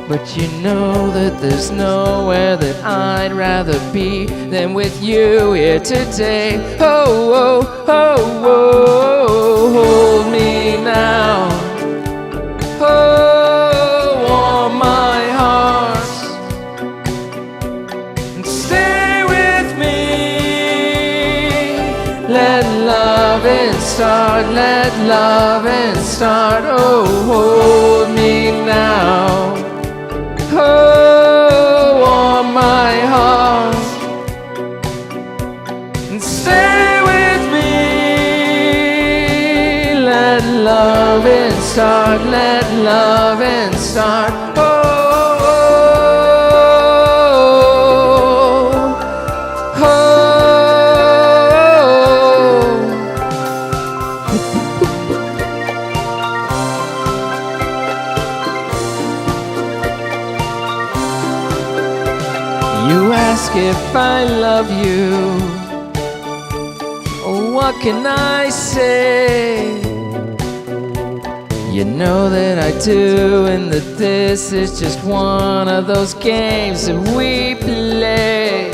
But you know that there's nowhere that I'd rather be than with you here today. Oh, oh, oh, oh, hold me now, oh, warm my heart, and stay with me. Let loving start, let loving start. Oh, hold me now, oh, warm my heart, and stay with me. Let loving start, let loving start. Oh, oh, oh, You ask if I love you, oh, what can I say? You know that I do, and that this is just one of those games that we play.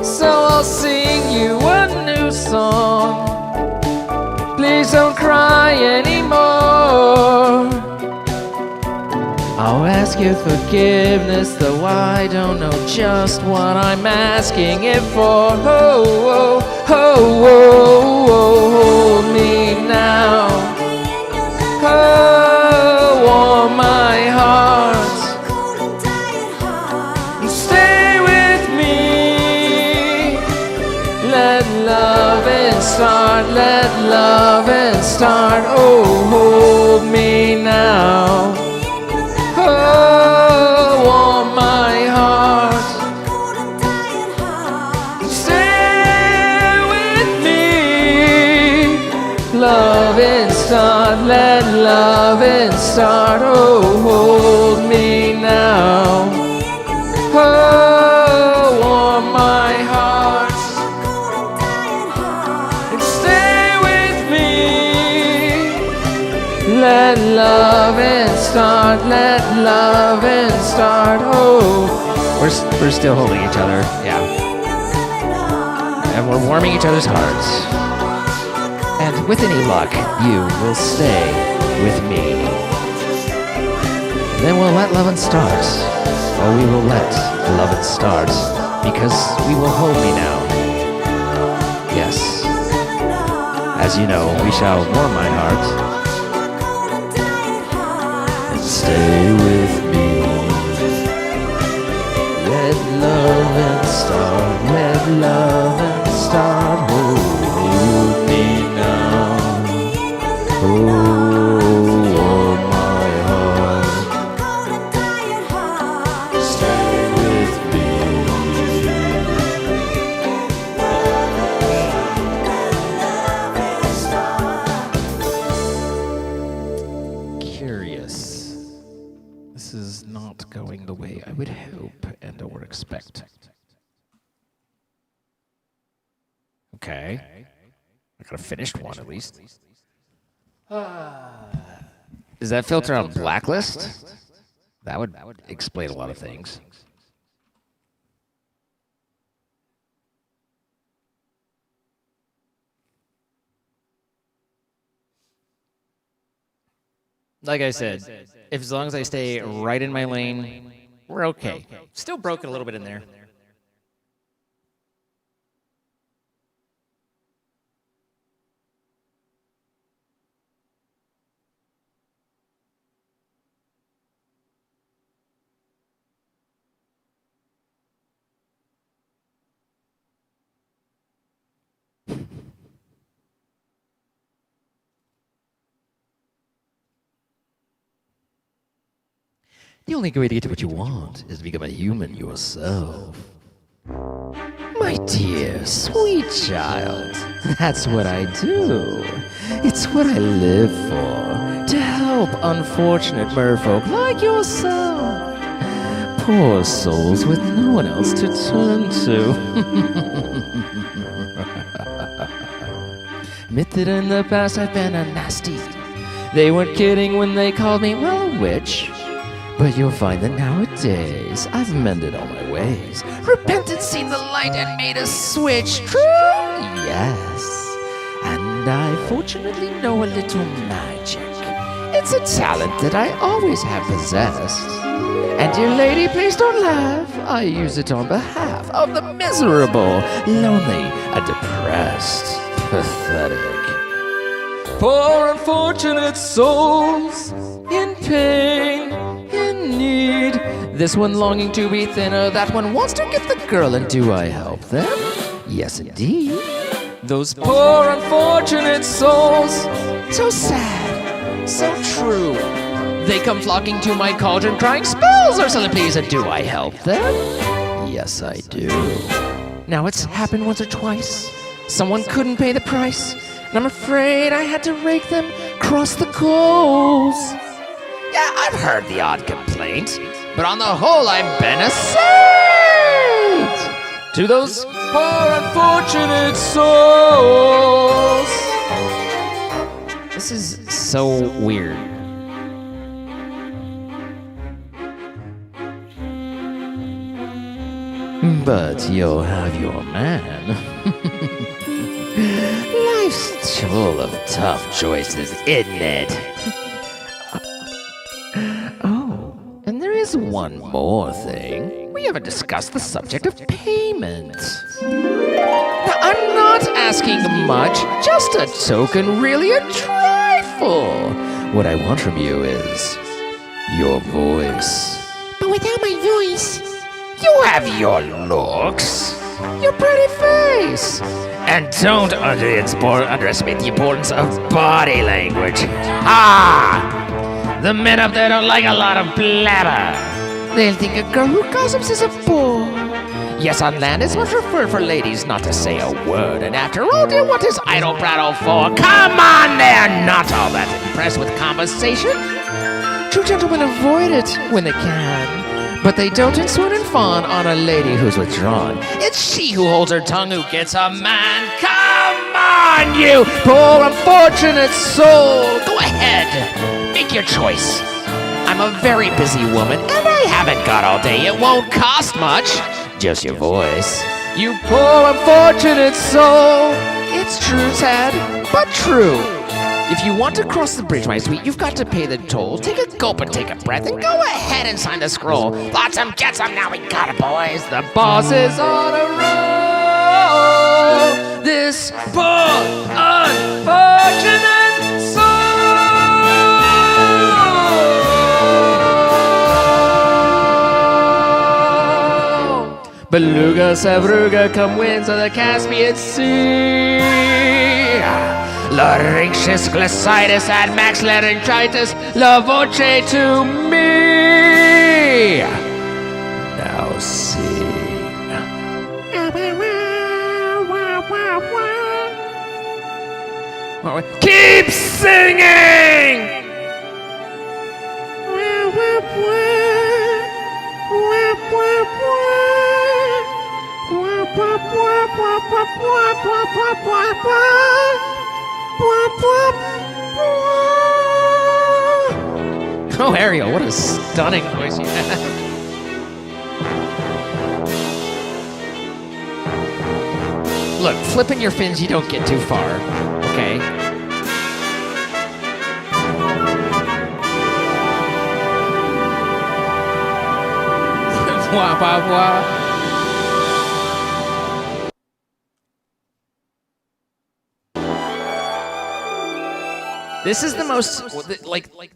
So I'll sing you a new song, please don't cry anymore. I'll ask your forgiveness, though I don't know just what I'm asking it for. Oh, oh, oh, oh, oh, hold me now, oh, warm my heart, and stay with me. Let loving start, let loving start. Oh, hold me now, oh, warm my heart, and stay with me. Loving start, let loving start. Oh, hold me now, oh, warm my heart, and stay with me. Let loving start, let loving start. Oh, we're still holding each other, yeah, and we're warming each other's hearts. And with any luck, you will stay with me. Then we'll let loving start. Oh, we will let loving start, because we will hold me now. Yes, as you know, we shall warm my heart, stay with me. Let loving start, let loving start. Hold me now, oh, warm my heart, stay with me. Curious. This is not going the way I would hope and or expect. Okay. I could have finished one at least. Is that filter on blacklist? That would explain a lot of things. like I said, if as long as I stay right in my lane, we're okay. Still broken a little bit in there. The only way to get to what you want is to become a human yourself. My dear, sweet child, that's what I do. It's what I live for, to help unfortunate merfolk like yourself. Poor souls with no one else to turn to. Admit that in the past I've been a nasty. They weren't kidding when they called me, well, a witch. But you'll find that nowadays I've mended all my ways. Repented, seen the light, and made a switch. True? Yes. And I fortunately know a little magic. It's a talent that I always have possessed. And dear lady, please don't laugh. I use it on behalf of the miserable, lonely, and depressed. Pathetic. Poor unfortunate souls in pain, in need. This one longing to be thinner, that one wants to get the girl, and do I help them? Yes, indeed. Those poor unfortunate souls, so sad, so true. They come flocking to my cauldron, crying, spells or something, please, and do I help them? Yes, I do. Now it's happened once or twice. Someone couldn't pay the price, and I'm afraid I had to rake them across the coals. Yeah, I've heard the odd complaint, but on the whole, I've been a saint to those poor unfortunate souls. This is so weird. But you'll have your man. Life's full of tough choices, isn't it? Oh, and there is one more thing. We haven't discussed the subject of payment. Now, I'm not asking much, just a token, really a trifle. What I want from you is your voice. But without my voice, you have your looks, your pretty face, and don't underestimate the importance of body language. The men up there don't like a lot of blabber. They'll think a girl who gossips is a bore. Yes, on land it's much preferred for ladies not to say a word, and after all, dear, what is idle prattle for? Come on, they're not all that impressed with conversation. True gentlemen avoid it when they can. But they don't swoon and fawn on a lady who's withdrawn. It's she who holds her tongue who gets a man. Come on, you poor unfortunate soul. Go ahead, make your choice. I'm a very busy woman, and I haven't got all day. It won't cost much, just your voice. You poor unfortunate soul. It's true, sad, but true. If you want to cross the bridge, my sweet, you've got to pay the toll. Take a gulp and take a breath, and go ahead and sign the scroll. Flotsam, jetsam, now we got it, boys. The boss is on a roll. This poor, unfortunate soul. Beluga, Savruga, come winds of the Caspian Sea. Larynxius, glossitis, and max laryngitis, la voce to me. Now sing. Keep singing! Oh, Ariel, what a stunning voice you have. Look, flipping your fins, you don't get too far, okay? Wah, wah, wah. This is the most,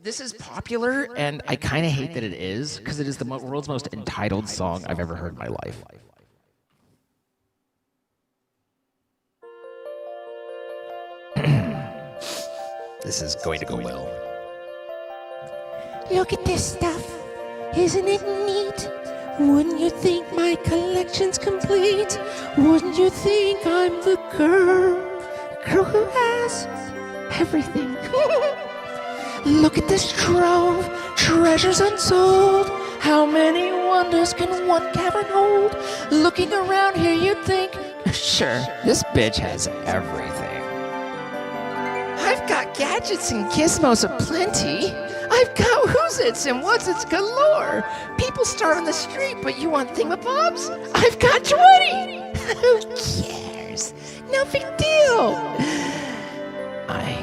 this is popular, and I kind of hate that it is, because it is the world's most entitled song I've ever heard in my life. This is going to go well. Look at this stuff, isn't it neat? Wouldn't you think my collection's complete? Wouldn't you think I'm the girl who has everything? Look at this trove, treasures untold. How many wonders can one cavern hold? Looking around here, you'd think, Sure, this bitch has everything. I've got gadgets and gizmos aplenty. I've got who's-its and what's-its galore. People starve in the street, but you want thingamabobs? I've got 20! Who cares? No big deal. I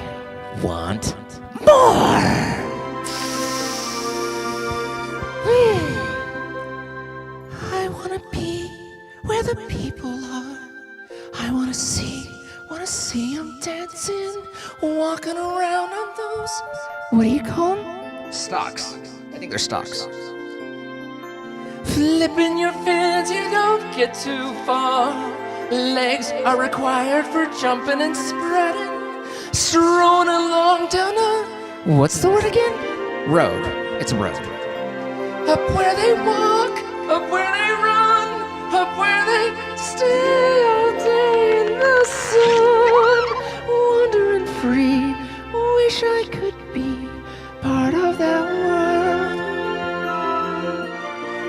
want more. I wanna be where the people are. I wanna see them dancing, walking around on those, what do you call them? Stocks. I think they're stocks. Flipping your fins, you don't get too far. Legs are required for jumping and spreading. Strolling along down What's the word again? Road. It's a road. up where they walk, up where they run, up where they stay all day in the sun. Wandering free, wish I could be part of that world.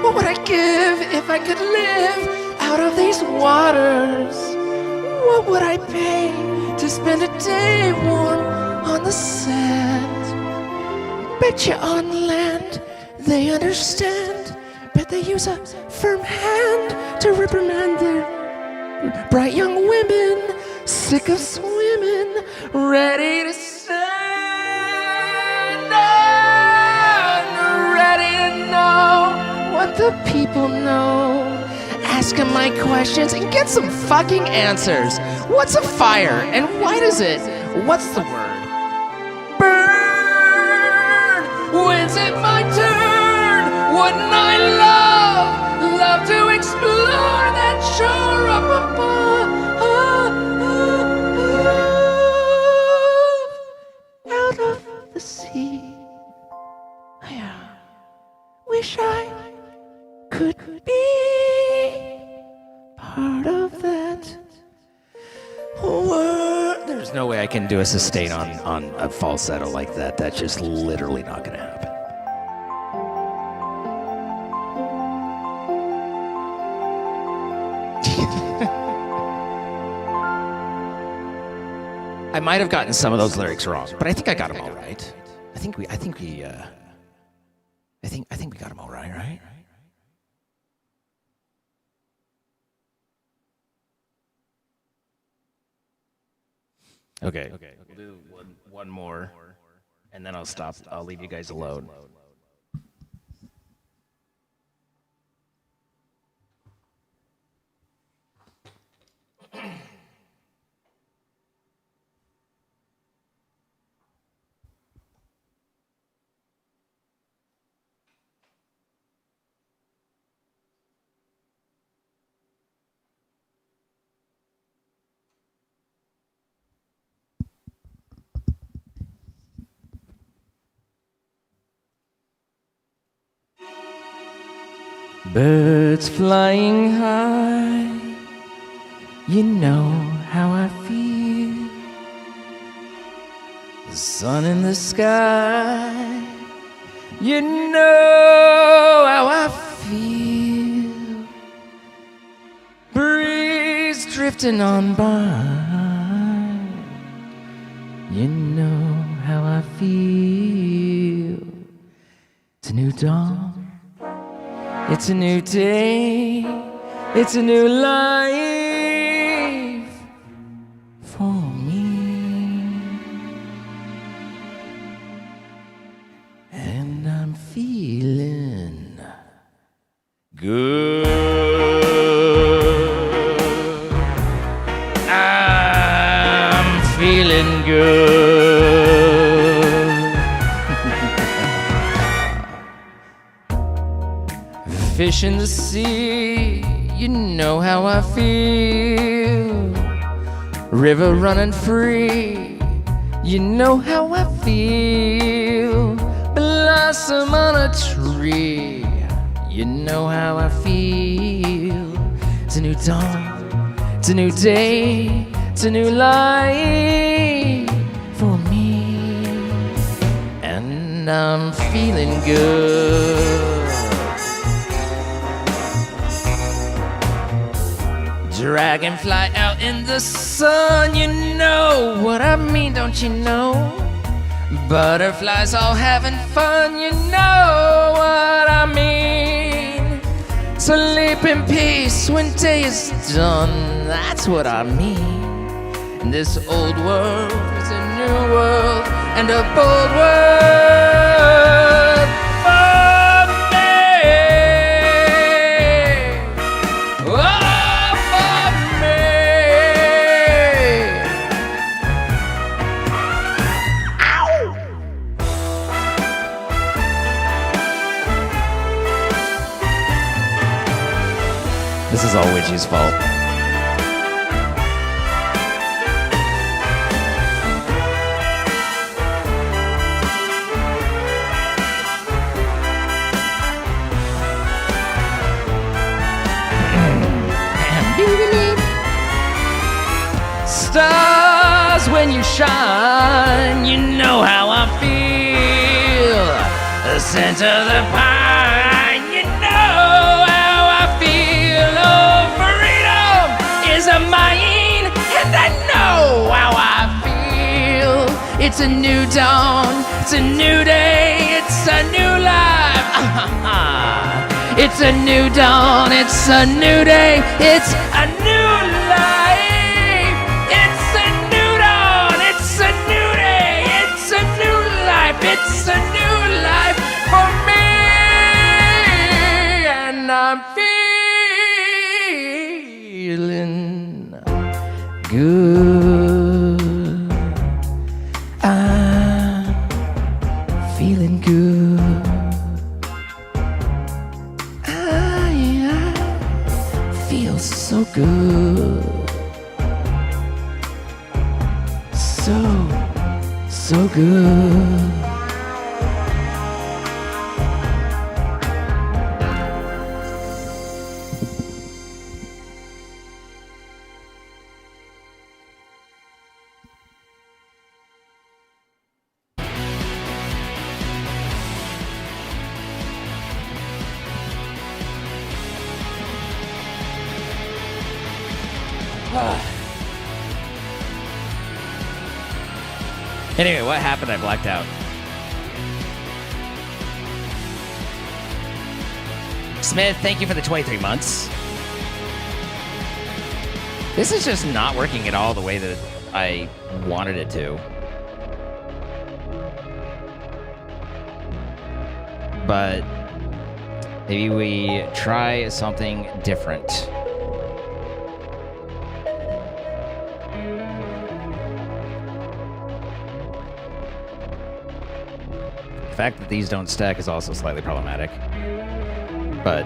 What would I give if I could live out of these waters? What would I pay to spend a day warm on the sand? Bet you on land they understand. Bet they use a firm hand to reprimand their bright young women, sick of swimming, ready to stand and ready to know what the people know. Ask them my questions and get some fucking answers. What's a fire and why does it? What's the word? Burn! When's it my turn? Wouldn't I love to explore that shore up above? Out of the sea. I wish I could be part of that world. There's no way I can do a sustain on a falsetto like that. That's just literally not going to happen. I might have gotten some of those lyrics wrong, but I think I got them all right. I think we got them all right? Okay. We'll do one more, and then I'll stop. I'll leave you guys alone. Birds flying high, you know how I feel. The sun in the sky, you know how I feel. Breeze drifting on by, you know how I feel. It's a new dawn. It's a new day, it's a new life for me. And I'm feeling good. feeling good. Fish in the sea, you know how I feel. River running free, you know how I feel. Blossom on a tree, you know how I feel. It's a new dawn, it's a new day, it's a new life for me, and I'm feeling good. Dragonfly out in the sun, you know what I mean, don't you know? Butterflies all having fun, you know what I mean. Sleep in peace when day is done, that's what I mean. This old world is a new world and a bold world for me. Oh, for me. Ow! This is all Witchy's fault. Stars, when you shine, you know how I feel. The scent of the pine, you know how I feel. Oh, freedom is a mine, and I know how I feel. It's a new dawn, it's a new day, it's a new life. It's a new dawn, it's a new day, it's a new life. It's a new dawn, it's a new day, it's a new life, it's a new life for me, and I'm feeling good. I'm feeling good. I feel so good. So good. Anyway, what happened? I blacked out. Smith, thank you for the 23 months. This is just not working at all the way that I wanted it to. But maybe we try something different. The fact that these don't stack is also slightly problematic. But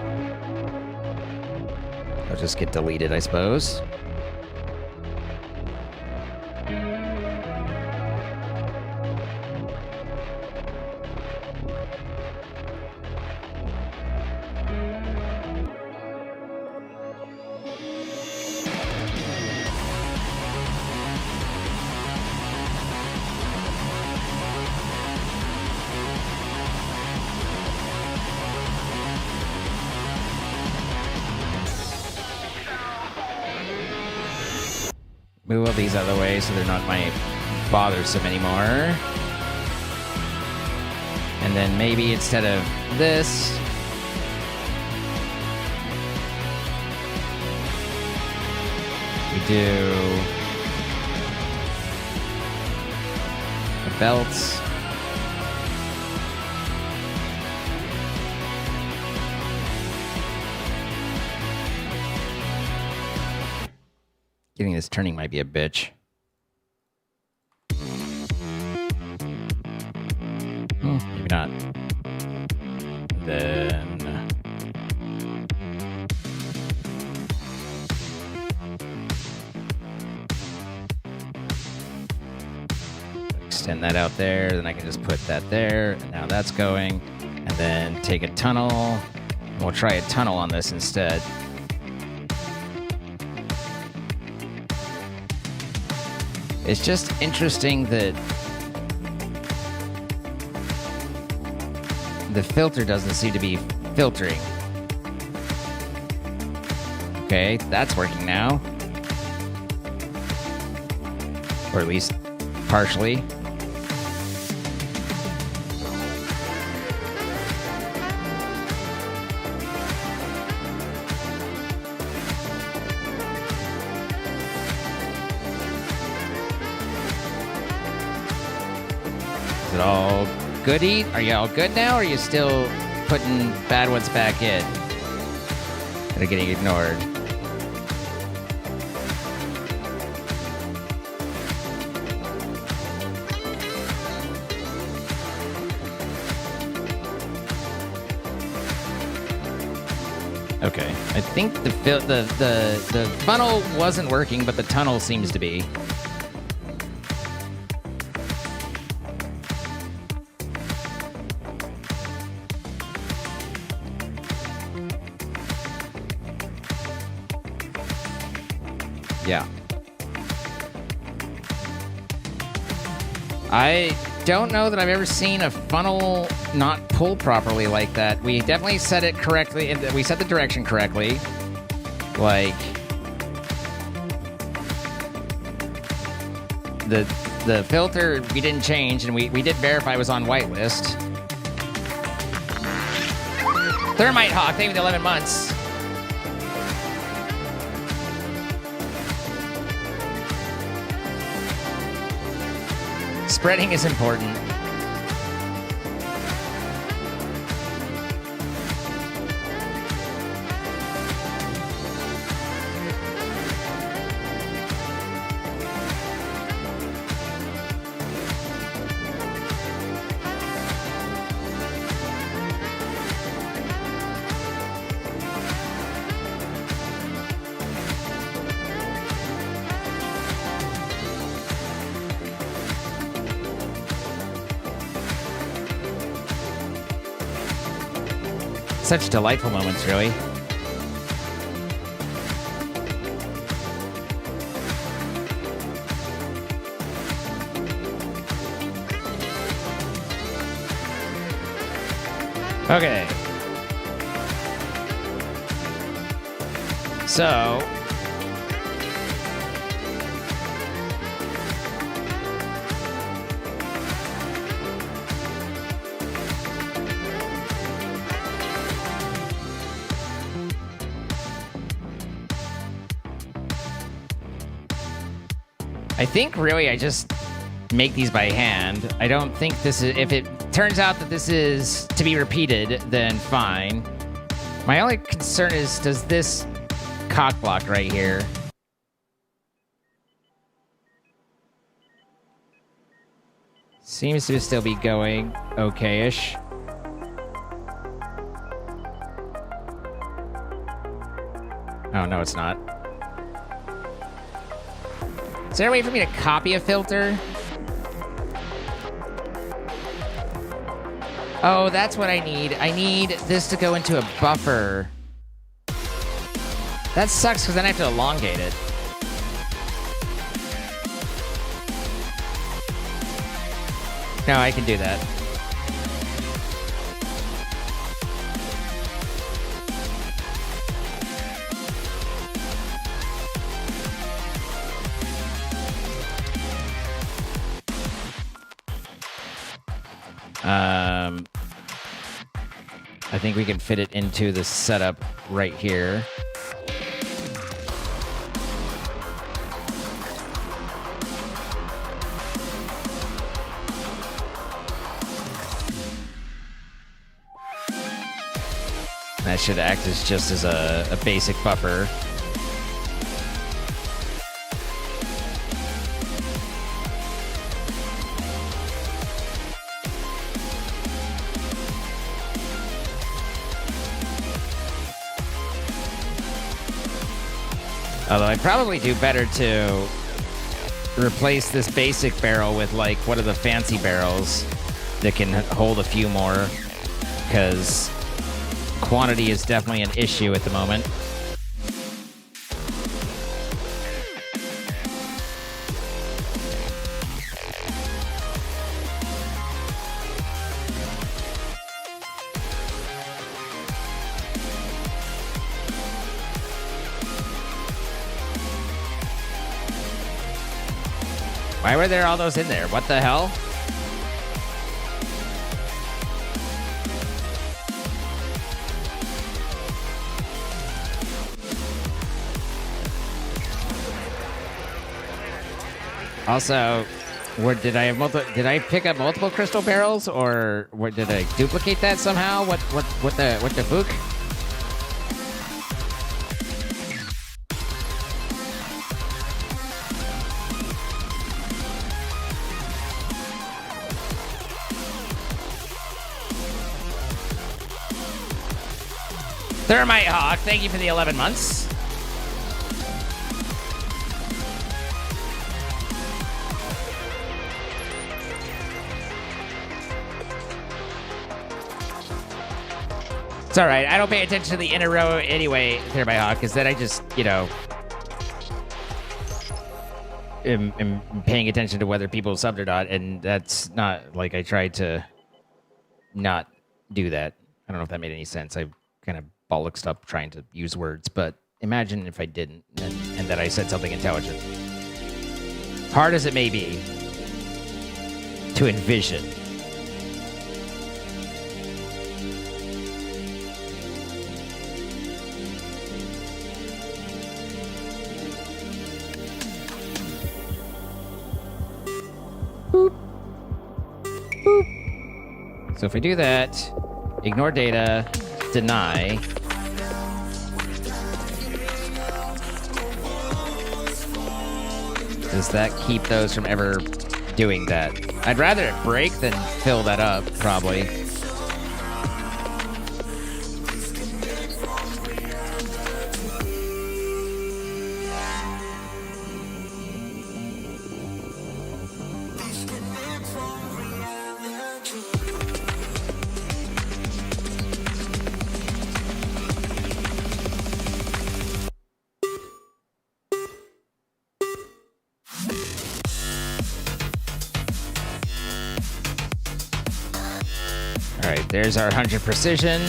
they'll just get deleted, I suppose. Move all these out of the way so they're not my bothersome anymore. And then maybe instead of this, we do the belts. Getting this turning might be a bitch. Maybe not. Then extend that out there. Then I can just put that there. And now that's going. And then take a tunnel. We'll try a tunnel on this instead. It's just interesting that the filter doesn't seem to be filtering. Okay, that's working now. Or at least partially. Is it all goody? Are you all good now, or are you still putting bad ones back in? They're getting ignored. Okay, I think the funnel wasn't working, but the tunnel seems to be. Yeah. I don't know that I've ever seen a funnel not pull properly like that. We definitely set it correctly. We set the direction correctly. Like, the filter we didn't change, and we did verify it was on whitelist. Thermite Hawk, thank you for the 11 months. Spreading is important. Such delightful moments, really. Okay. So, I think really I just make these by hand. I don't think this is, if it turns out that this is to be repeated, then fine. My only concern is, does this cock block right here seems to still be going okay-ish. Oh, no, it's not. Is there a way for me to copy a filter? Oh, that's what I need. I need this to go into a buffer. That sucks because then I have to elongate it. No, I can do that. I think we can fit it into the setup right here. That should act as just as a basic buffer. Although I'd probably do better to replace this basic barrel with like one of the fancy barrels that can hold a few more, because quantity is definitely an issue at the moment. Why were there all those in there? What the hell? Also, did I pick up multiple crystal barrels, or did I duplicate that somehow? What the fuck? Thermite Hawk, thank you for the 11 months. It's all right. I don't pay attention to the inner row anyway, Thermite Hawk, because then I just, am paying attention to whether people subbed or not, and that's not like I tried to not do that. I don't know if that made any sense. I kind of bollocksed up trying to use words, but imagine if I didn't and that I said something intelligent. Hard as it may be to envision. Boop. Boop. So if we do that, ignore data, deny. Does that keep those from ever doing that? I'd rather it break than fill that up, probably. Alright, there's our 100 precision.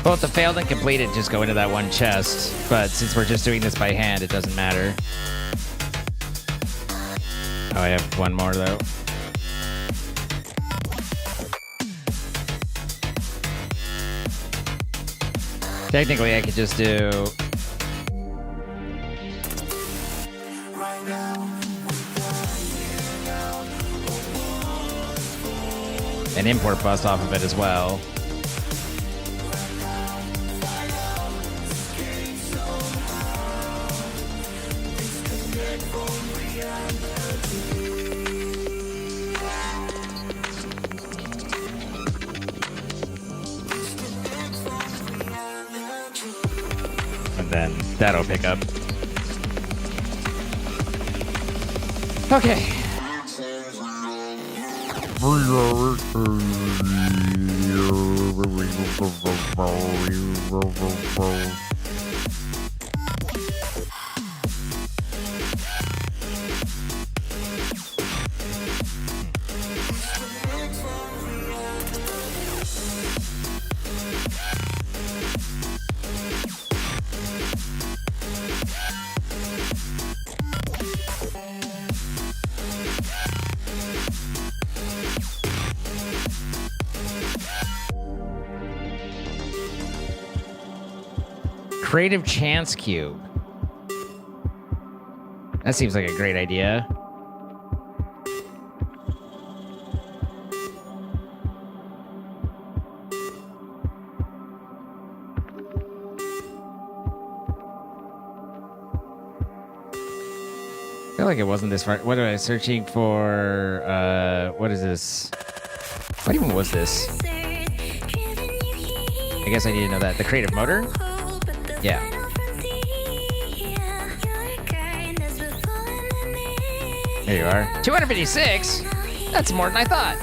Both the failed and completed just go into that one chest, but since we're just doing this by hand, it doesn't matter. Oh, I have one more though. Technically, I could just do an import bust off of it as well. And then that'll pick up. Okay. Creative Chance Cube. That seems like a great idea. I feel like it wasn't this far. What am I searching for? What is this? What even was this? I guess I need to know that. The creative motor? Yeah. There you are. 256? That's more than I thought.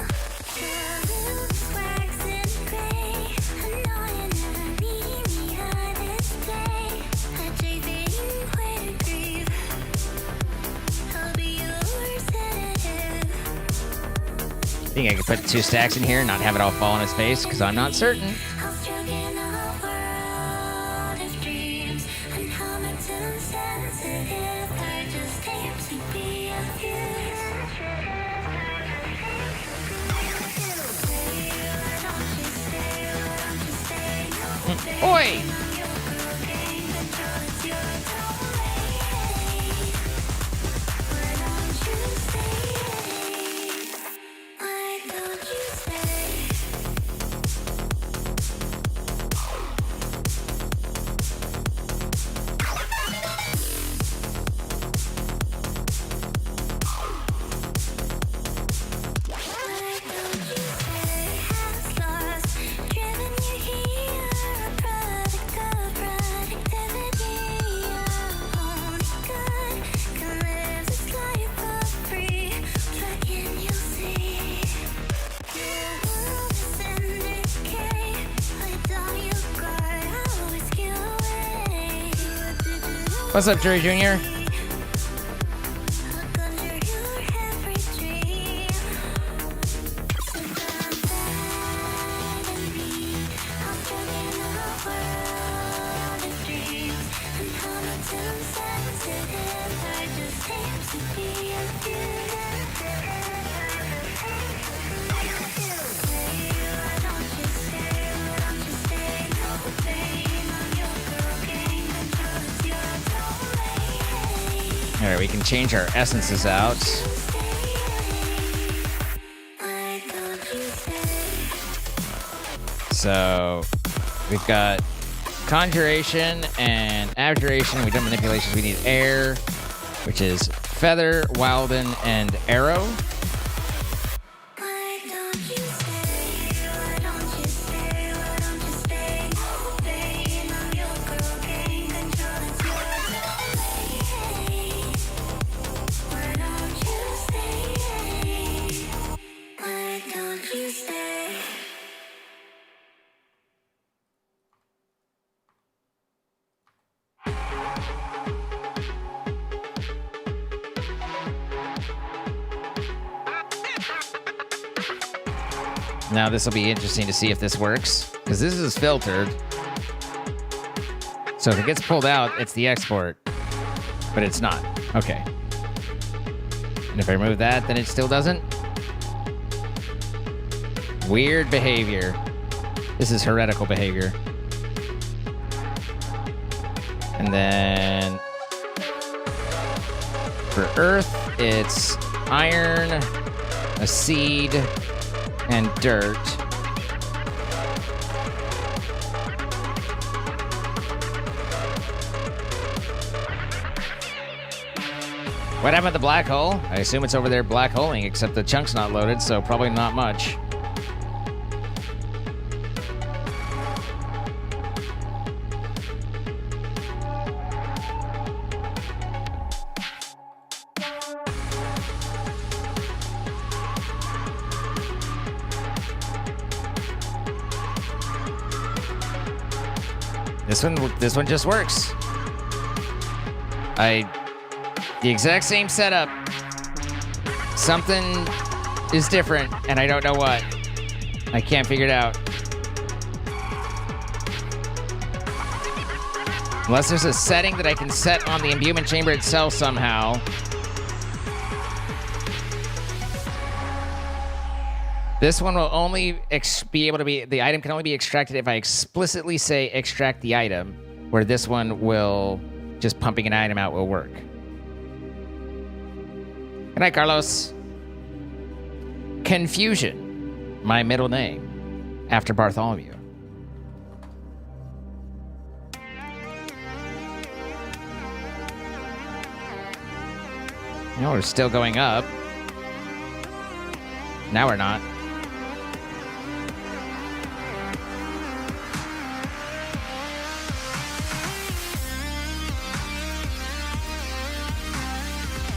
Think I could put 2 stacks in here and not have it all fall on his face? Because I'm not certain. Oi! What's up, Jerry Jr.? All right, we can change our essences out. So we've got conjuration and abjuration. We've done manipulations. We need air, which is feather, wilden, and arrow. Now this will be interesting to see if this works, because this is filtered. So if it gets pulled out, it's the export, but it's not. Okay. And if I remove that, then it still doesn't. Weird behavior. This is heretical behavior. And then for earth, it's iron, a seed, and dirt. What happened to the black hole? I assume it's over there black holing, except the chunk's not loaded, so probably not much. This one just works. The exact same setup. Something is different, and I don't know what. I can't figure it out. Unless there's a setting that I can set on the imbuement chamber itself somehow. This one will only be able to be, the item can only be extracted if I explicitly say extract the item, where this one will, just pumping an item out will work. Good night, Carlos. Confusion, my middle name, after Bartholomew. No, we're still going up. Now we're not.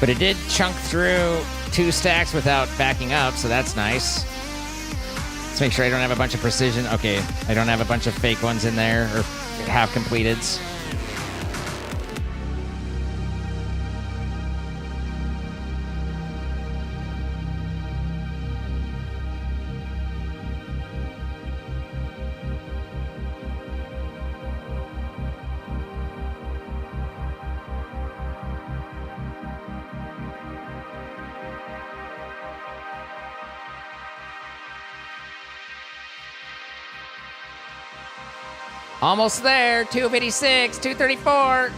But it did chunk through 2 stacks without backing up, so that's nice. Let's make sure I don't have a bunch of precision. Okay, I don't have a bunch of fake ones in there, or half-completeds. Almost there. 256, 234.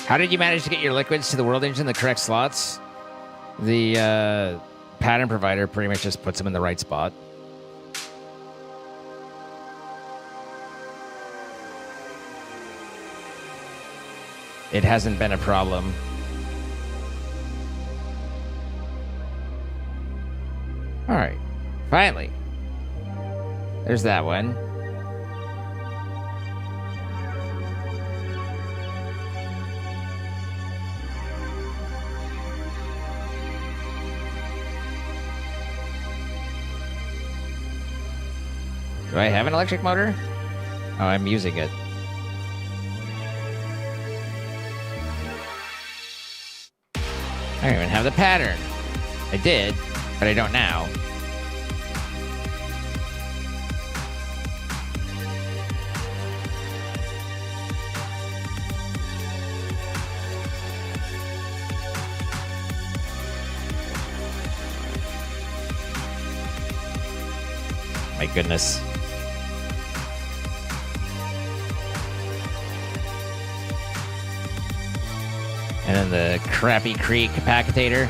How did you manage to get your liquids to the world engine in the correct slots? The pattern provider pretty much just puts them in the right spot. It hasn't been a problem. All right, finally. There's that one. Do I have an electric motor? Oh, I'm using it. I don't even have the pattern. I did, but I don't now. My goodness. And then the crappy Creek capacitator.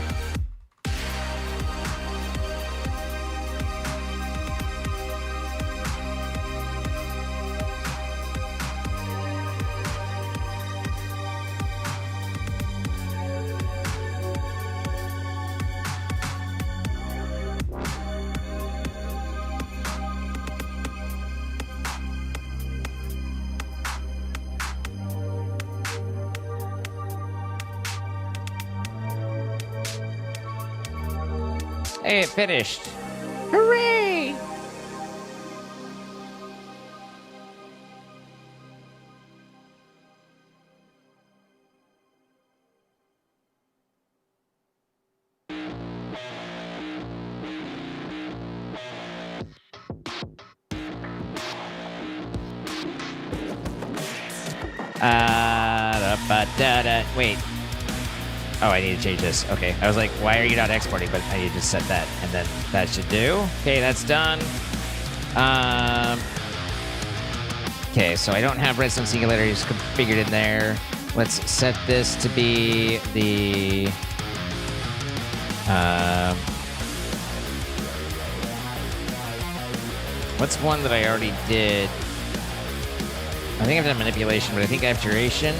Hey, it finished. Hooray! Wait. Oh, I need to change this. Okay. I was like, why are you not exporting? But I need to just set that. And then that should do. Okay, that's done. Okay, so I don't have redstone singularities configured in there. Let's set this to be the... what's one that I already did? I think I've done manipulation, but I think I have duration.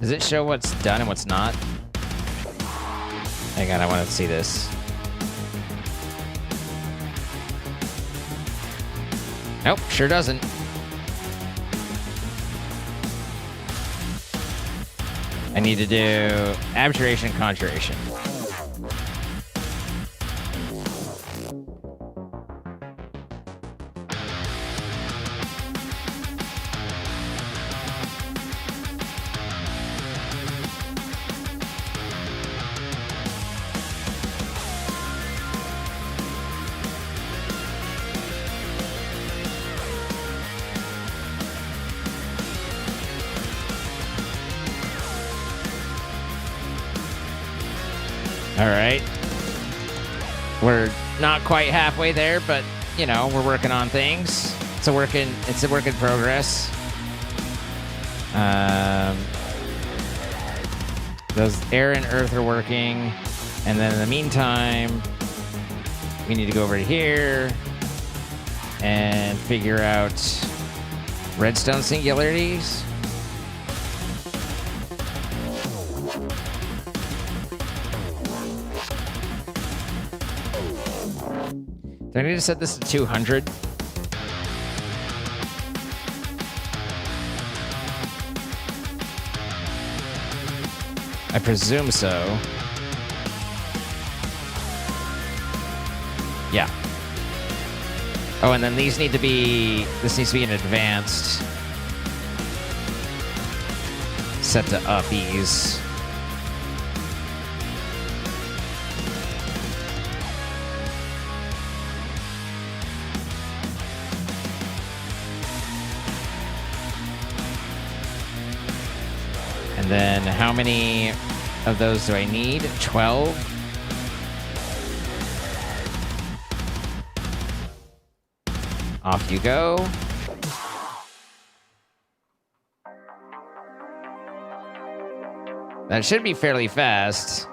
Does it show what's done and what's not? Hang on, I want to see this. Nope, sure doesn't. I need to do abjuration and conjuration. All right. We're not quite halfway there, but, you know, we're working on things. It's a work in progress. Those air and earth are working, and then in the meantime, we need to go over here and figure out redstone singularities. Do I need to set this to 200? I presume so. Yeah. Oh, and then these need to be... This needs to be an advanced... Set to uppies. And then how many of those do I need? 12? Off you go. That should be fairly fast.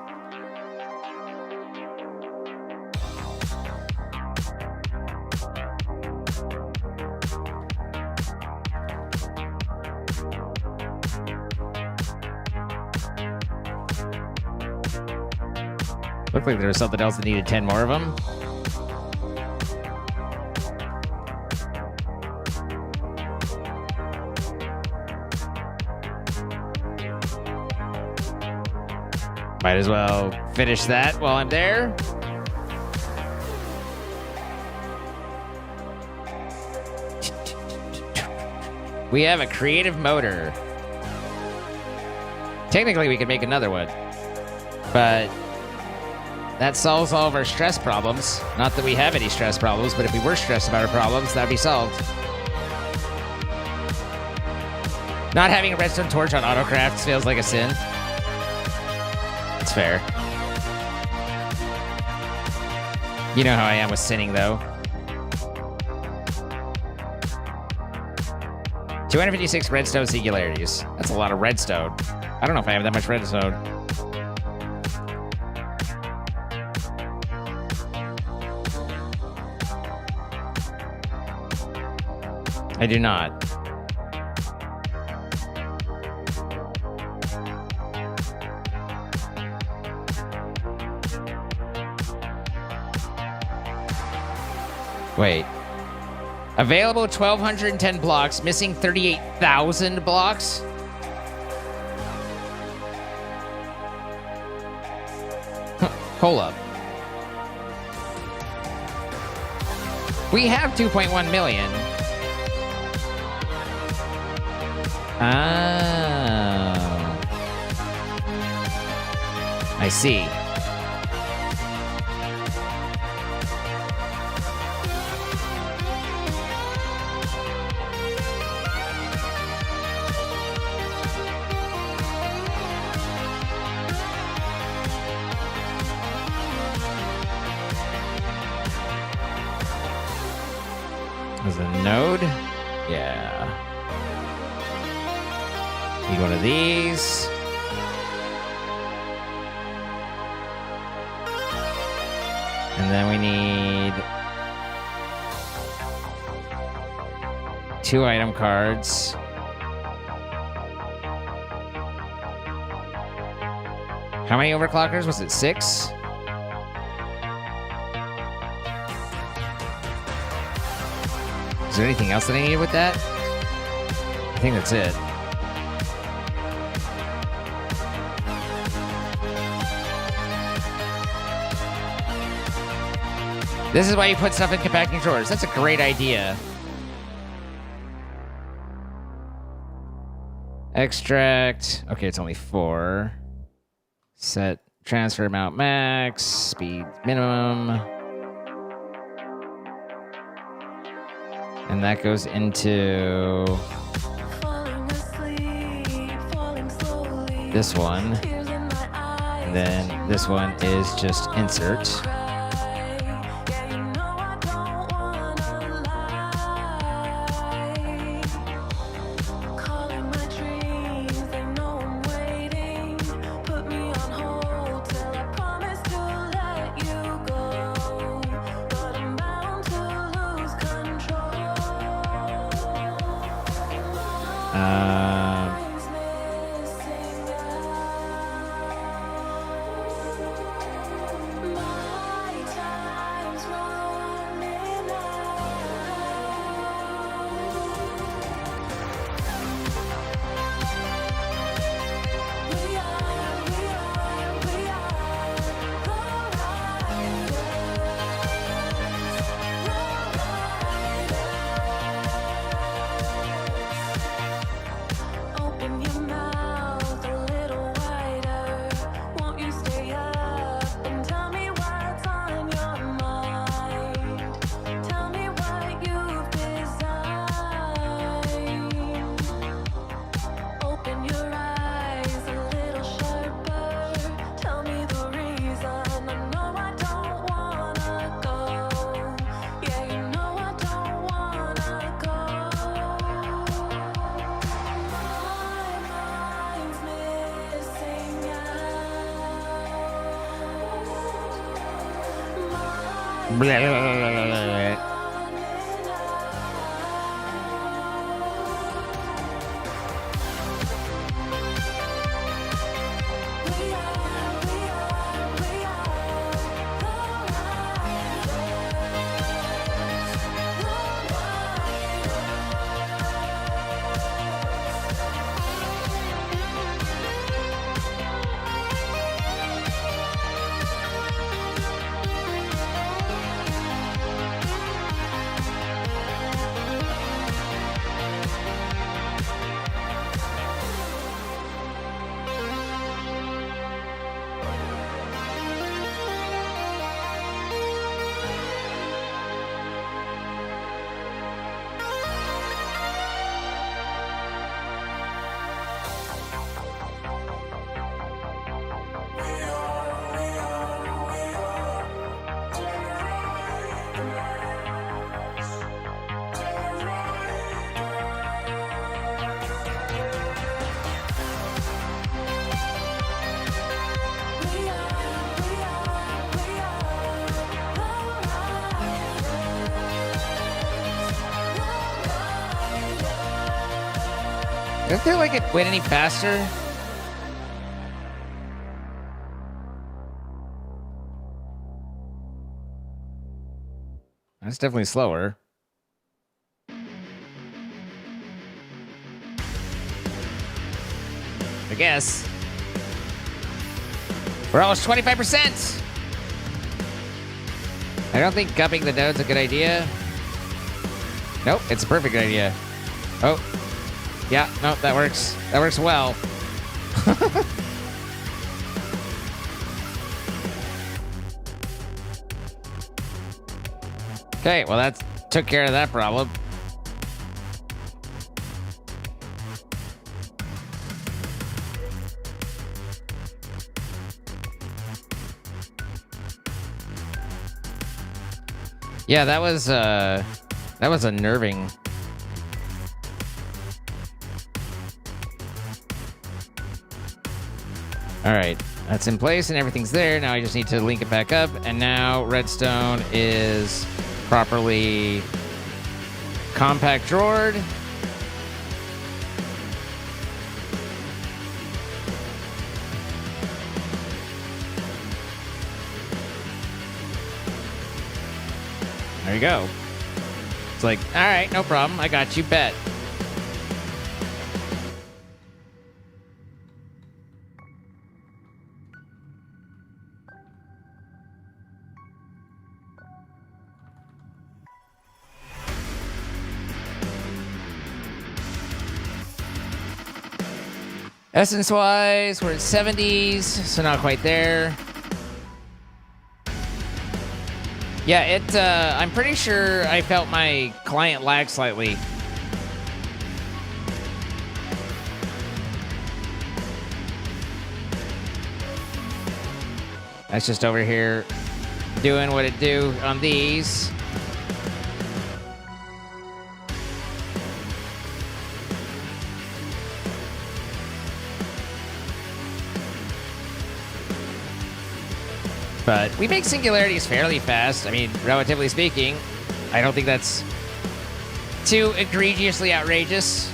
Looked like there was something else that needed 10 more of them. Might as well finish that while I'm there. We have a creative motor. Technically, we could make another one, but that solves all of our stress problems. Not that we have any stress problems, but if we were stressed about our problems, that'd be solved. Not having a redstone torch on autocrafts feels like a sin. It's fair. You know how I am with sinning, though. 256 redstone singularities. That's a lot of redstone. I don't know if I have that much redstone. I do not. Wait. Available 1,210 blocks, missing 38,000 blocks? Hold up. We have 2.1 million. Oh. I see. There's a node. Yeah. You go to these. And then we need 2 item cards. How many overclockers? Was it 6? Is there anything else that I needed with that? I think that's it. This is why you put stuff in compacting drawers. That's a great idea. Extract. Okay, it's only 4. Set transfer amount max. Speed minimum. And that goes into this one. And then this one is just insert. Blah, blah, blah, blah, blah, blah. Doesn't feel like it went any faster. That's definitely slower. I guess. We're almost 25%. I don't think gupping the node's a good idea. Nope, it's a perfect idea. Oh. Yeah, no, that works. That works well. Okay, well, that took care of that problem. Yeah, that was unnerving. All right, that's in place and everything's there. Now I just need to link it back up, and now redstone is properly compact drawered. There you go. It's like, all right, no problem. I got you, bet. Essence-wise, we're at 70s, so not quite there. Yeah, I'm pretty sure I felt my client lag slightly. That's just over here doing what it do on these. But we make singularities fairly fast. I mean, relatively speaking, I don't think that's too egregiously outrageous.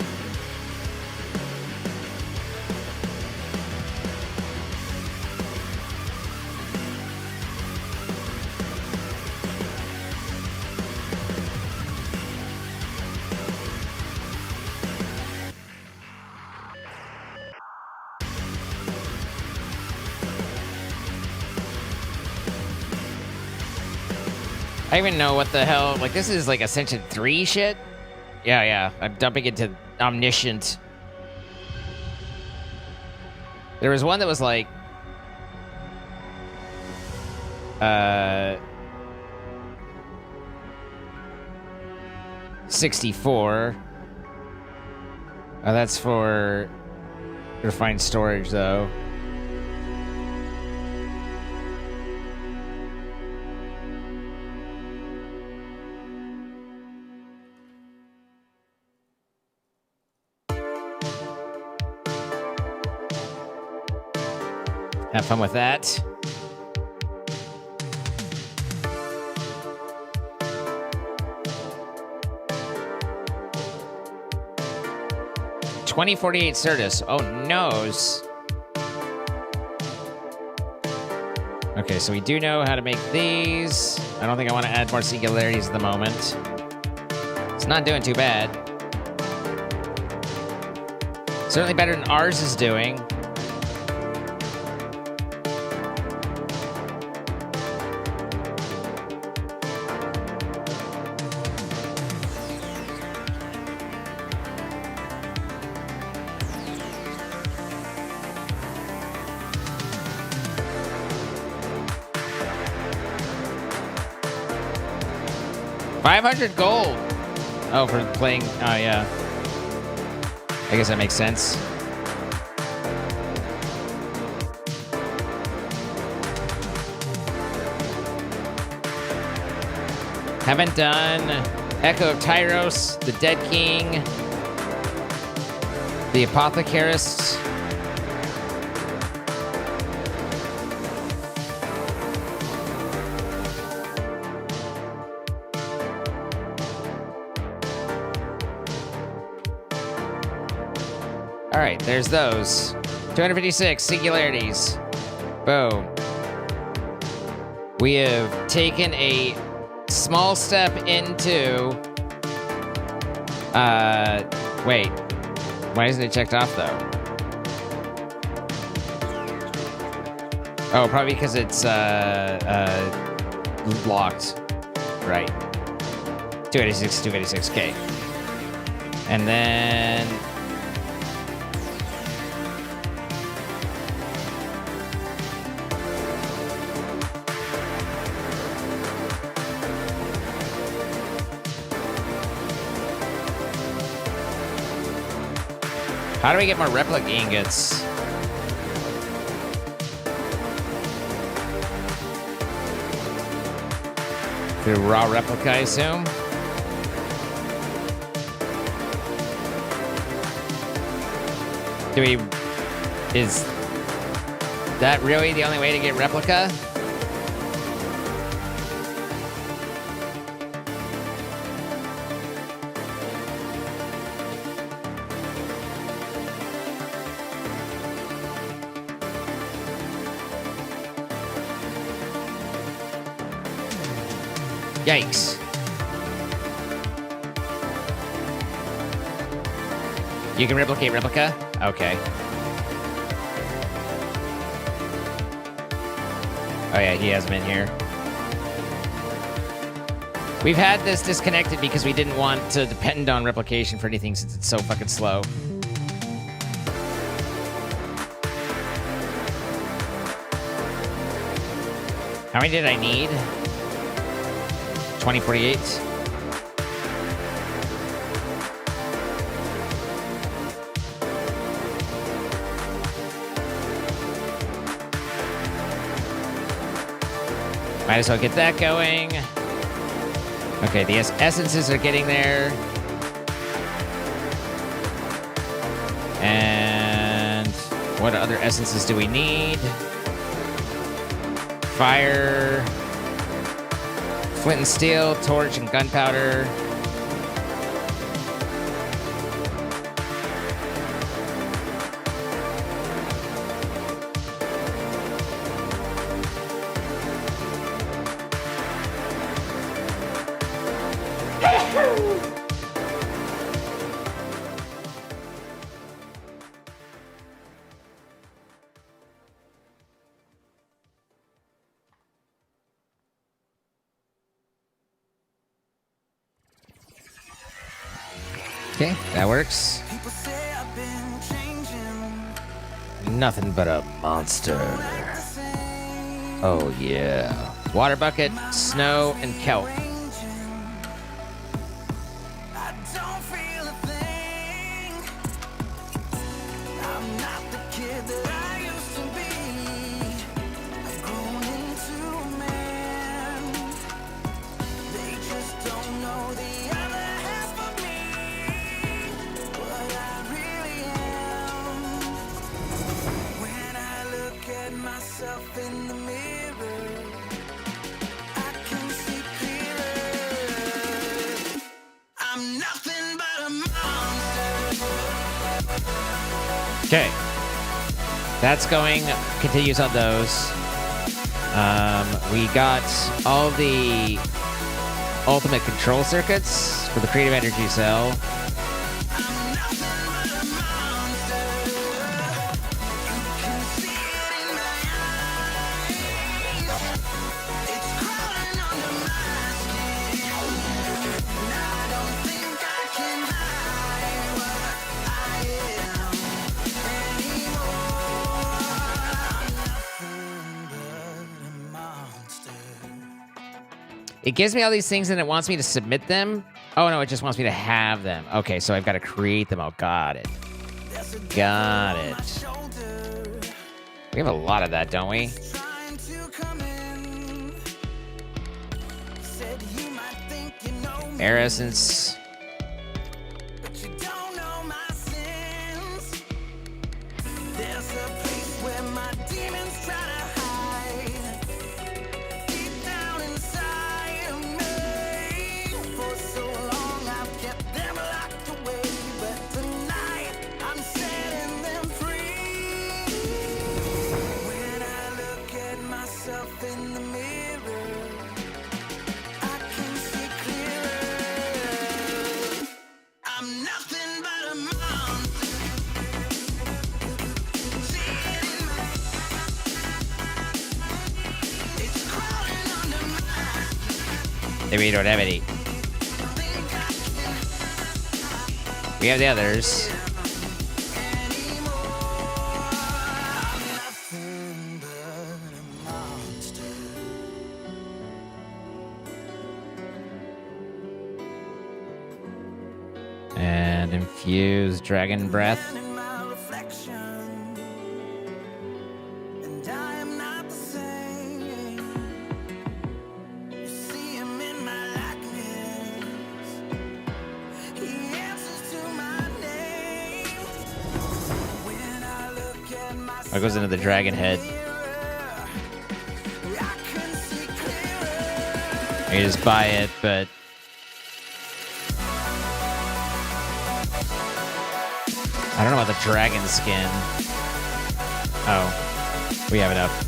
I even know what the hell. Like, this is like Ascension 3 shit? Yeah. I'm dumping into Omniscient. There was one that was like... 64. Oh, that's for refined storage, though. Have fun with that. $20.48 Certus. Oh, noes. Okay, so we do know how to make these. I don't think I want to add more singularities at the moment. It's not doing too bad. Certainly better than ours is doing. $500 gold. Oh, for playing. Oh, yeah. I guess that makes sense. Haven't done Echo of Tyros, the Dead King, the Apothecarist. All right, there's those. 256 singularities. Boom. We have taken a small step into... wait. Why isn't it checked off, though? Oh, probably because it's, locked. Right. 286, okay. And then... How do we get more replica ingots? Through raw replica, I assume? Is that really the only way to get replica? Yikes. You can replicate replica? Okay. Oh yeah, he has been here. We've had this disconnected because we didn't want to depend on replication for anything since it's so fucking slow. How many did I need? 2048. Might as well get that going. Okay, the essences are getting there. And what other essences do we need? Fire, flint and steel, torch, and gunpowder. Okay, that works. Nothing but a monster. Oh, yeah. Water bucket, snow, and kelp. Okay. That's going, continues on those. We got all the ultimate control circuits for the creative energy cell. It gives me all these things and it wants me to submit them. Oh, no, it just wants me to have them. Okay, so I've got to create them. Oh, got it. Got it. We have a lot of that, don't we? Air essence. Maybe we don't have any. We have the others. And infuse dragon breath. That goes into the dragon head. You just buy it, but I don't know about the dragon skin. Oh, we have enough.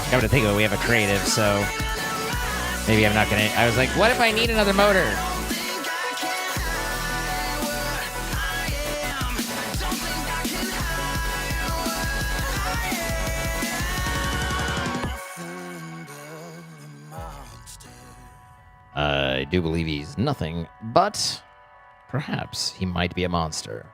Come to think of it, we have a creative, so maybe I'm not gonna. I was like, what if I need another motor? I do believe he's nothing, but perhaps he might be a monster.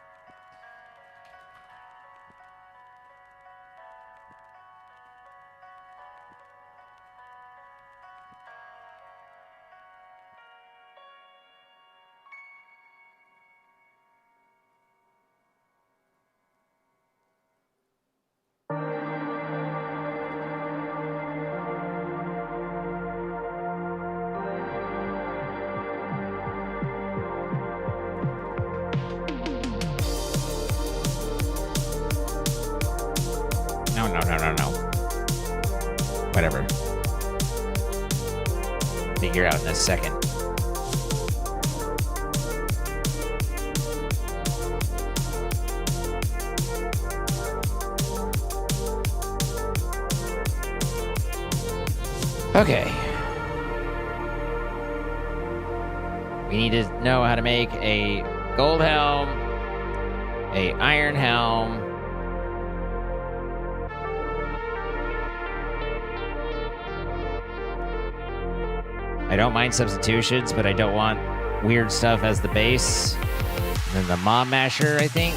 No. Whatever. Figure out in a second. Okay. We need to know how to make a gold helm a iron helm. I don't mind substitutions, but I don't want weird stuff as the base. And then the Mob Masher, I think.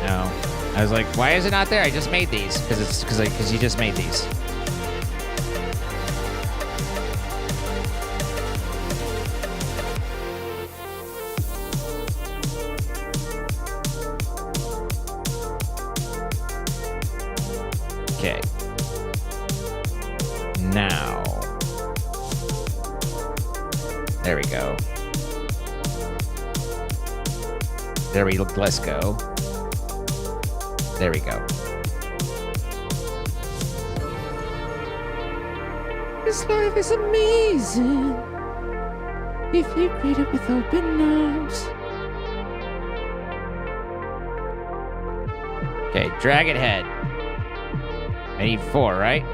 No. I was like, why is it not there? I just made these. Because you just made these. Okay. Now. There we go. Let's go. There we go. This life is amazing if you greet it with open arms. Okay, Dragon Head. I need 4, right?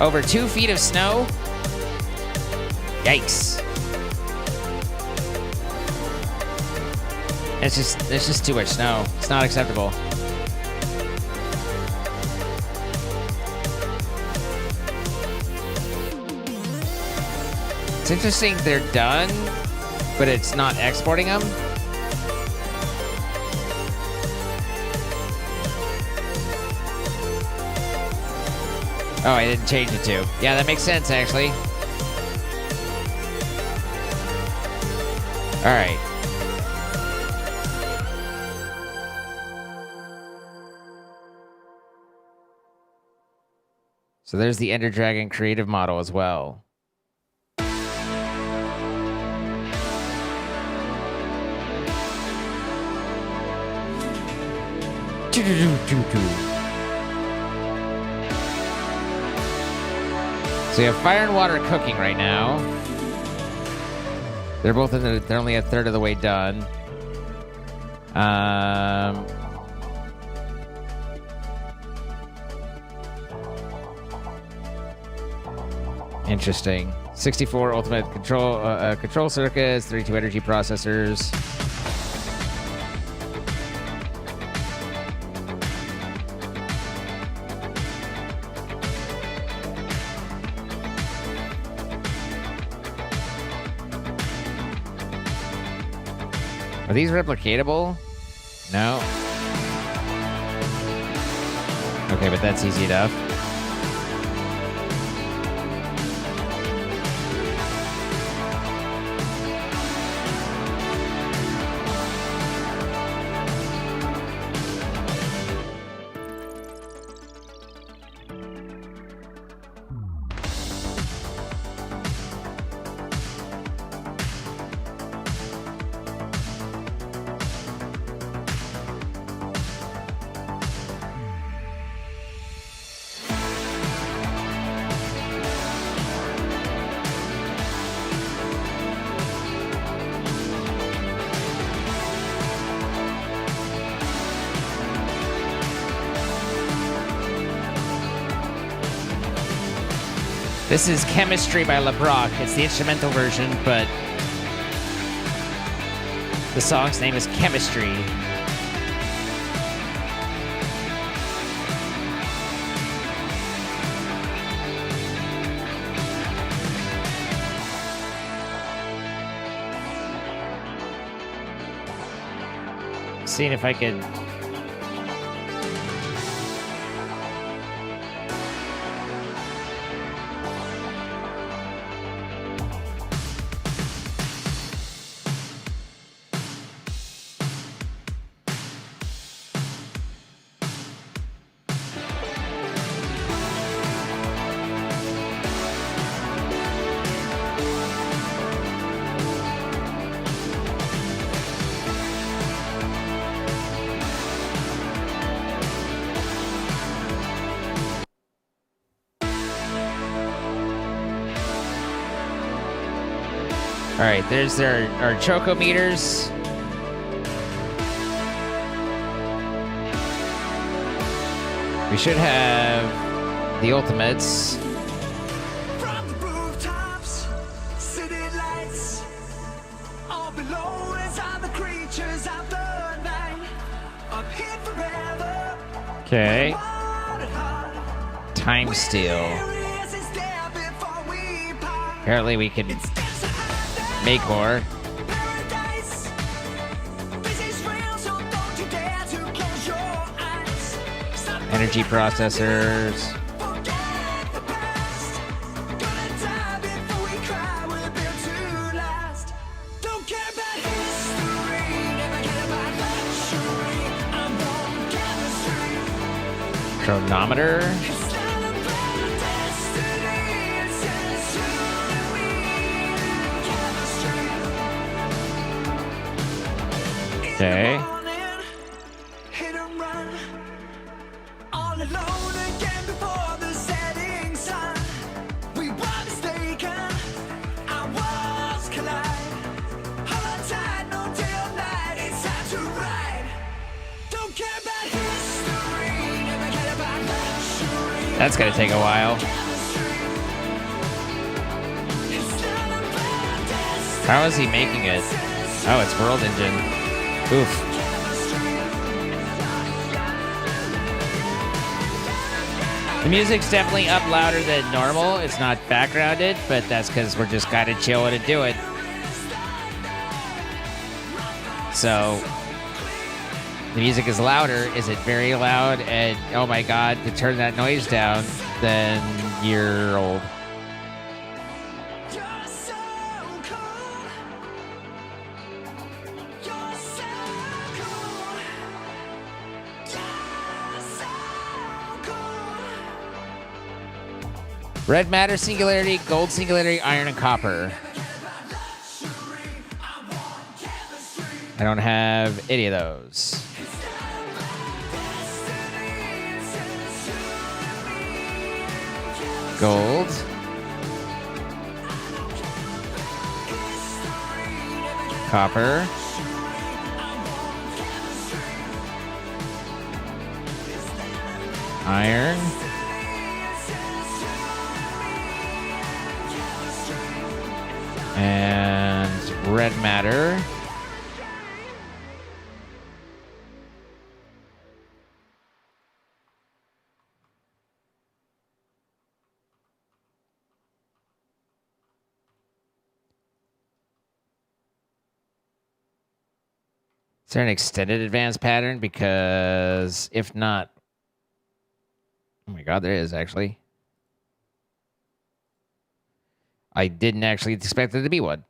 Over 2 feet of snow? Yikes. It's just too much snow. It's not acceptable. It's interesting they're done, but it's not exporting them. Oh, I didn't change it to. Yeah, that makes sense, actually. All right. So there's the Ender Dragon creative model as well. So you have fire and water cooking right now. They're both they're only a third of the way done. Interesting. 64 ultimate control circuits, 32 energy processors. Are these replicatable? No. Okay, but that's easy enough. This is Chemistry by LeBrock. It's the instrumental version, but the song's name is Chemistry. Seeing if I can... right, there's our choco meters. We should have the ultimates. From the rooftops, city lights, all below us are the creatures of the night. Up here forever. Okay. Water hot. Time steal. Where is it there before we part? Apparently we can It's dancing high make more. there, paradise. This is real, so don't you dare to close your eyes. Stop Energy processors. forget the past. Gonna die before we cry, we're built to last. Don't care about history, never care about luxury. I'm on chemistry. Chronometer. It's not about destiny, it's just you and me and chemistry. Okay. In the morning, hit and run. All alone again before the setting sun. We were mistaken, our worlds collide. Hold on tight, no day or night, it's time to ride. Don't care about history, never care about luxury. That's gonna take a while. It's not about destiny, How is he making it? Oh, it's World Engine. Oof. The music's definitely up louder than normal. It's not backgrounded, but that's because we're just kind of chilling to do it. So, the music is louder. Is it very loud? And oh my god, to turn that noise down, then you're old. You're so cool. You're so cool. You're so cool. Red matter singularity, gold singularity, iron and copper. I don't have any of those. Gold. Copper. Iron. And red matter. Is there an extended advanced pattern? Because if not, oh my god, there is actually. I didn't actually expect there to be one.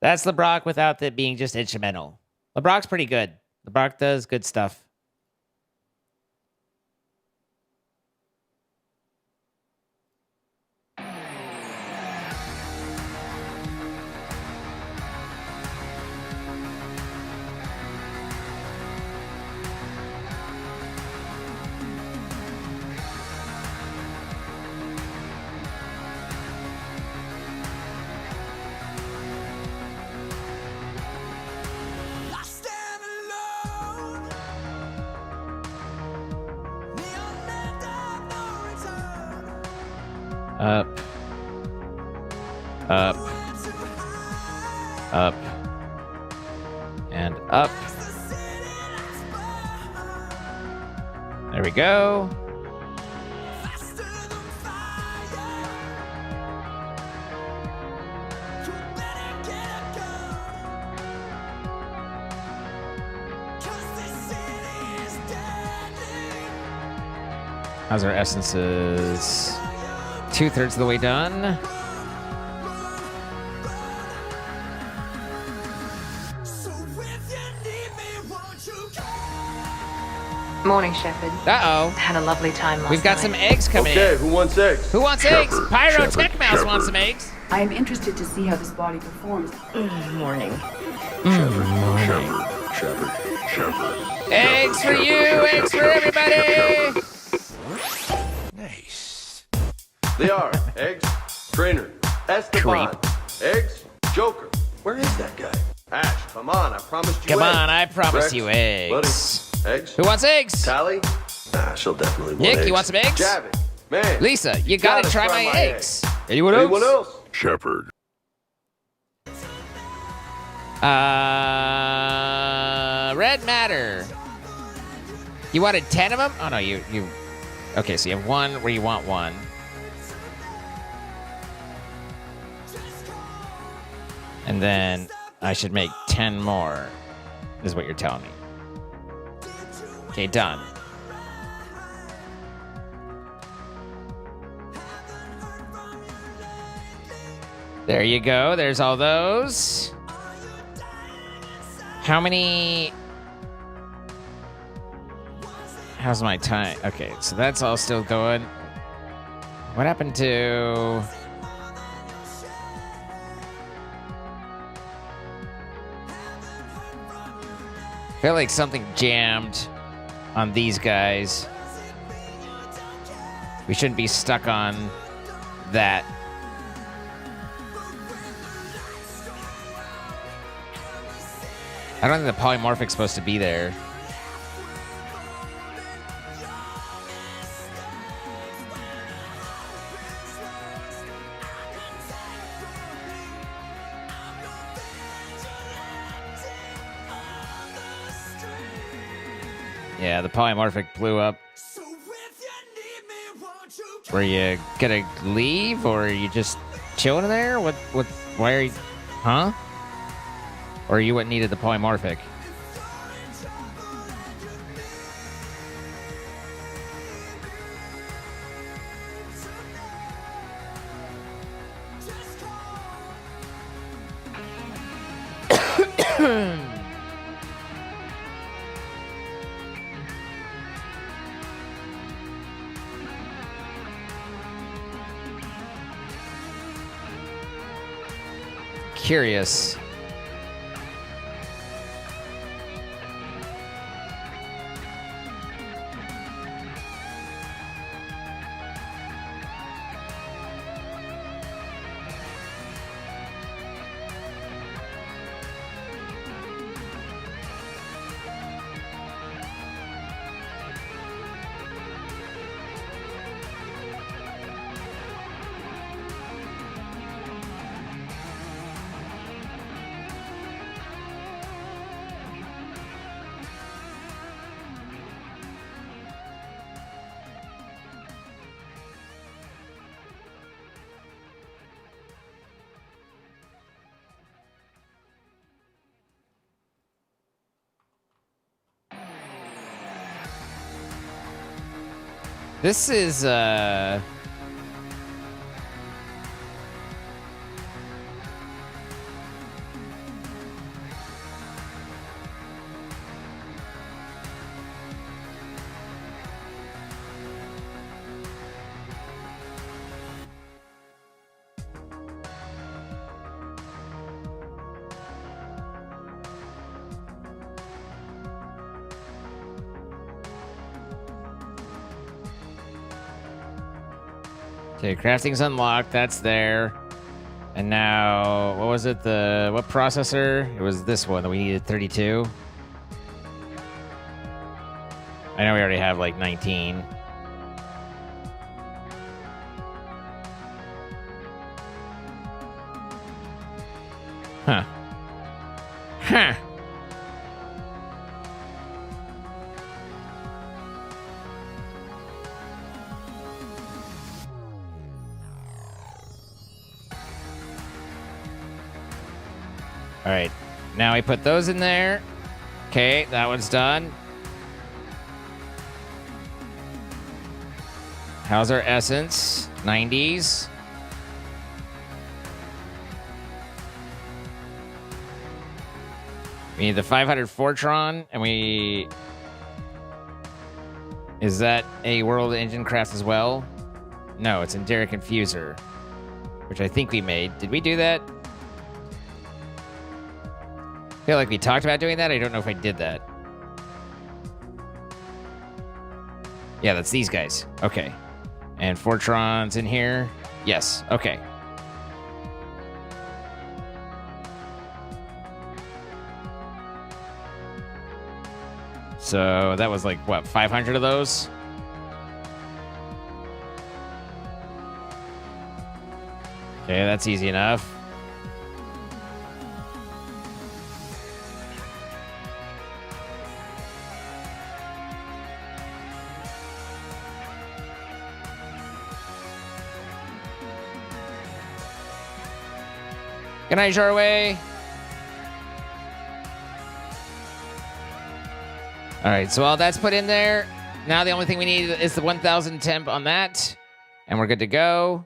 That's LeBrock without it being just instrumental. LeBrock's pretty good. LeBrock does good stuff. I stand alone. Neon lit up, no return. Up. Up. Too high. Up. And up. As the city lights burn. There we go. Faster than fire. You better get a gun. 'Cause this city is deadly. How's our essences? 2/3 of the way done. So if you need me, won't you come? Morning, Shepard. Uh-oh. Had a lovely time last We've got night. some eggs coming Okay, in. who wants eggs? Who wants eggs? Pyro Tech Mouse wants some eggs. I am interested to see how this body performs. Morning. Shepard. Eggs for you, eggs for everybody. Nice. They are eggs, Trainer, Esteban, eggs, Joker. Where is that guy? Ash, come on, I promised you Come eggs. on, I promise Rex, you eggs. Buddy, eggs. Who wants eggs? Tally? She'll definitely want Nick, eggs. you want some eggs? Javik, man. Lisa, you gotta try my eggs. Anyone Anyone else? Shepherd. Red Matter. You wanted 10 of them? Oh, no, you. Okay, so you have one where you want one. And then I should make 10 more, is what you're telling me. Okay, done. There you go. There's all those. How many... How's my time? Okay, so that's all still going. What happened to... I feel like something jammed on these guys. We shouldn't be stuck on that. I don't think the polymorphic's supposed to be there. Yeah, the polymorphic blew up. Were you gonna leave, or are you just chilling in there? What, why are you, huh? Or are you what needed the polymorphic? Curious. This is, okay, crafting's unlocked. That's there. And now, what was it? What processor? It was this one that we needed 32. I know we already have like 19. Huh. Huh. All right, now we put those in there. Okay, that one's done. How's our essence? 90s. We need the 500 Fortron, and we... Is that a World Engine Craft as well? No, it's in Derek Confuser, which I think we made. Did we do that? I feel like we talked about doing that. I don't know if I did that. Yeah, that's these guys. Okay. And Fortron's in here. Yes. Okay. So that was like, what, 500 of those? Okay, that's easy enough. Good night, Jarway. All right, so all that's put in there. Now the only thing we need is the 1,000 temp on that, and we're good to go.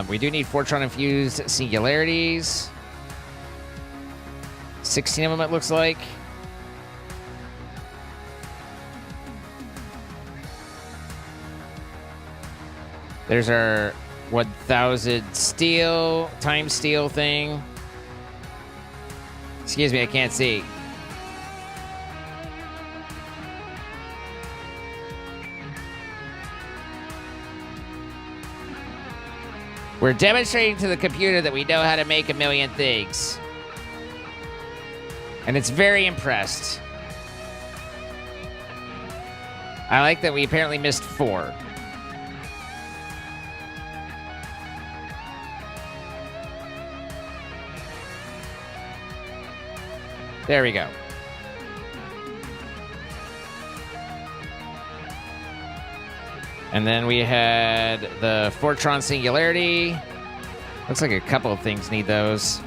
We do need Fortron-infused singularities. 16 of them, it looks like. There's our 1,000 steel, time steel thing. Excuse me, I can't see. We're demonstrating to the computer that we know how to make a million things. And it's very impressed. I like that we apparently missed 4. There we go. And then we had the Fortron Singularity. Looks like a couple of things need those.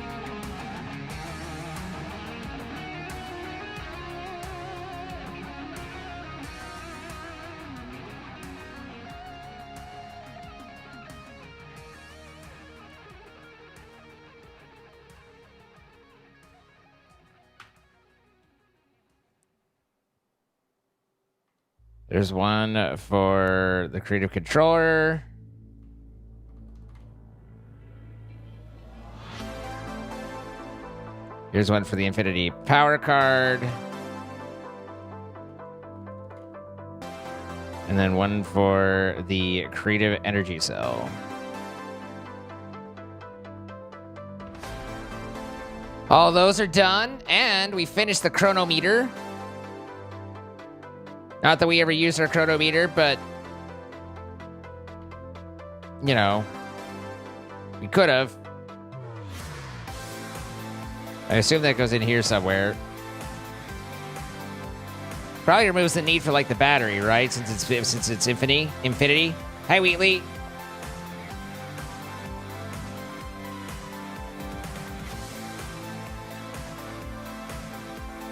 There's one for the creative controller. Here's one for the Infinity power card. And then one for the creative energy cell. All those are done, and we finished the chronometer. Not that we ever used our chronometer, but, you know, we could have. I assume that goes in here somewhere. Probably removes the need for, like, the battery, right? Since it's infinity. Hi, Wheatley.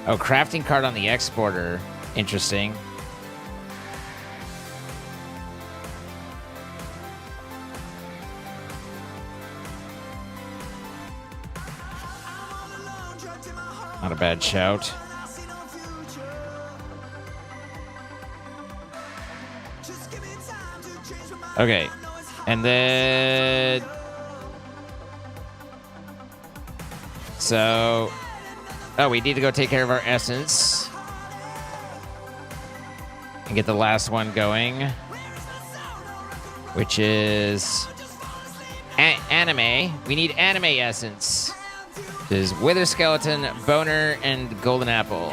Oh, crafting card on the exporter. Interesting. Not a bad shout. Okay. And then... So... Oh, we need to go take care of our essence. And get the last one going. Which is... anime. We need anime essence. Which is Wither Skeleton, Boner, and Golden Apple.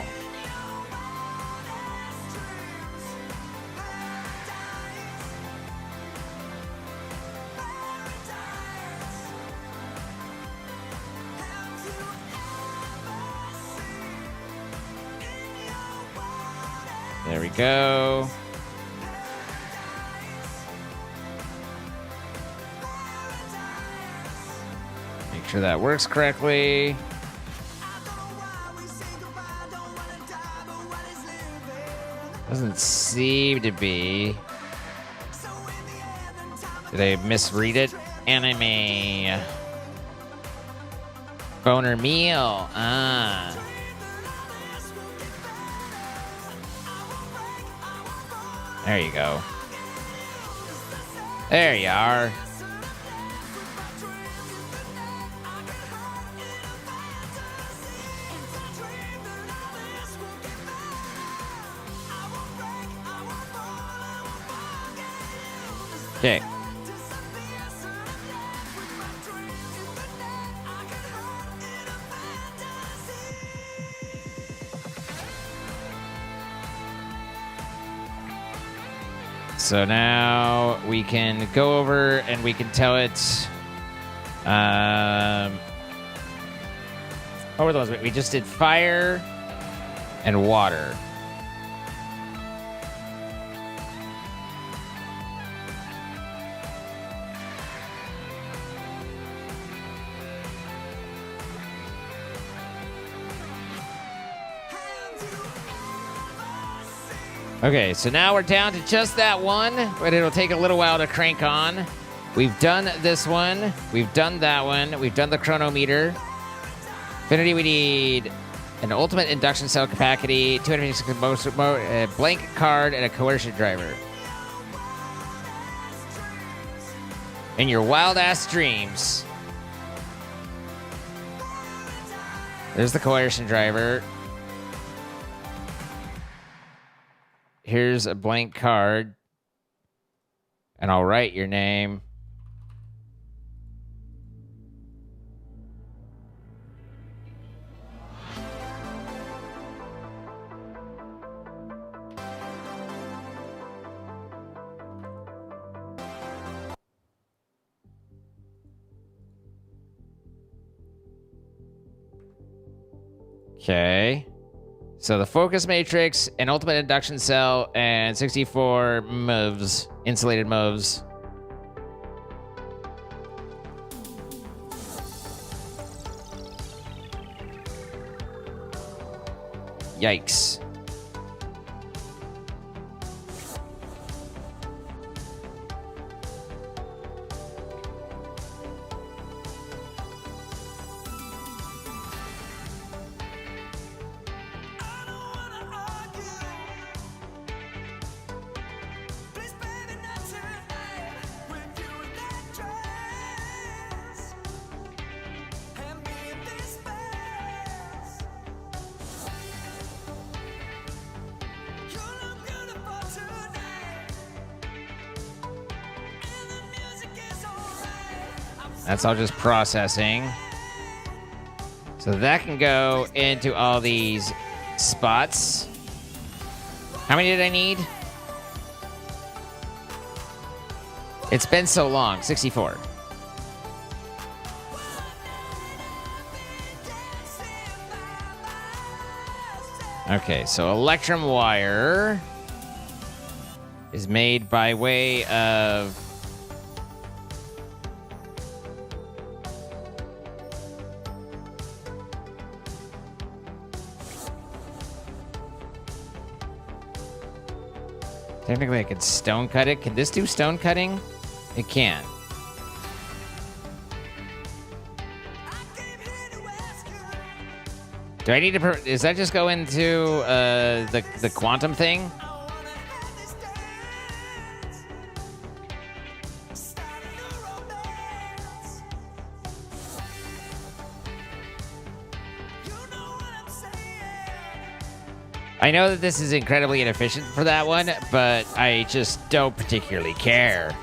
There we go. Make sure that works correctly. Doesn't seem to be. Did I misread it? Anime. Boner meal. Ah. There you go. There you are. Okay. So now we can go over and we can tell it. What were those? We just did fire and water. Okay, so now we're down to just that one, but it'll take a little while to crank on. We've done this one. We've done that one. We've done the chronometer. Infinity, we need an ultimate induction cell capacity, 256 a blank card, and a coercion driver. In your wild-ass dreams. There's the coercion driver. Here's a blank card. And I'll write your name. Okay. So the focus matrix, an ultimate induction cell, and 64 moves, insulated moves. Yikes. That's all just processing. So that can go into all these spots. How many did I need? It's been so long. 64. Okay, so Electrum wire is made by way of technically, I could stone cut it. Can this do stone cutting? It can. Do I need to... Does that just go into the quantum thing? I know that this is incredibly inefficient for that one, but I just don't particularly care.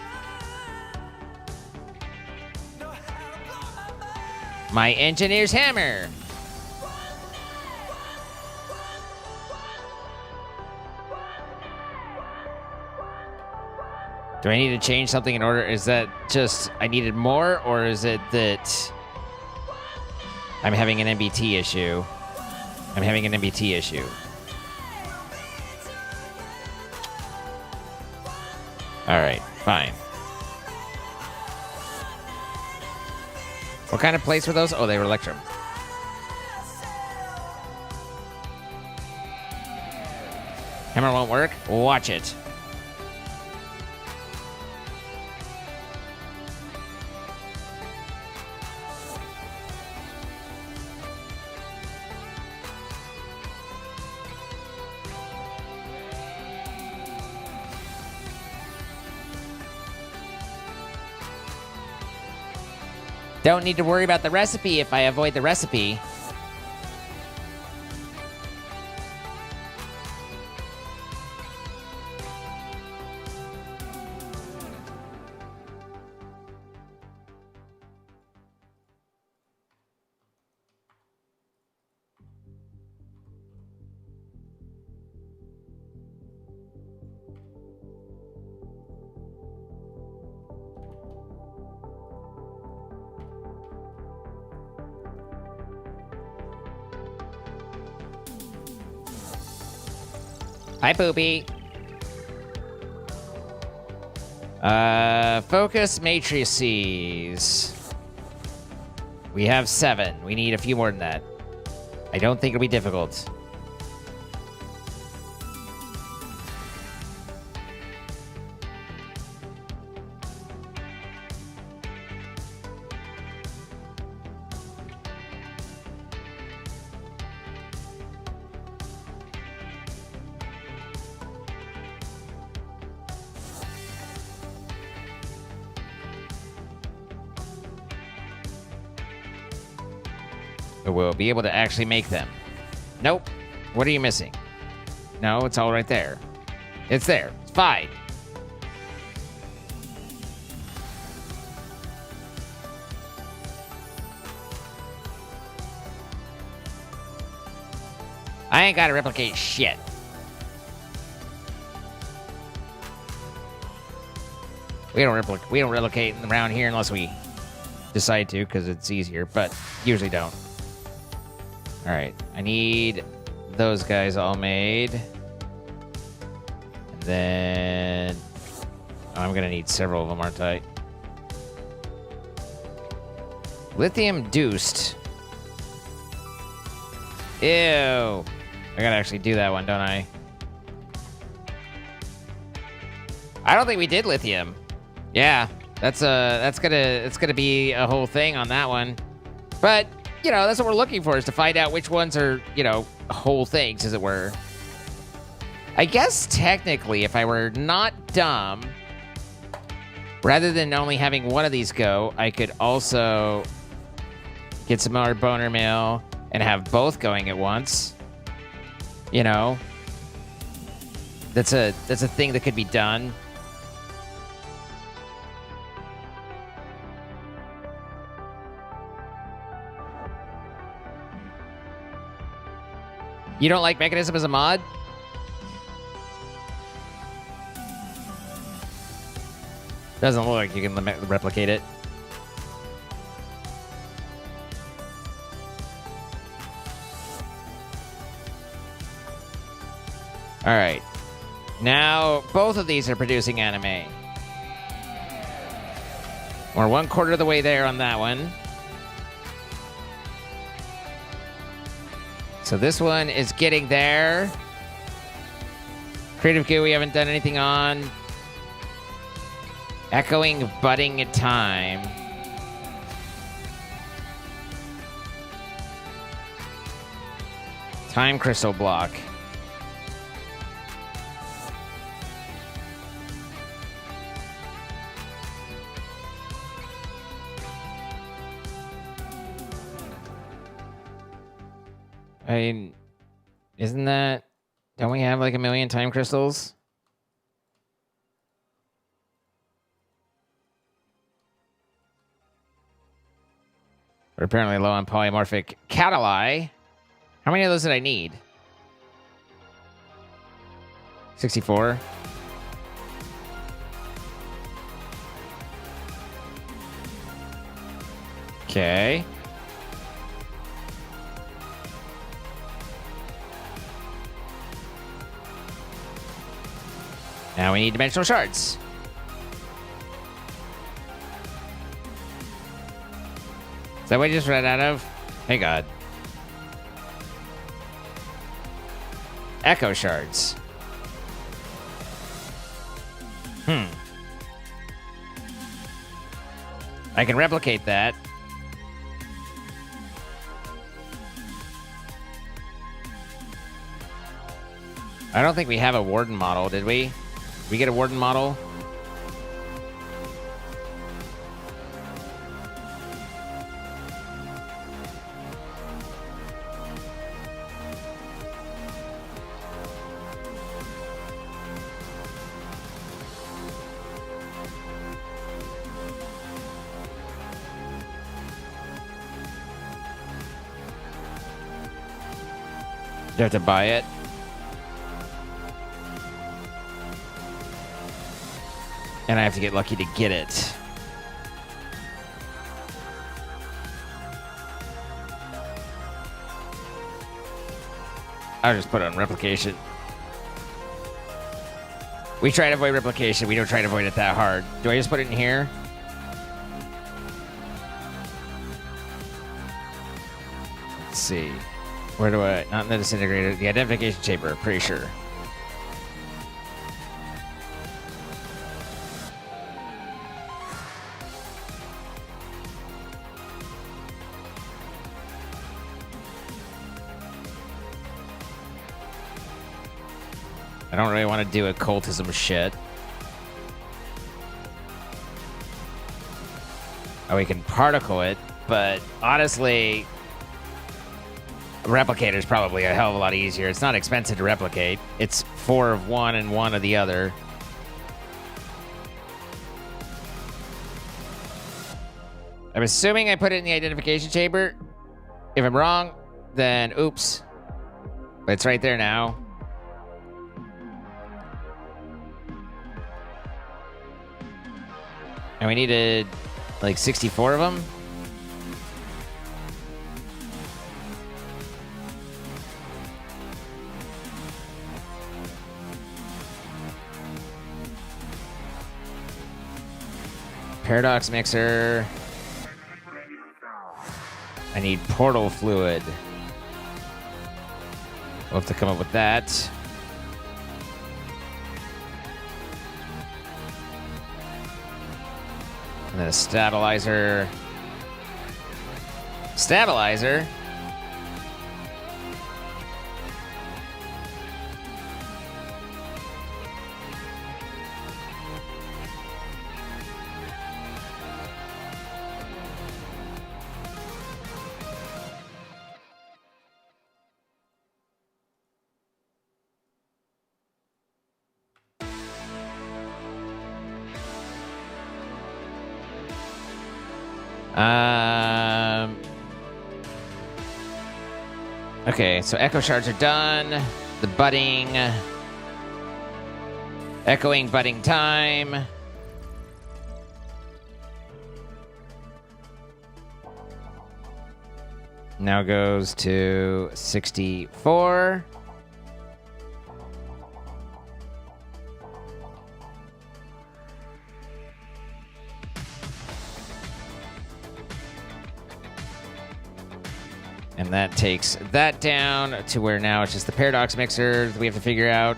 My engineer's hammer. Do I need to change something in order? Is that just I needed more, or is it that I'm having an MBT issue? I'm having an MBT issue. All right, fine. What kind of plates were those? Oh, they were Electrum. Hammer won't work? Watch it. Don't need to worry about the recipe if I avoid the recipe. Hi, Poopy. Focus matrices. We have 7. We need a few more than that. I don't think it'll be difficult. We'll be able to actually make them. Nope. What are you missing? No, it's all right there. It's there. It's fine. I ain't gotta replicate shit. We don't replicate around here unless we decide to, because it's easier, but usually don't. All right, I need those guys all made. And then I'm gonna need several of them, aren't I? Lithium deuced. Ew. I gotta actually do that one, don't I? I don't think we did lithium. Yeah, it's gonna be a whole thing on that one. But you know, that's what we're looking for, is to find out which ones are, you know, whole things, as it were. I guess technically, if I were not dumb, rather than only having one of these go, I could also get some more boner mail and have both going at once. You know, that's a thing that could be done. You don't like Mechanism as a mod? Doesn't look like you can replicate it. All right. Now, both of these are producing anime. We're 1/4 of the way there on that one. So this one is getting there. Creative Goo, we haven't done anything on. Echoing Budding Time. Time Crystal Block. I mean, isn't that... Don't we have like 1,000,000 time crystals? We're apparently low on polymorphic catalyte. How many of those did I need? 64. Okay. Now we need dimensional shards. Is that what I just ran out of? Hey God. Echo shards. I can replicate that. I don't think we have a warden model, did we? Did we get a warden model? Do I have to buy it? And I have to get lucky to get it. I'll just put it on replication. We try to avoid replication. We don't try to avoid it that hard. Do I just put it in here? Let's see. Where do I... Not in the disintegrator. The identification chamber. Pretty sure. I don't really want to do occultism shit. Oh, we can particle it, but honestly, a replicator is probably a hell of a lot easier. It's not expensive to replicate. It's 4 of one and 1 of the other. I'm assuming I put it in the identification chamber. If I'm wrong, then oops. But it's right there now. And we needed like 64 of them. Paradox mixer. I need portal fluid. We'll have to come up with that. And then a stabilizer. Stabilizer? Okay, so echo shards are done. The budding. Echoing budding time. Now goes to 64. And that takes that down to where now it's just the paradox mixer that we have to figure out.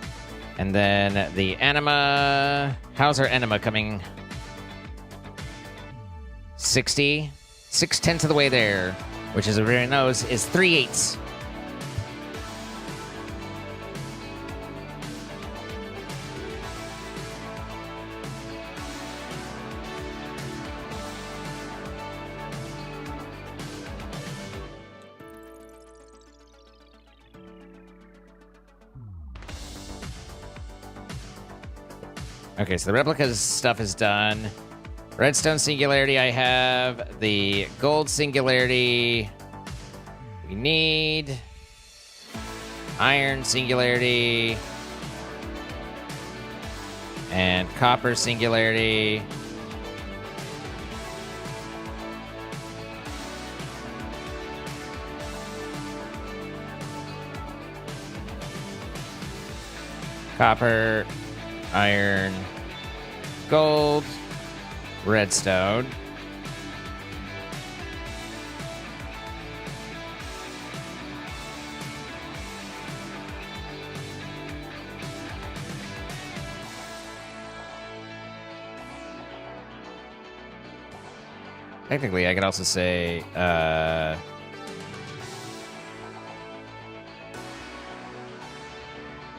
And then the anima. How's our anima coming? 60. 6/10 of the way there. Which, as everyone knows, is 3/8. Okay, so the replica stuff is done. Redstone singularity I have. The gold singularity we need. Iron singularity. And copper singularity. Copper, iron, gold, redstone. Technically, I could also say,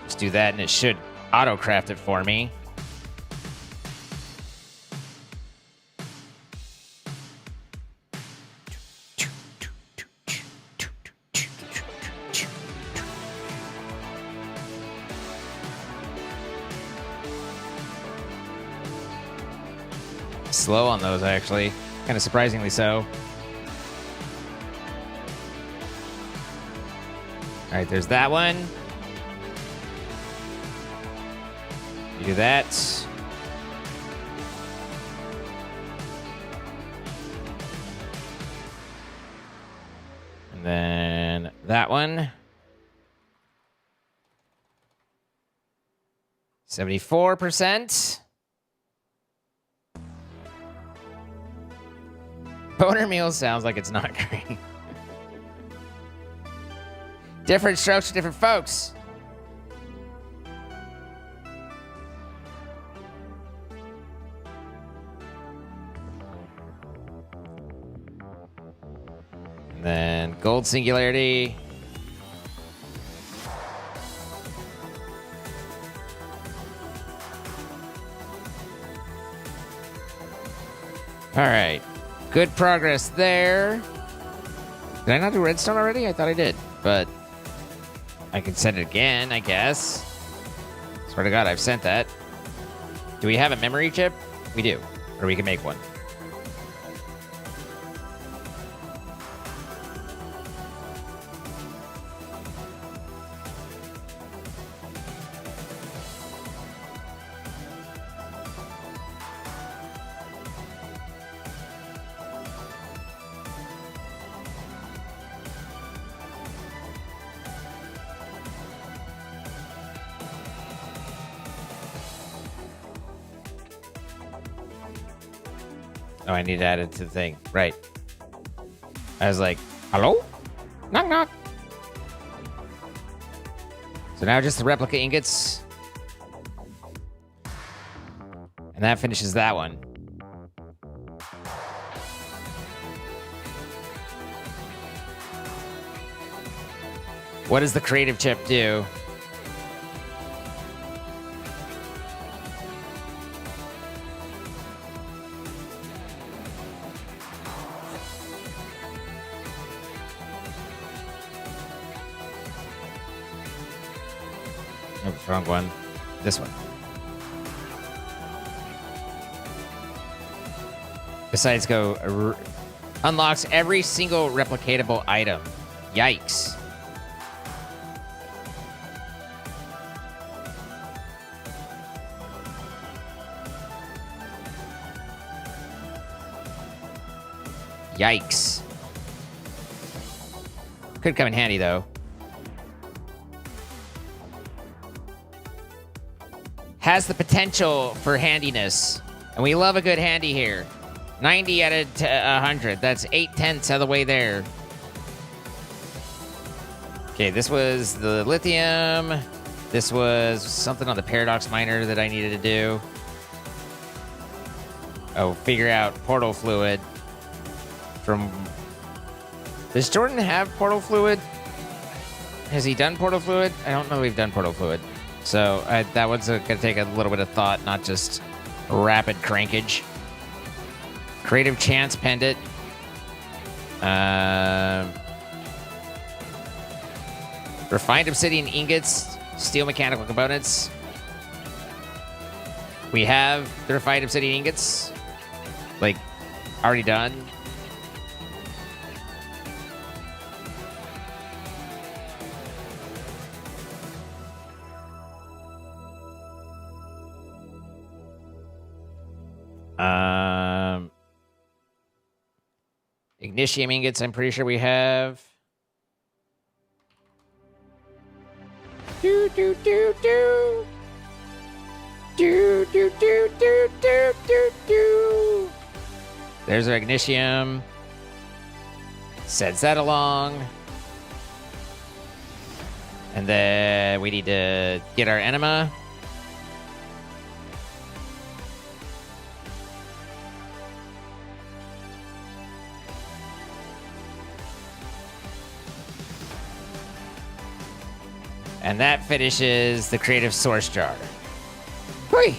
just do that and it should auto-craft it for me. Slow on those, actually. Kind of surprisingly so. All right, there's that one. You do that. And then that one. 74%. Boner meal sounds like it's not great. Different strokes for different folks. And then gold singularity. All right. Good progress there. Did I not do redstone already? I thought I did, but I can send it again, I guess. Swear to God, I've sent that. Do we have a memory chip? We do. Or we can make one. Oh, I need to add it to the thing. Right. I was like, hello? Knock, knock. So now just the replica ingots. And that finishes that one. What does the creative chip do? Oops, wrong one. This one. Besides unlocks every single replicatable item. Yikes. Yikes. Could come in handy though. Has the potential for handiness. And we love a good handy here. 90 out of 100. That's 8/10 of the way there. Okay, this was the lithium. This was something on the paradox miner that I needed to do. Oh, figure out portal fluid from... Does Jordan have portal fluid? Has he done portal fluid? I don't know if we've done portal fluid. So that one's going to take a little bit of thought, not just rapid crankage. Creative chance pendant. Refined obsidian ingots. Steel mechanical components. We have the refined obsidian ingots. Like, already done. Ignitium ingots, I'm pretty sure we have. Do do do do. Do do do do do do do. There's our ignitium. Sends that along. And then we need to get our enema. And that finishes the creative source jar. Whee!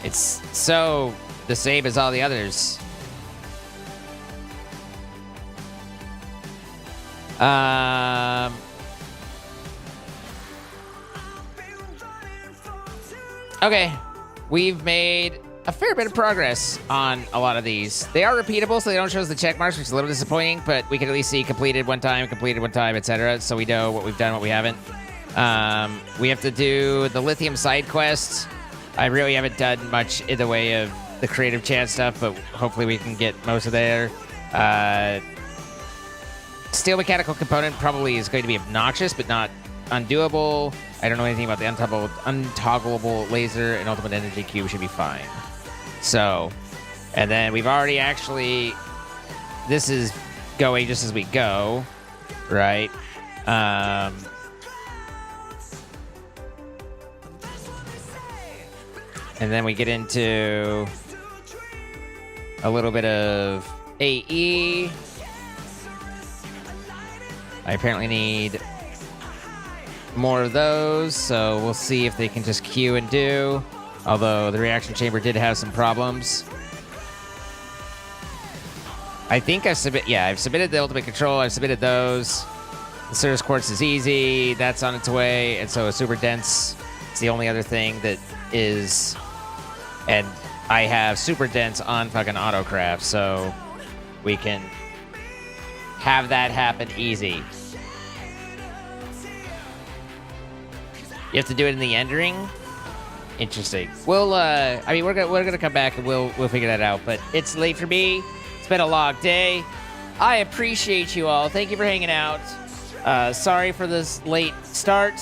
It's so the same as all the others. Okay. We've made a fair bit of progress on a lot of these. They are repeatable, so they don't show us the check marks, which is a little disappointing, but we can at least see completed one time, etc., so we know what we've done, what we haven't. We have to do the lithium side quest. I really haven't done much in the way of the creative chat stuff, but hopefully we can get most of there. Steel mechanical component probably is going to be obnoxious, but not undoable. I don't know anything about the untoggleable laser, and ultimate energy cube should be fine. So, and then we've already actually, this is going just as we go, right? And then we get into a little bit of AE. I apparently need more of those, so we'll see if they can just queue and do. Although the reaction chamber did have some problems. I think I've submitted the ultimate control. I've submitted those. The Thurs quartz is easy. That's on its way, and so is super dense. It's the only other thing that is. And I have super dense on fucking autocraft, so we can have that happen easy. You have to do it in the end ring? Interesting. We'll, I mean, we're gonna come back and we'll figure that out. But it's late for me. It's been a long day. I appreciate you all. Thank you for hanging out. Sorry for this late start.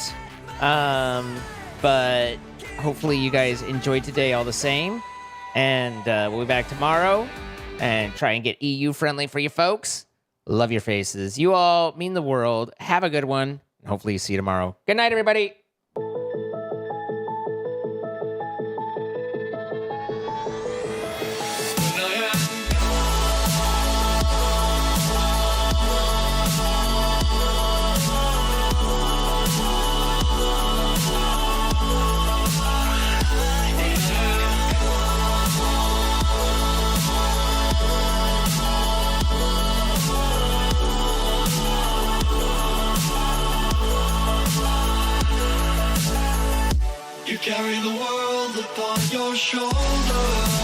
But hopefully you guys enjoyed today all the same. And we'll be back tomorrow and try and get EU friendly for you folks. Love your faces. You all mean the world. Have a good one. And hopefully see you tomorrow. Good night, everybody. You carry the world upon your shoulders.